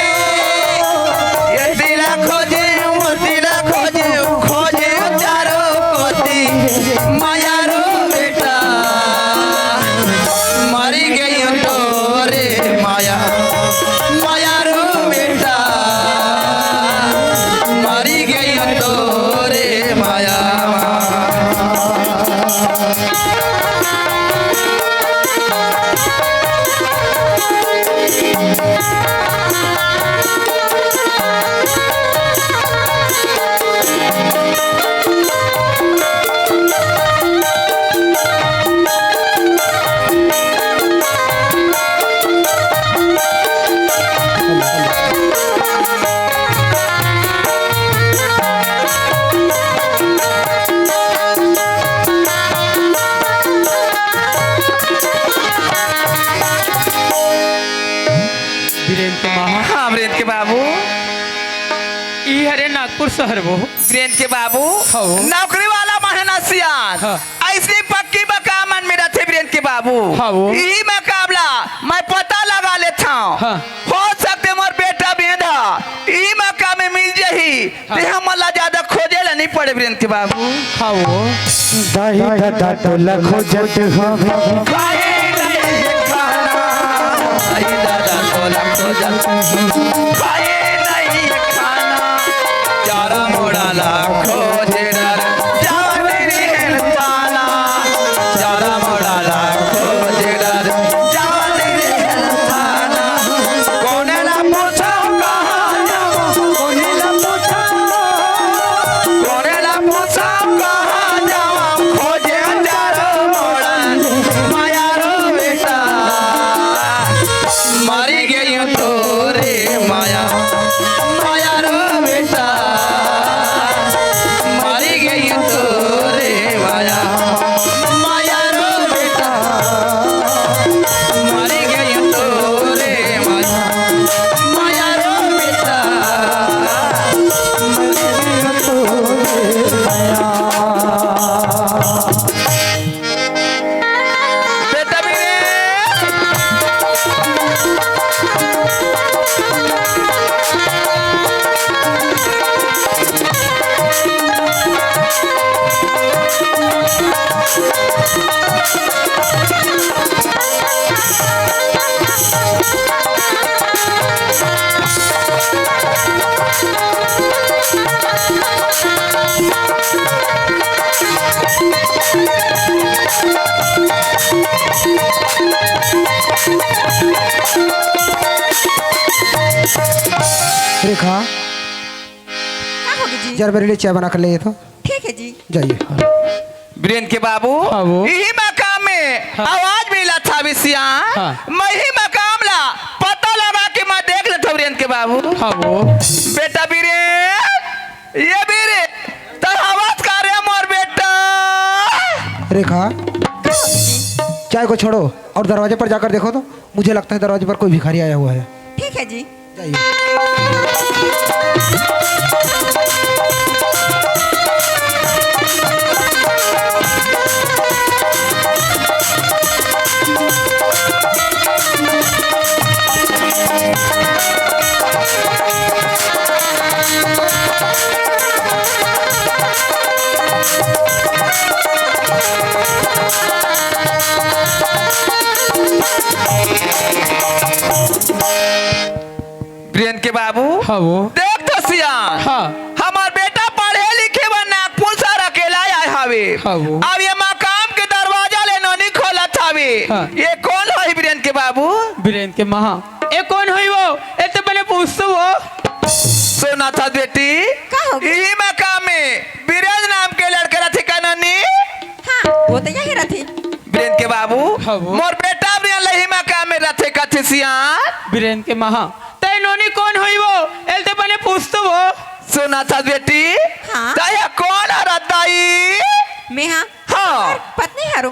ये दिला खोजे वो दिला खोजे खोजे चारों कोती माया रो बेटा मरी गई तोरे माया माया रो बेटा मरी गई तोरे माया वीरेंद्र के महा हाँ वीरेंद्र के बाबू ई हरे नागपुर शहर वो वीरेंद्र के बाबू हाँ। नौकरी वाला महना सियान हाँ। ऐसी पक्की मकामन में रहते वीरेंद्र के बाबू हाँ वो। यही मुकाबला मैं पता लगा लेता हूँ हाँ। हो सकते मोर बेटा बेंधा यही मकाम में मिल जाही हाँ। ते हमला ज्यादा खोजे ला नहीं पड़े वीरेंद्र के बाबू हाँ वो दाही दादा टोला खोजत हवे आई दादा टोला खोजत खाए नहीं खाना चारा मोड़ा ला खोजे डर जाने रे ताना चारा मोड़ा ला खोजे डर जाने रे ताना कौन ला पूछा कहाँ जाओ कौन ला पूछा कहाँ जाओ खोजे चारा मोड़ा माया रो बेटा मरी गई तोरे माया माया रो बेटा मरी गई तोरे माया माया रो बेटा मरी गई तोरे माया माया रो बेटा मरी गई तोरे माया बेटा भी रेखा क्या होगी जी? जरा मेरे लिए चाय बना कर ले तो ठीक है जी। जाइए। वीरेंद्र के बाबू हाँ वो। यही मकाम में आवाज मिला था विषया हाँ। मैं ही मकाम ला पता लगा कि मैं देख लेता वीरेंद्र के बाबू हाँ वो बेटा वीरेंद्र ये वीरे तर आवाज कर रहे मोर बेटा रेखा चाय को छोड़ो और दरवाजे पर जाकर देखो तो मुझे लगता है दरवाजे पर कोई भिखारी आया हुआ है। ठीक है जी। जाइए। वीरेंद्र के बाबू हाँ वो देख तो सियान हाँ हमार बेटा पढ़े लिखे बा नागपुर सर अकेला आए हवे हाँ वो। अब ये मकाम के दरवाजा ले नोनी खोला था वे हाँ। ये कौन है वीरेंद्र के बाबू वीरेंद्र के महा ए कौन हुई वो ए तो मैंने पूछ तो वो सोना था बेटी का हो गया? यही मकाम में वीरेंद्र नाम के लड़के रथे का नोनी हाँ वो तो यही रहती। वीरेंद्र के हाँ वो। मोर बेटा ब्रियन लही में का में रथे कथे सियान बीरेन के महा तय नोनी कौन हुई वो एलते बने पूछ तो वो सुना था बेटी हाँ। तया कौन है रताई मैं हाँ हाँ पत्नी हरो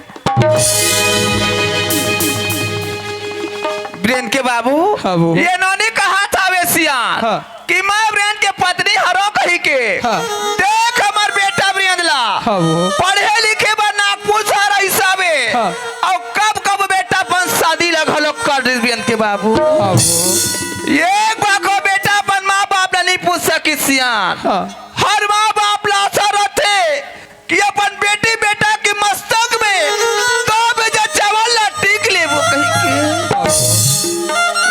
ब्रेन के बाबू हाँ वो। ये नौनी कहा था वे सियान हाँ। कि मैं ब्रेन के पत्नी हरो कही के हाँ। देख हमार बेटा ब्रेन ला हाँ वो। पढ़े लिखे बा नागपुर शहर हिसाबे हाँ। और कब कब बेटा अपन शादी लगलो कर दे ब्रेन के बाबू हाँ वो। एक बाको बेटा अपन माँ बाप ला नहीं पूछ सकी सियान हाँ। हर माँ बाप ला आशा रहते कि अपन बेटी बेटा के मस्तक में तो बेजा चावल ला टिक ले वो कही के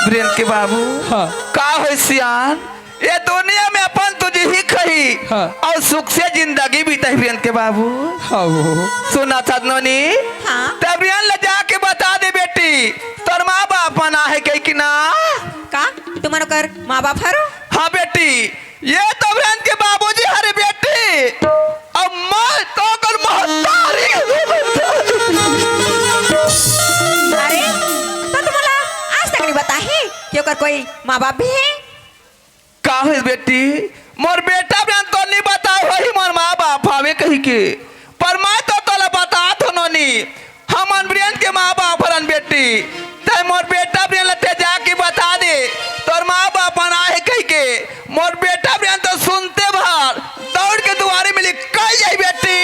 ब्रेन के बाबू हाँ। का हो सियान ये दुनिया में अपन तुझे ही कही हाँ। और सुख से जिंदगी बीताई ब्रेन के बाबू हाँ वो। सुना था नोनी हाँ। तब ब्रेन ले जाके बता दे बेटी तोर माँ बाप मना है कही कि ना का तुम्हारो कर माँ बाप हरो हाँ बेटी ये तो ब्रेन के बाबूजी हरे बेटी अब मैं तो कर महतारी अरे तो तुम्हारा आज तक नहीं बता है कि ओकर कोई माँ बाप भी है का है बेटी मोर बेटा ब्रेन तो नहीं बता वही मोर माँ बाप हवे कही के पर मैं तो तोला बता तो नोनी हम ब्रेन के माँ बाप हरन बेटी ते मोर बेटा ब्रेन लते जाके बता दे तोर माँ बाप आना है कही के मोर बेटा ब्रेन तो सुनते बाहर दौड़ के दुआरे में लिख कही जाई बेटी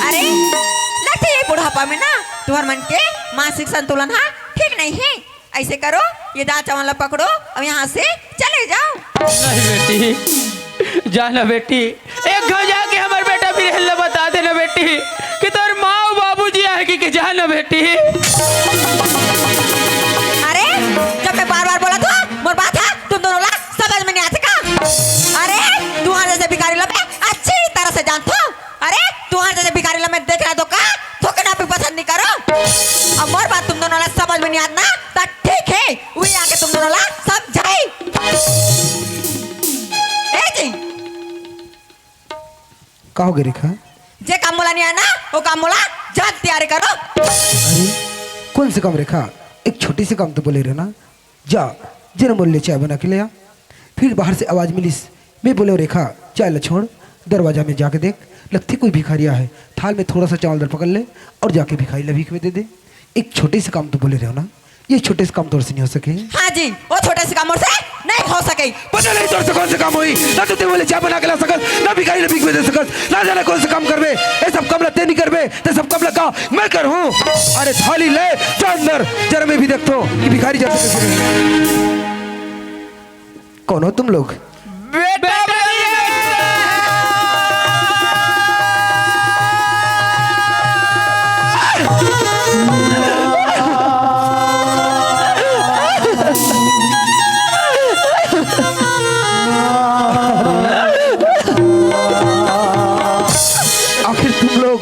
अरे लगता है ये बुढ़ापा में ना तुम्हार मन के मानसिक संतुलन हाँ ठीक नहीं है ऐसे करो ये दांत चावल पकड़ो और यहाँ से चले जाओ नहीं बेटी जाना बेटी एक घर जाके हमारे बेटा बीरेन ले बता देना बेटी कि तोर माँ और बाबूजी आएगी कि जाना बेटी अरे जब मैं बार बार बोला था मोर बात है तुम दोनों ला समझ में नहीं आते का अरे तुम्हारे जैसे भिखारी लोग मैं अच्छी तरह से जानता हूँ अरे तुम्हारे जैसे भिखारी लोग मैं देख रहा तो का थोकना भी पसंद नहीं करो अब मोर बात तुम दोनों ला समझ में नहीं आना तो ठीक है वही आके तुम दोनों ला समझाई ए जी का हो गया रेखा? जे काम मोला नहीं आना वो काम मोला जल्द तैयारी करो अरे कौन से काम रेखा? एक छोटी सी काम तो बोले रहे ना। जा जिन बोल ले चाय बना के ले आ। फिर बाहर से आवाज मिलीस मैं बोले रेखा चाय ला छोड़ दरवाजा में जाके देख लगती कोई भिखारिया है थाल में थोड़ा सा चावल दर पकड़ ले और जाके भिखारी ला भीख में दे दे। एक छोटे से काम तो बोले रहे हो ना ये छोटे से काम तोड़ से नहीं हो सके। हाँ जी वो छोटे से काम से नहीं हो सके पता नहीं तोड़ से कौन से काम हुई ना तो ते बोले चाय बना के ला सकत ना भिखारी ला भीख में दे सकत ना जाने कौन से काम करबे ये सब काम ते नहीं करबे ते सब काम लगा मैं कर हूं। अरे थाली ले जा अंदर जरा मैं भी देखता हूं कि भिखारी जा सके। कौन हो तुम लोग? बेटा आखिर तुम लोग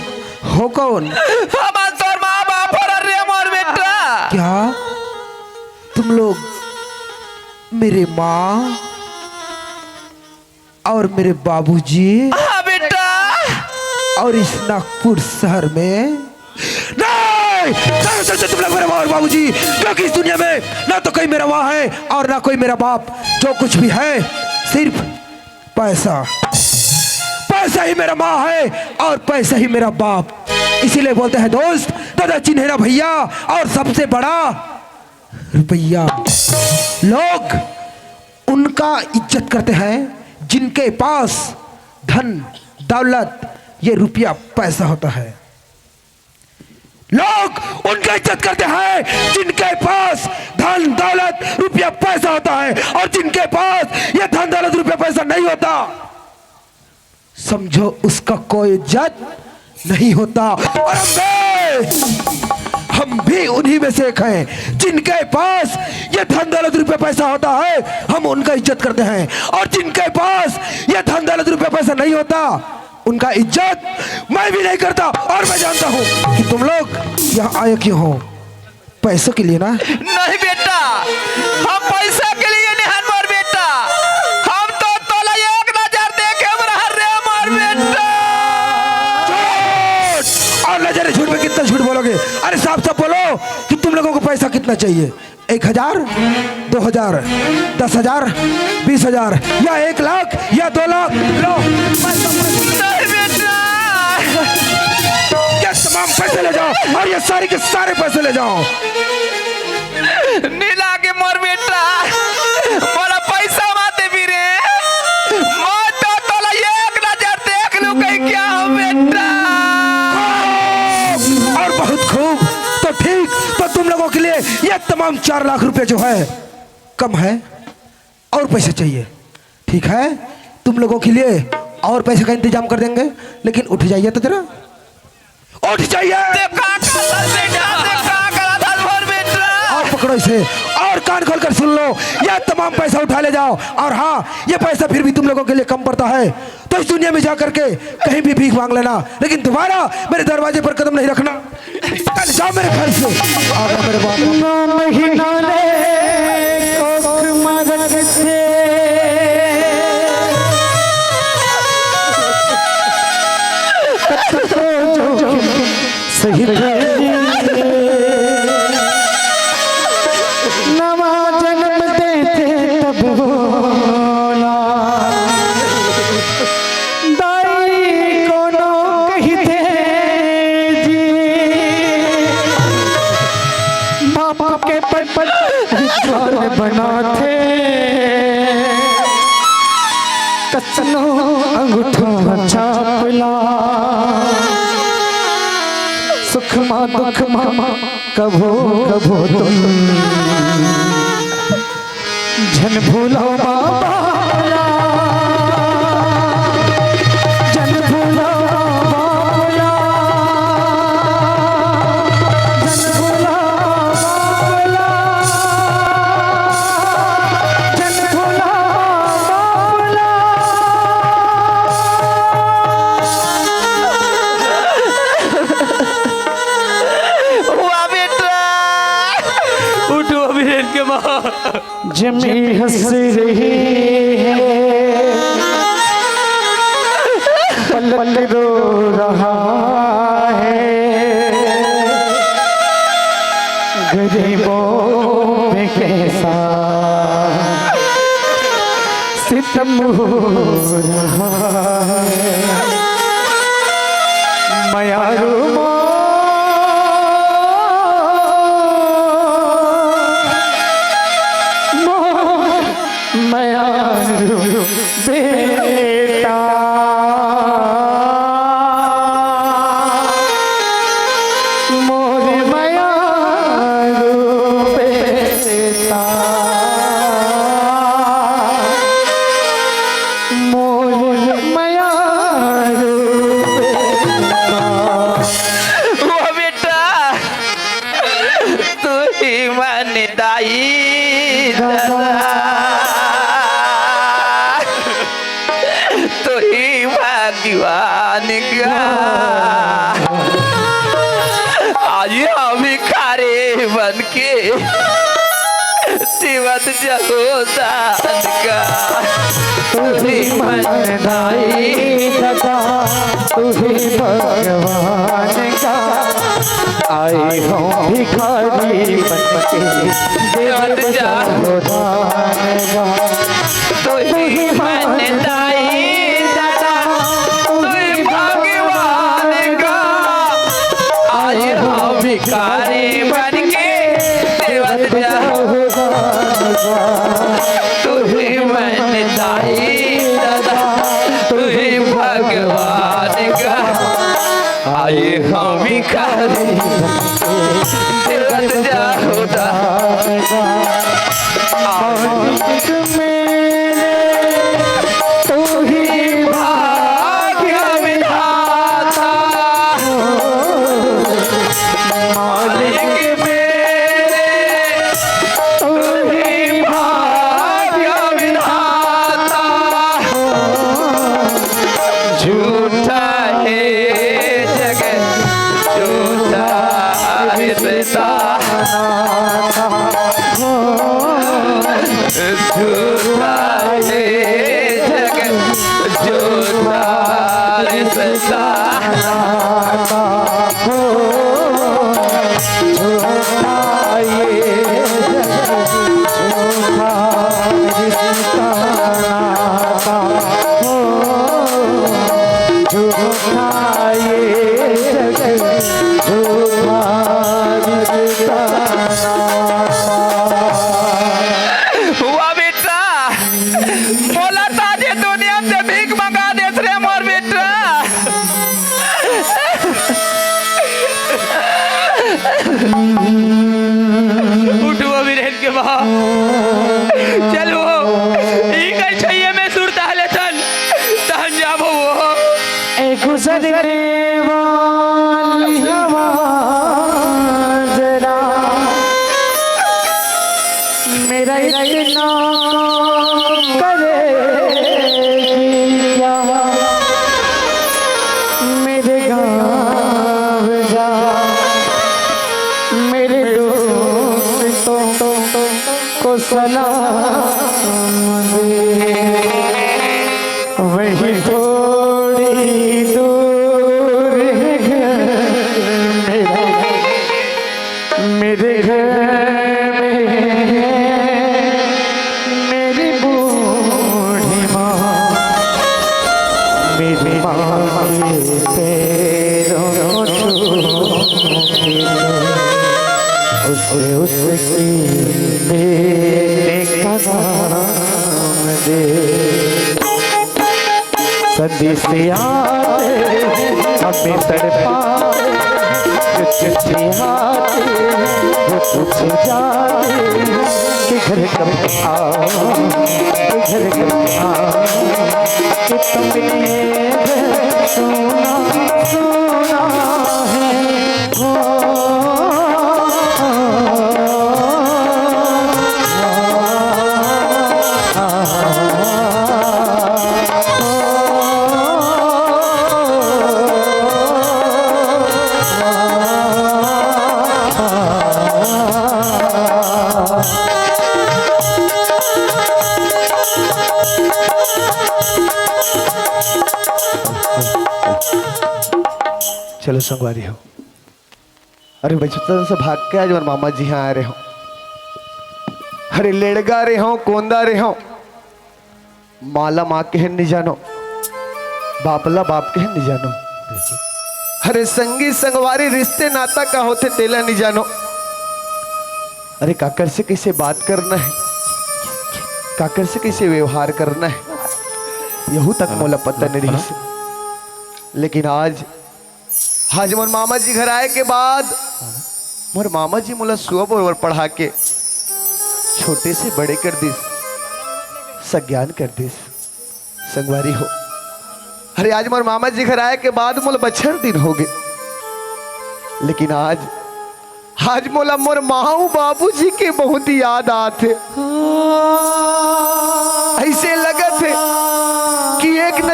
हो कौन? हमार तोर माँ बाप हरन रे मोर बेटा क्या तुम लोग मेरे माँ और मेरे बाबूजी हाँ बेटा और इस नागपुर शहर में नहीं तुम लोग मेरे माँ और बाबूजी क्योंकि इस दुनिया में ना तो कोई मेरा माँ है और ना कोई मेरा बाप जो कुछ भी है सिर्फ पैसा पैसा ही मेरा माँ है और पैसा ही मेरा बाप। इसीलिए बोलते हैं दोस्त दादा चिन्हे ना भैया और सबसे बड़ा रुपया। लोग उनका इज्जत करते हैं जिनके पास धन दौलत ये रुपया पैसा होता है। लोग उनका इज्जत करते हैं जिनके पास धन दौलत रुपया पैसा होता है और जिनके पास ये धन दौलत रुपया पैसा नहीं होता समझो उसका कोई इज्जत नहीं होता। और हम भी उन्हीं में से एक हैं जिनके पास ये धन दौलत रुपया पैसा होता है हम उनका इज्जत करते हैं और जिनके पास ये धन दौलत रुपया पैसा नहीं होता उनका इज्जत मैं भी नहीं करता। और मैं जानता हूँ कि तुम लोग यहाँ आए क्यों हो पैसों के लिए ना? नहीं बेटा हम पैसा के लिए नहीं हन मोर बेटा हम तो तोला एक नजर देखे रह रे मोर बेटा। और नजर झूठ में कितना झूठ बोलोगे? अरे साहब सब बोलो कि तुम लोगों को पैसा कितना चाहिए? 1000, 2000, 10,000, 20,000 या 1 लाख या 2 लाख? लो नहीं बेटा, ये तमाम पैसे ले जाओ और ये सारे के सारे पैसे ले जाओ। नीला के मोर बेटा मोला पैसा माते भी रे, मैं तो तोला एक नजर देख लूं कहीं क्या हो बेटा। और बहुत खूब, तो ठीक, तो तुम लोगों के लिए ये तमाम 4 लाख रुपए जो है कम है, और पैसे चाहिए। ठीक है, तुम लोगों के लिए और पैसे का इंतजाम कर देंगे, लेकिन उठ जाइए तो जरा, उठ जाइए। और पकड़ो इसे और कान खोलकर सुन लो, यह तमाम पैसा उठा ले जाओ। और हाँ, ये पैसा फिर भी तुम लोगों के लिए कम पड़ता है, तो इस दुनिया में जाकर के कहीं भी भीख मांग लेना, लेकिन दोबारा मेरे दरवाजे पर कदम नहीं रखना। कल जाओ मेरे घर से। आगे मेरे सही नवा जन्म देते तब बोला, दाई कोनो कहते जी, बाबा के पट बनाते कसनो अंगूठा छापला, सुख मा दुख मा कभो कभो तुम जन भूलो बाबा, जन भूलो बाबा, जन भूलो बाबा, जन भूलो हुआ बेटा, उठो अभी इनके माँ। जमी हंस रही है, पल पल रो रहा है, गरीबों में कैसा सितम हो रहा है, मयारू बेटा, मोर मयारू बेटा, मोर मयारू बेटा। वो बेटा तू ही मन दाई दादा, तू ही दीवान का, आज हम भिखारी बन के जीवत जहोदान का, तू ही मन दाई दादा, तू ही भगवान का, आई हूँ भिखारी बनके जीवत जहोदान का, तू ही मन दाई दादा, तू ही भगवान का, आज हम भिखारी बन के जीवत जहोदान का, तू ही मन दाई दादा, तू ही भगवान का, आए हम भिखारी जीवत जहोदान का। तू ही भाग्य विधाता, मालिक मेरे तू ही भाग्य विधाता, झूठा है जगत झूठा है सताना, झूठा है जगत झूठा है सताना, रिश्ता नाता हो झूठा ये जग झूठा रिश्ता नाता। हुआ बेटा बोला था जे दुनिया से भीख मंगा देत रे मोर बेटा। उठो वीरेन के बा चलो ई कल छैये में सुरता ले तन तहन जाबो वो ए गुजरे वाली हवा जरा मेरा इतना करेगी क्या मेरे गाँव जा मेरे दोस्तों को सलाम दे वही थोड़ी दूर है घर मेरा मेरे घर में है मेरी बूढ़ी माँ मेरी माँ के पैरों को छूती उसे उसकी बेटे का नाम दे सदी से आते हमें तड़पाते जो चिट्ठी आते वो पूछ जाते कि घर कब आओ कि घर कब आओ कि तुमने सुना सुना है हो चलो संगवारी हो। अरे बचपन से भाग के आज और मामा जी यहाँ आ रहे हो। अरे लेड़गा रहे हो कोंदा रहे हो माला माँ के नहीं जानो बापला बाप के नहीं जानो। अरे संगी संगवारी रिश्ते नाता का होते तेला नहीं जानो। अरे काकर से कैसे बात करना है काकर से कैसे व्यवहार करना है यहू तक मोला पता नहीं रही से। लेकिन आज मोर मामा जी घर आए के बाद मोर मामा जी मोला सुबह बरोबर पढ़ा के छोटे से बड़े कर दिस सज्ञान कर दिस संगवारी हो। अरे आज मोर मामा जी घर आए के बाद मोला बछर दिन हो गए। लेकिन आज मोला मोर माऊ बाबू जी के बहुत ही याद आते। ऐसे लगत है कि एक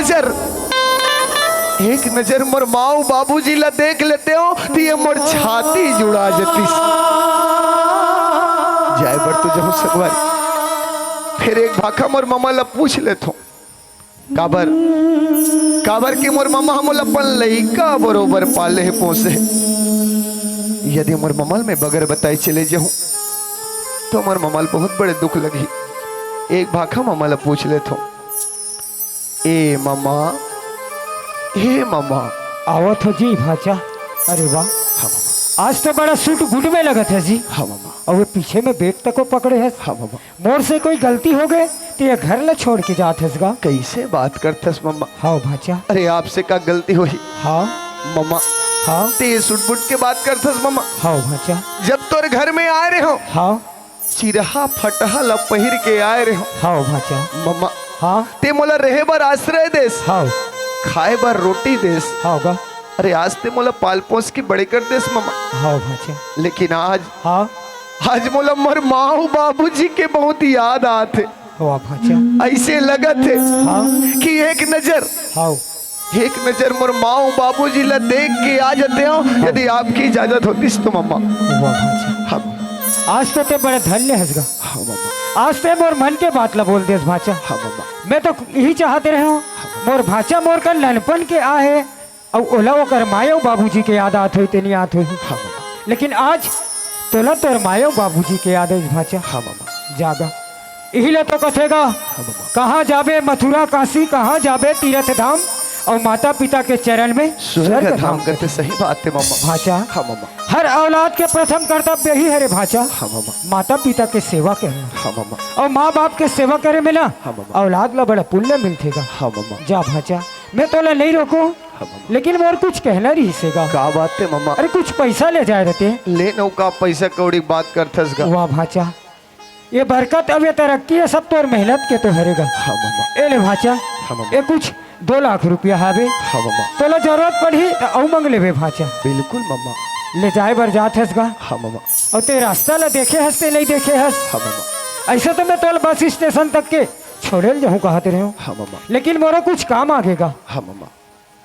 नजर मोर माऊ बाबूजी ला देख लेते हो तो ये मोर छाती जुड़ा जती जाए बर तो जब सगवारी फिर एक भाखा मोर मामा ला पूछ लेते हो काबर के मोर मामा हमला अपन लइका बरोबर पाले है पोसे। यदि मोर ममल में बगैर बताए चले जाऊं तो मोर ममल बहुत बड़े दुख लगी। एक भाखा मामा ला पूछ लेते हो ए मामा आवत हो जी भाचा। अरे वाह हाँ मामा आज तो बड़ा सूट गुड में लगत है जी। हाँ मामा और वो पीछे में बैग तक को पकड़े है। हाँ मामा मोर से कोई गलती हो गए तो ये घर ला छोड़ के जात है इसका। कैसे बात करतस मामा। हाँ भाचा। अरे आपसे का गलती हुई हाँ मामा हाँ ते सुट बुट के बात करतस मामा। हाँ भाचा। जब तोर घर में आए रहे हो हाँ चिरहा फटहा ला पहिर के आए रहे हो हाँ भाचा। मामा हाँ ते मोला रहे बर आश्रय देस हाँ खाए बर रोटी देस। हाँ गा अरे आज ते मोला पाल पोस की बड़े कर देस मामा। हाँ भाचा। लेकिन आज हाँ मोला मोर माऊ बाबूजी के बहुत याद आते। वाह भाचा। ऐसे लगत है हाँ कि एक नजर मोर माऊ बाबूजी ला देख के आ जाते हो यदि आपकी इजाजत होती तो मामा। वाह भाचा। हाँ आज तो ते बड़ा धन्य हंसगा। हाँ मामा आज ते मोर मन के बात ला बोल देस भाचा। हाँ मामा मैं तो यही चाहते रहे हूँ मोर भाचा मोर का लनपन के आहे और ओला वो कर मायो बाबूजी के याद आत हुई तेनी आत हुई। हाँ मामा लेकिन आज तोला तोर मायो बाबूजी के याद है भाचा। हाँ मामा जागा इहिले तो कथेगा कहाँ जाबे मथुरा काशी, कहाँ जाबे तीर्थ धाम, और माता पिता के चरण में स्वर्ग धाम करते। सही बात है मामा। भाचा, हाँ मामा। हर औलाद के प्रथम कर्तव्य ही है रे भाचा, हाँ मामा। माता पिता के सेवा करना। हाँ मामा। और माँ बाप के सेवा करे में ना हाँ मामा। औलाद ला बड़ा पुण्य मिलतेगा। हाँ मामा। जा भाचा, मैं तोला नहीं रोको, हाँ मामा। लेकिन मोर कुछ कहना रही सेगा। का बात है मामा? अरे कुछ पैसा ले जाए रहते। ले नो का पैसा कौड़ी बात करथस गा। वाह भाचा, ये बरकत अब ये तरक्की है सब तोर मेहनत के तो हरेगा। हाँ मामा। ए ले भाचा, हाँ मामा। ये कुछ 2 लाख रुपया हावे, हाँ मामा। तोला जरूरत पड़ी तो औ मंग लेबे भाचा। बिल्कुल मामा। ले जाए बर जात हस गा, हाँ मामा। और ते रास्ता ला देखे हस ते नहीं देखे हस। हाँ मामा। ऐसे तो मैं तोल बस स्टेशन तक के छोड़े जाऊँ कहते रहे, हाँ मामा। लेकिन मोरा कुछ काम आगेगा। हाँ मामा।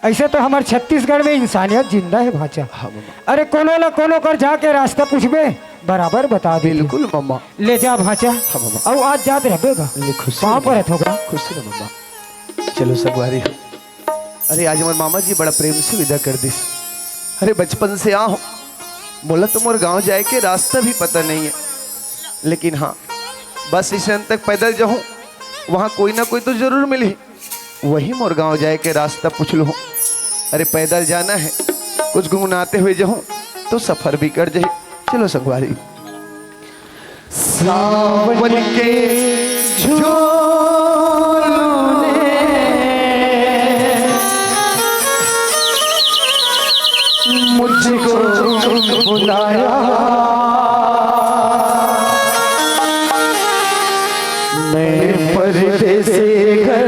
ऐसे तो हमारे छत्तीसगढ़ में इंसानियत जिंदा है भाचा। हाँ मामा। अरे कोनो ला कोनो कर जाके रास्ता पूछबे बराबर बता दे। बिल्कुल मामा। ले जा भाचा। हाँ मामा। और आज जात रहेगा ले खुश कहाँ पर है होगा। खुश रहो मामा। चलो सगवारी हो। अरे आज हमारे मामा जी बड़ा प्रेम से विदा कर दिस। अरे बचपन से आओ बोला तुम और गांव जाए के रास्ता भी पता नहीं है, लेकिन हाँ बस स्टैंड तक पैदल जाऊँ वहाँ कोई ना कोई तो जरूर मिले, वही मोर गांव जाए के रास्ता पूछ लो। अरे पैदल जाना है, कुछ गुनगुनाते हुए जाऊँ तो सफर भी कर जाए। चलो संगवारी। सावन के झोलों ने मुझको बुलाया, मैं पर्दे से घर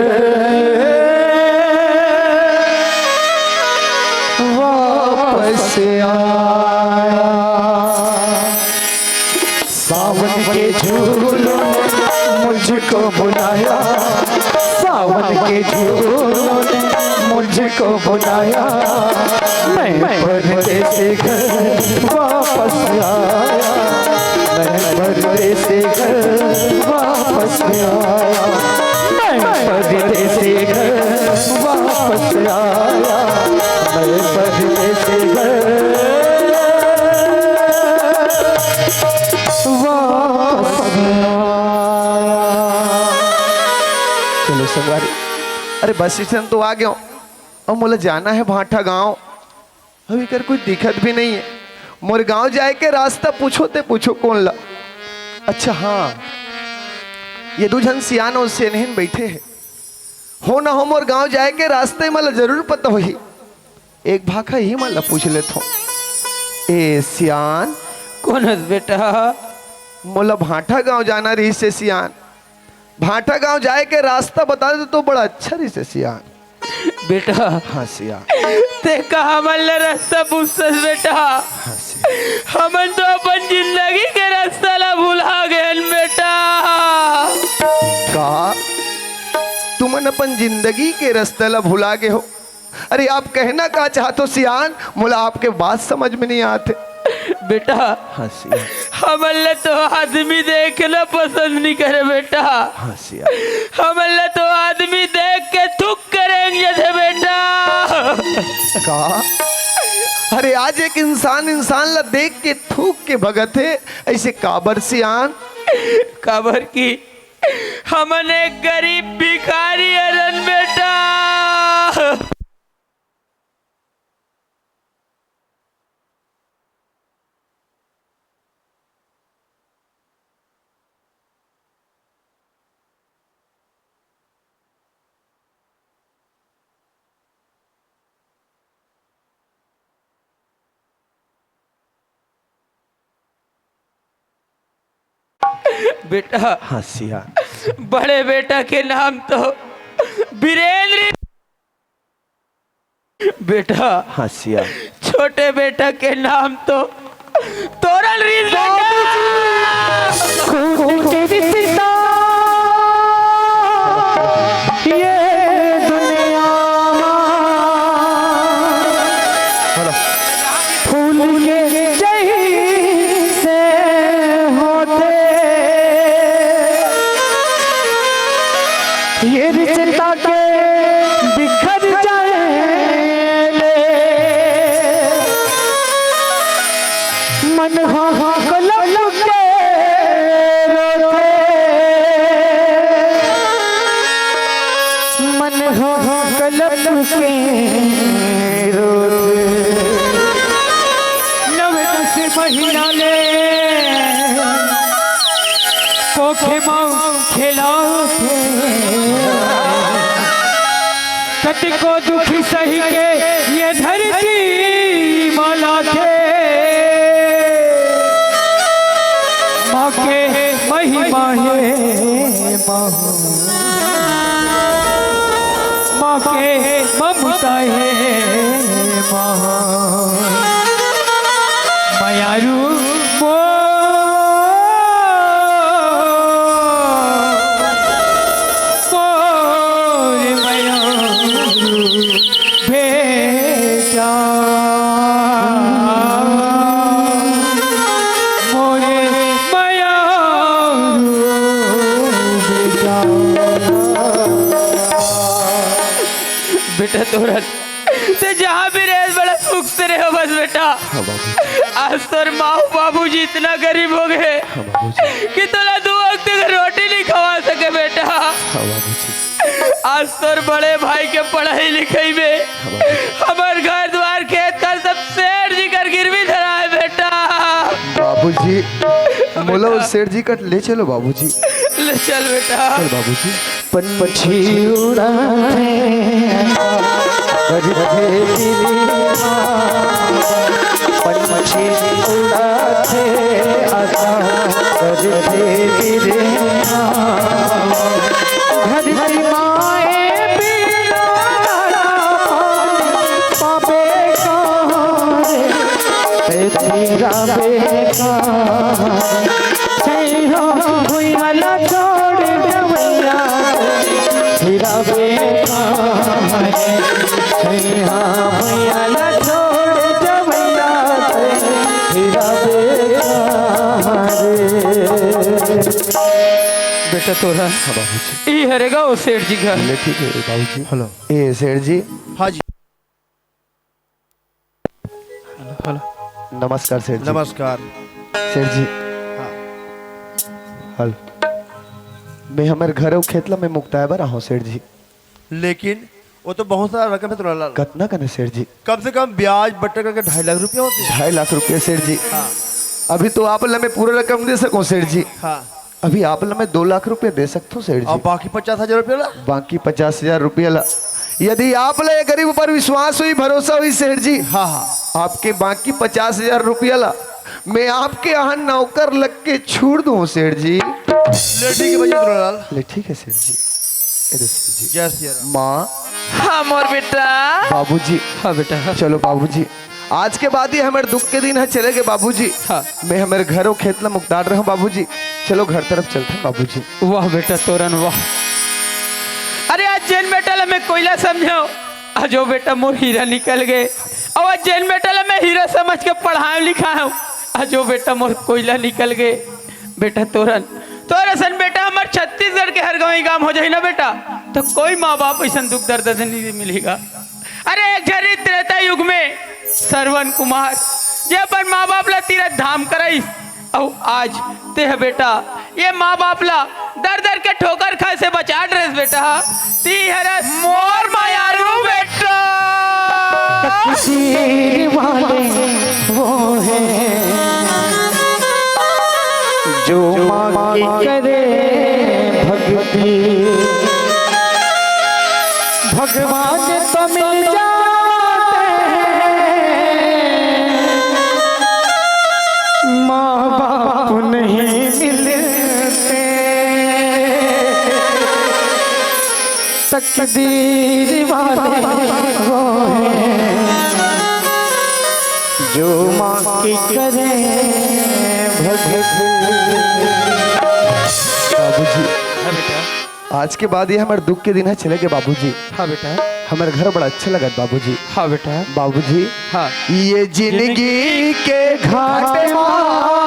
वापस आया। सावन के झूलों ने मुझको बुलाया, सावन के झूलों ने मुझको बुलाया, मैं पर्दे से घर वापस आया, मैं पर्दे से घर वापस आया, मैं पर्दे से घर वापस आया, मैं पर्दे से घर वापस आया। चलो संगवारी। अरे बस स्टैंड तो आ गया हूँ, और मुझे जाना है भाटा गांव। अभी कर कोई दिक्कत भी नहीं है, मोर गांव जाए के रास्ता पूछो ते पूछो कौन ला। अच्छा हाँ, ये 2 जन सियान और सेनहीन बैठे हैं, हो ना हो मोर गांव जाए के रास्ते मला जरूर पता होही। एक भाखा ही मला पूछ लेता हूँ। ए सियान कौन है बेटा? मोला भाटा गांव जाना रही से सियान, भाटा गांव जाए के रास्ता बता दे तो बड़ा अच्छा रही से सियान। बेटा हाँ सियान। ते कहा मल्ल रास्ता पूछतस बेटा? हाँ सियान। हमन तो अपन जिंदगी के रास्ता ला भुला गए बेटा। का तुमन अपन जिंदगी के रास्ते ला भुला गए हो? अरे आप कहना का चाहते हो सियान? मोला आपके बात समझ में नहीं आते। बेटा हाँ सियान। हमन तो आदमी देखना पसंद नहीं करे बेटा, हाँ सियान। हमन तो आदमी देख के थूक करेंगे थे बेटा। का अरे आज एक इंसान ला देख के थूक के भगत है, ऐसे काबर सियान? खबर की हमन एक गरीब भिखारी अरन बेटा। बेटा हाँ सियान। बड़े बेटा के नाम तो वीरेंद्र बेटा, हाँ सियान। छोटे बेटा के नाम तो तोरल रीत बेटा। ये दुनिया फूल के जैसे होते, ये रिश्ता के बिखर जाएंगे, मन हाँ को लग के रोते, कलप के रोते नव दस महीना ले पोखे माऊ खिलाओ थे कति को दुखी सही के ये धरती माला थे माँ के महिमा है माँ के ममता है मायारू बेटा मोरे मायारू बेटा तोरा ते जहाँ भी रहे बड़ा सुख से रहो बस बेटा। आज तोर माँ बाबू जी इतना गरीब हो गए कि तोरा 2 वक्त की रोटी नहीं खवा सके बेटा। आज तोर बड़े भाई के पढ़ाई लिखाई में हमार घर द्वार खेत कर सब सेठ जी कर गिरवी धरा है बेटा। बाबूजी मोला उस सेठ जी का ले चलो बाबूजी। ले चल बेटा। चल बाबूजी। पंछी उड़ाते पंछी उड़ाते घर की माए बिना पापे तेरा बेकार हुई वाला छोड़ गवैया तेरा बेकार हुई वाला छोड़ गवैया तेरा बेटा तोरा ई हरेगा वो सेठ जी घर। ठीक है बाबूजी। हेलो ए सेठ जी। हाँ जी नमस्कार सेठ जी। नमस्कार सेठ जी। हेलो मैं हमारे घर खेतला में मुक्ताय बरा हूँ सेठ जी। लेकिन वो तो बहुत सारा रकम है तुम्हारा। कितना कने सेठ जी? कम से कम ब्याज बट्टे करके 2.5 लाख रुपया होते हैं। 2.5 लाख रुपये सेठ जी। हाँ अभी तो आप मैं पूरा रकम दे सकूं सेठ जी। हाँ अभी आप मैं 2 लाख रुपए दे सकता हूँ सेठ और जी। बाकी 50,000 रुपया ला। बाकी 50,000 रुपये ला। यदि आप ले गरीब पर विश्वास हुई भरोसा हुई सेठ जी। हाँ हाँ आपके बाकी 50,000 रुपया ला मैं आपके यहाँ नौकर लग के छोड़ दूँ सेठ जी। लेडी के बजे लाल। ले ठीक है सेठ जी। इधर सेठ जी। जय श्री राम। माँ हाँ मोर बेटा। बाबूजी। हाँ बेटा। चलो बाबूजी आज के बाद ही हमारे दुख के दिन है चले गए बाबूजी। हाँ मैं हमारे घरों खेतला मुक्तार रहा हूँ बाबूजी। चलो घर तरफ चलते हैं बाबूजी। वाह बेटा तोरन वाह। अरे आज जैन मेटल में कोयला समझो आज वो बेटा मोर हीरा निकल गए और आज जैन मेटल में हीरा समझ के पढ़ाए लिखा हूँ आज वो बेटा मोर कोयला निकल गए। बेटा तोरन तोरा सन बेटा हमारे छत्तीसगढ़ के हर गाँव काम हो जाए ना बेटा तो कोई माँ बाप ऐसा दुख दर्द से नहीं मिलेगा। अरे एक झरी त्रेता युग में श्रवण कुमार जे अपन माँ बाप ला तीरथ धाम कराई और आज ते है बेटा ये माँ बाप ला दर दर के ठोकर खाए से बचा ड्रेस बेटा ती हरस मोर मायारू बेटा। तकदीर वाले वो हैं जो माँ की करे भक्ति भगवान तो मिल जाते हैं माँ बाप नहीं मिलते। तकदीर वाले वो हैं जो माँ की करे भक्ति। बाबूजी आज के बाद ये हमारे दुख के दिन है चले गए बाबूजी। हाँ बेटा। हमारे घर बड़ा अच्छा लगा बाबूजी। हाँ बेटा। बाबूजी हाँ ये जिंदगी के घाटे माँ